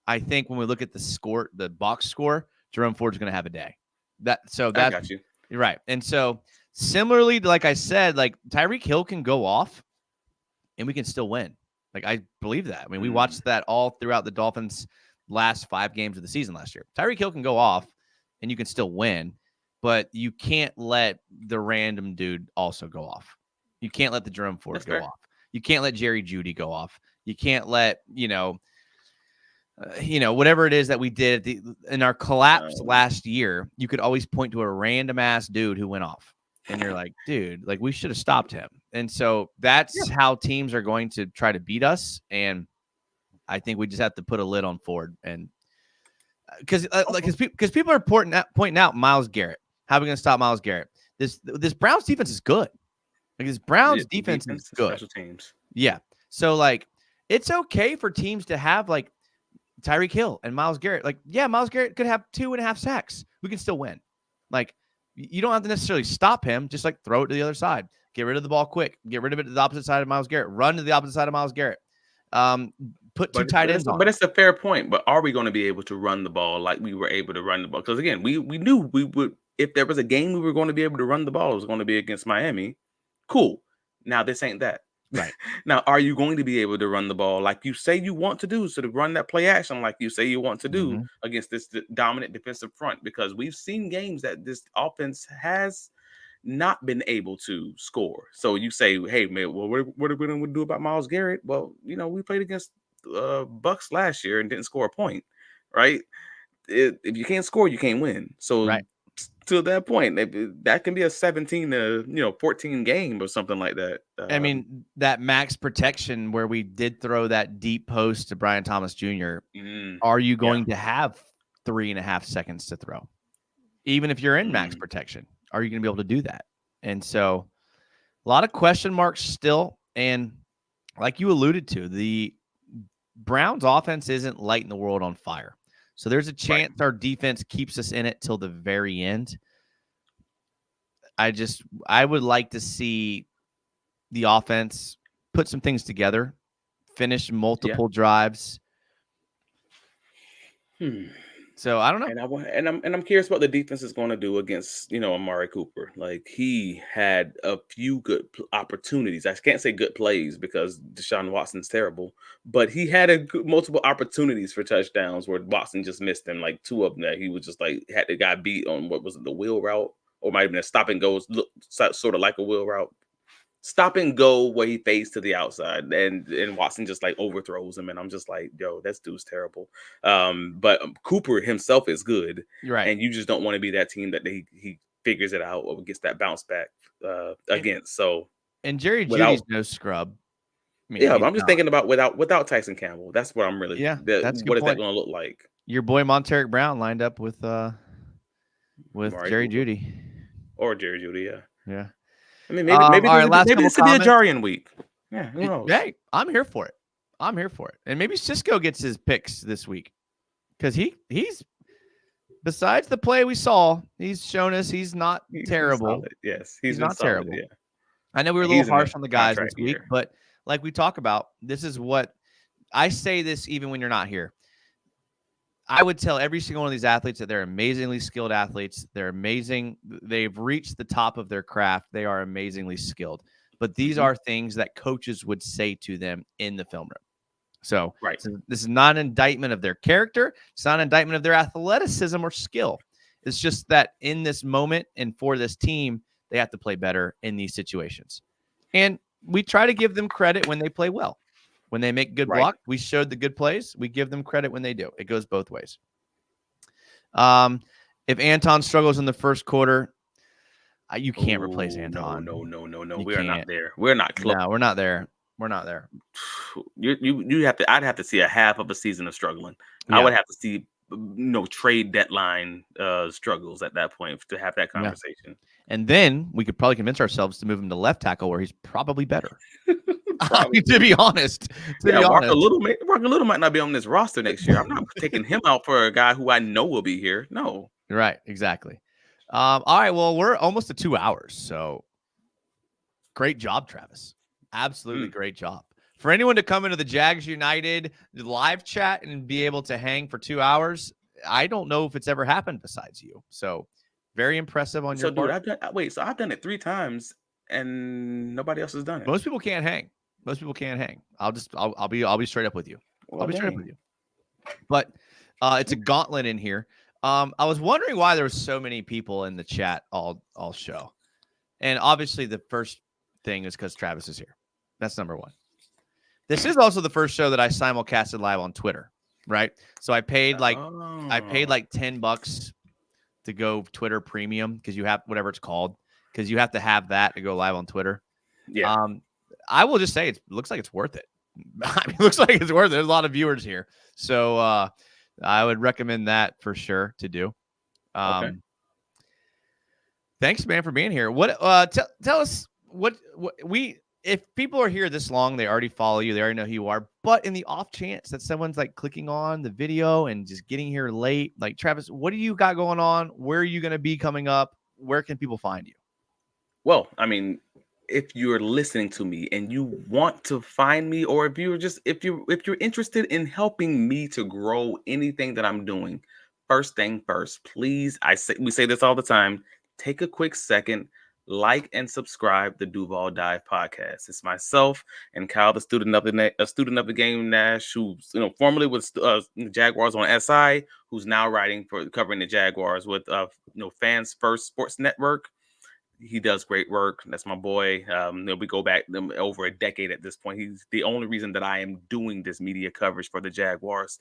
I think when we look at the score, the box score, Jerome Ford's going to have a day. That's I got you. Right. And so similarly, like I said, like Tyreek Hill can go off and we can still win. Like I believe that. I mean, we watched that all throughout the Dolphins' last 5 games of the season last year. Tyreek Hill can go off and you can still win, but you can't let the random dude also go off. You can't let the Jerome Ford go off. You can't let Jerry Jeudy go off. You can't let, whatever it is that we did in our collapse last year, you could always point to a random ass dude who went off. And you're like, dude, like we should have stopped him. And so that's how teams are going to try to beat us. And I think we just have to put a lid on Ford. And because people are pointing out Myles Garrett. How are we going to stop Myles Garrett? This Browns defense is good. Like this Browns defense is good. Special teams. Yeah. So like it's okay for teams to have like Tyreek Hill and Myles Garrett. Like, yeah, Myles Garrett could have 2.5 sacks. We can still win. Like, you don't have to necessarily stop him. Just like throw it to the other side. Get rid of the ball quick. Get rid of it to the opposite side of Myles Garrett. Run to the opposite side of Myles Garrett. Put 2 tight ends on. But it's a fair point. But are we going to be able to run the ball like we were able to run the ball? Because again, we knew we would. If there was a game we were going to be able to run the ball, it was going to be against Miami. Cool. Now this ain't that. Right. Now, are you going to be able to run the ball like you say you want to do? So to run that play action like you say you want to do against this dominant defensive front, because we've seen games that this offense has not been able to score. So you say, hey, man, well, what are we going to do about Myles Garrett? Well, we played against Bucks last year and didn't score a point, right? If you can't score, you can't win. So to that point, that can be a 17 to 14 game or something like that. I mean, that max protection where we did throw that deep post to Brian Thomas Jr. Are you going to have 3.5 seconds to throw? Even if you're in max protection, are you going to be able to do that? And so a lot of question marks still. And like you alluded to, the Browns offense isn't lighting the world on fire. So there's a chance our defense keeps us in it till the very end. I would like to see the offense put some things together, finish multiple drives. So I don't know. And I'm curious what the defense is going to do against, Amari Cooper. Like he had a few good opportunities. I can't say good plays because Deshaun Watson's terrible, but he had multiple opportunities for touchdowns where Watson just missed them, like 2 of them that he was just like had the guy beat on what was it, the wheel route, or might have been a stop and go, sort of like a wheel route. Stop and go where he fades to the outside and Watson just like overthrows him. And I'm just like, yo, that dude's terrible. But Cooper himself is good. Right. And you just don't want to be that team that he figures it out or gets that bounce back against. So, and Jerry Jeudy's no scrub. I mean, but I'm just thinking about without Tyson Campbell. That's what I'm really, that's what is that going to look like? Your boy Monteric Brown lined up with Jerry Jeudy. Or Jerry Jeudy, Yeah. I mean, maybe this could be a Jarian week. Yeah, who knows? Hey, I'm here for it. And maybe Cisco gets his picks this week because he's besides the play we saw, he's shown us he's not terrible. Solid. Yes, he's not solid, terrible. Yeah. I know we were a little harsh on the guys this week, but like we talk about, this is what I say. This even when you're not here. I would tell every single one of these athletes that they're amazingly skilled athletes. They're amazing. They've reached the top of their craft. They are amazingly skilled. But these are things that coaches would say to them in the film room. So this is not an indictment of their character. It's not an indictment of their athleticism or skill. It's just that in this moment and for this team, they have to play better in these situations. And we try to give them credit when they play well. When they make good block, we showed the good plays. We give them credit when they do. It goes both ways. If Anton struggles in the first quarter, you can't replace Anton. No. We are not there. We're not close. No, we're not there. We're not there. You have to. I'd have to see a half of a season of struggling. Yeah. I would have to see trade deadline struggles at that point to have that conversation. And then we could probably convince ourselves to move him to left tackle where he's probably better. Probably. To be honest. Walker Little might not be on this roster next year. I'm not taking him out for a guy who I know will be here. No. Right, exactly. All right, well, we're almost to 2 hours, so great job, Travis. Absolutely great job. For anyone to come into the Jags United live chat and be able to hang for 2 hours, I don't know if it's ever happened besides you. So very impressive on your part. I've done it 3 times and nobody else has done it. Most people can't hang. I'll be straight up with you. I'll be straight up with you. But it's a gauntlet in here. I was wondering why there were so many people in the chat all show. And obviously the first thing is because Travis is here. That's number one. This is also the first show that I simulcasted live on Twitter, right? So I paid like $10 to go Twitter Premium because you have whatever it's called, because you have to have that to go live on Twitter. Yeah. I will just say it looks like it's worth it. I mean, it looks like it's worth it. There's a lot of viewers here, so I would recommend that for sure to do. Okay. Thanks, man, for being here. What tell us what we. If people are here this long, they already follow you. They already know who you are. But in the off chance that someone's like clicking on the video and just getting here late, like Travis, what do you got going on? Where are you going to be coming up? Where can people find you? Well, I mean, if you're listening to me and you want to find me, or if you're interested in helping me to grow anything that I'm doing, first thing first, please, we say this all the time, take a quick second. Like and subscribe the Duval Dive podcast. It's myself and Kyle, the student of the game, Nash, who formerly was Jaguars on SI, who's now covering the Jaguars with Fans First Sports Network. He does great work. That's my boy. We go back over a decade at this point. He's the only reason that I am doing this media coverage for the Jaguars.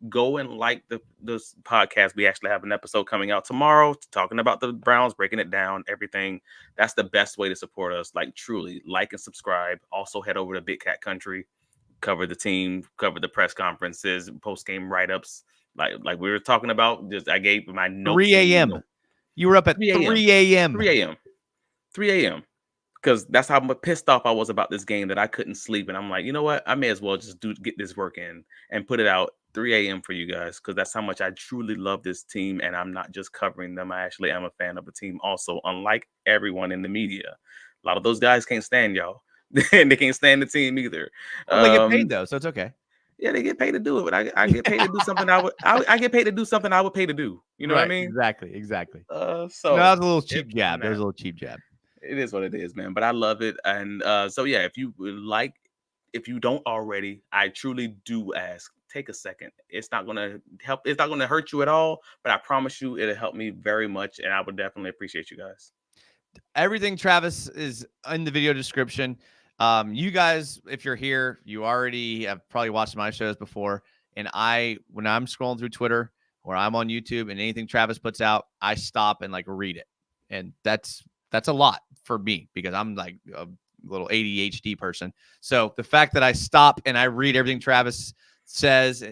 Go and like this podcast. We actually have an episode coming out tomorrow talking about the Browns, breaking it down, everything. That's the best way to support us. Like, truly, like and subscribe. Also, head over to Big Cat Country, cover the team, cover the press conferences, post-game write-ups. Like we were talking about, I gave my notes. 3 a.m. You were up at 3 a.m. 3 a.m. Because that's how pissed off I was about this game that I couldn't sleep. And I'm like, you know what? I may as well just get this work in and put it out 3 a.m. for you guys, because that's how much I truly love this team. And I'm not just covering them. I actually am a fan of the team also, unlike everyone in the media. A lot of those guys can't stand y'all. And they can't stand the team either. Well, they get paid, though, so it's okay. Yeah, they get paid to do it, but I get paid to do something I get paid to do something I would pay to do. You know what I mean? Exactly. So that was a little cheap jab. There's a little cheap jab. It is what it is, man. But I love it. And so yeah, if you don't already, I truly do ask, take a second. It's not gonna help, it's not gonna hurt you at all, but I promise you it'll help me very much. And I would definitely appreciate you guys. Everything Travis is in the video description. You guys, if you're here, you already have probably watched my shows before. And when I'm scrolling through Twitter or I'm on YouTube and anything Travis puts out, I stop and read it. And that's a lot for me because I'm like a little ADHD person. So the fact that I stop and I read everything Travis says,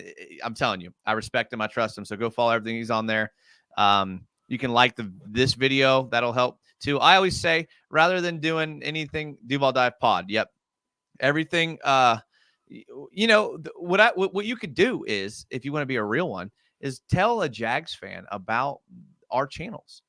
I'm telling you, I respect him. I trust him. So go follow everything he's on there. You can like this video. That'll help too. I always say, rather than doing anything, Duval Dive Pod. Yep. Everything. What you could do is, if you want to be a real one, is tell a Jags fan about our channels.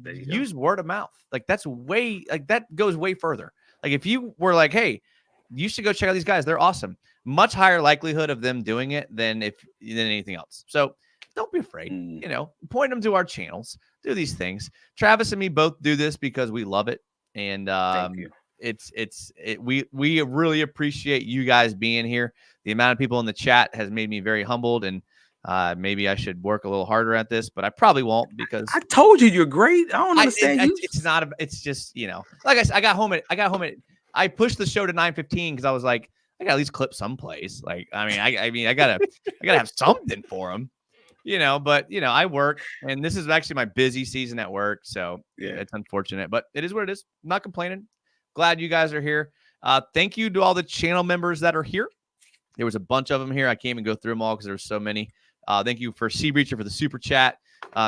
Use word of mouth. That goes way further. If you were like, hey, you should go check out these guys, they're awesome. Much higher likelihood of them doing it than anything else. So don't be afraid. Point them to our channels. Do these things. Travis and me both do this because we love it, and thank you. We really appreciate you guys being here. The amount of people in the chat has made me very humbled, and maybe I should work a little harder at this, but I probably won't, because I told you you're great. I don't understand you. It's not. It's just like I said, I got home at. I pushed the show to 9:15 because I was like, I got to at least clip some plays. I gotta have something for them, But I work, and this is actually my busy season at work, so yeah, it's unfortunate, but it is what it is. I'm not complaining. Glad you guys are here. Thank you to all the channel members that are here. There was a bunch of them here. I can't even go through them all because there were so many. Thank you for Sea Breacher for the super chat.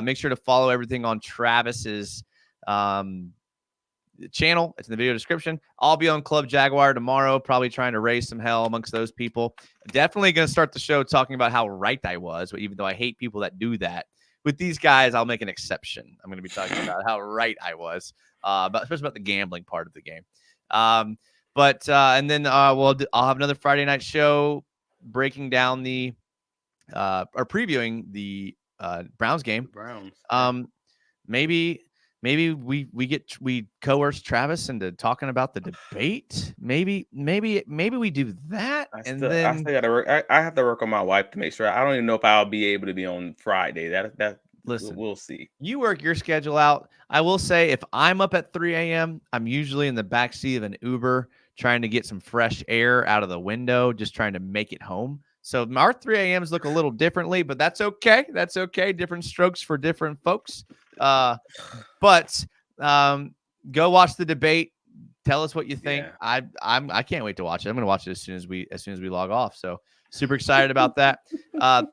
Make sure to follow everything on Travis's channel. It's in the video description. I'll be on Club Jaguar tomorrow, probably trying to raise some hell amongst those people. Definitely going to start the show talking about how right I was, even though I hate people that do that. With these guys, I'll make an exception. I'm going to be talking about how right I was, especially about the gambling part of the game. And then I'll have another Friday night show breaking down or previewing the Browns game. Browns. Maybe we coerce Travis into talking about the debate. Maybe we do that. I still gotta work. I have to work on my wife to make sure. I don't even know if I'll be able to be on Friday. Listen, we'll see. You work your schedule out. I will say, if I'm up at 3 a.m., I'm usually in the backseat of an Uber trying to get some fresh air out of the window, just trying to make it home. So our 3 a.m.s look a little differently, but that's okay. That's okay. Different strokes for different folks. But go watch the debate. Tell us what you think. Yeah. I can't wait to watch it. I'm going to watch it as soon as we log off. So super excited about that.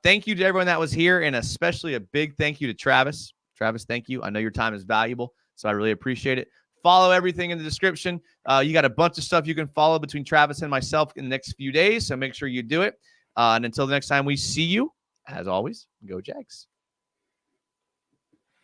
Thank you to everyone that was here, and especially a big thank you to Travis. Travis, thank you. I know your time is valuable, so I really appreciate it. Follow everything in the description. You got a bunch of stuff you can follow between Travis and myself in the next few days, so make sure you do it. And until the next time we see you, as always, go Jags.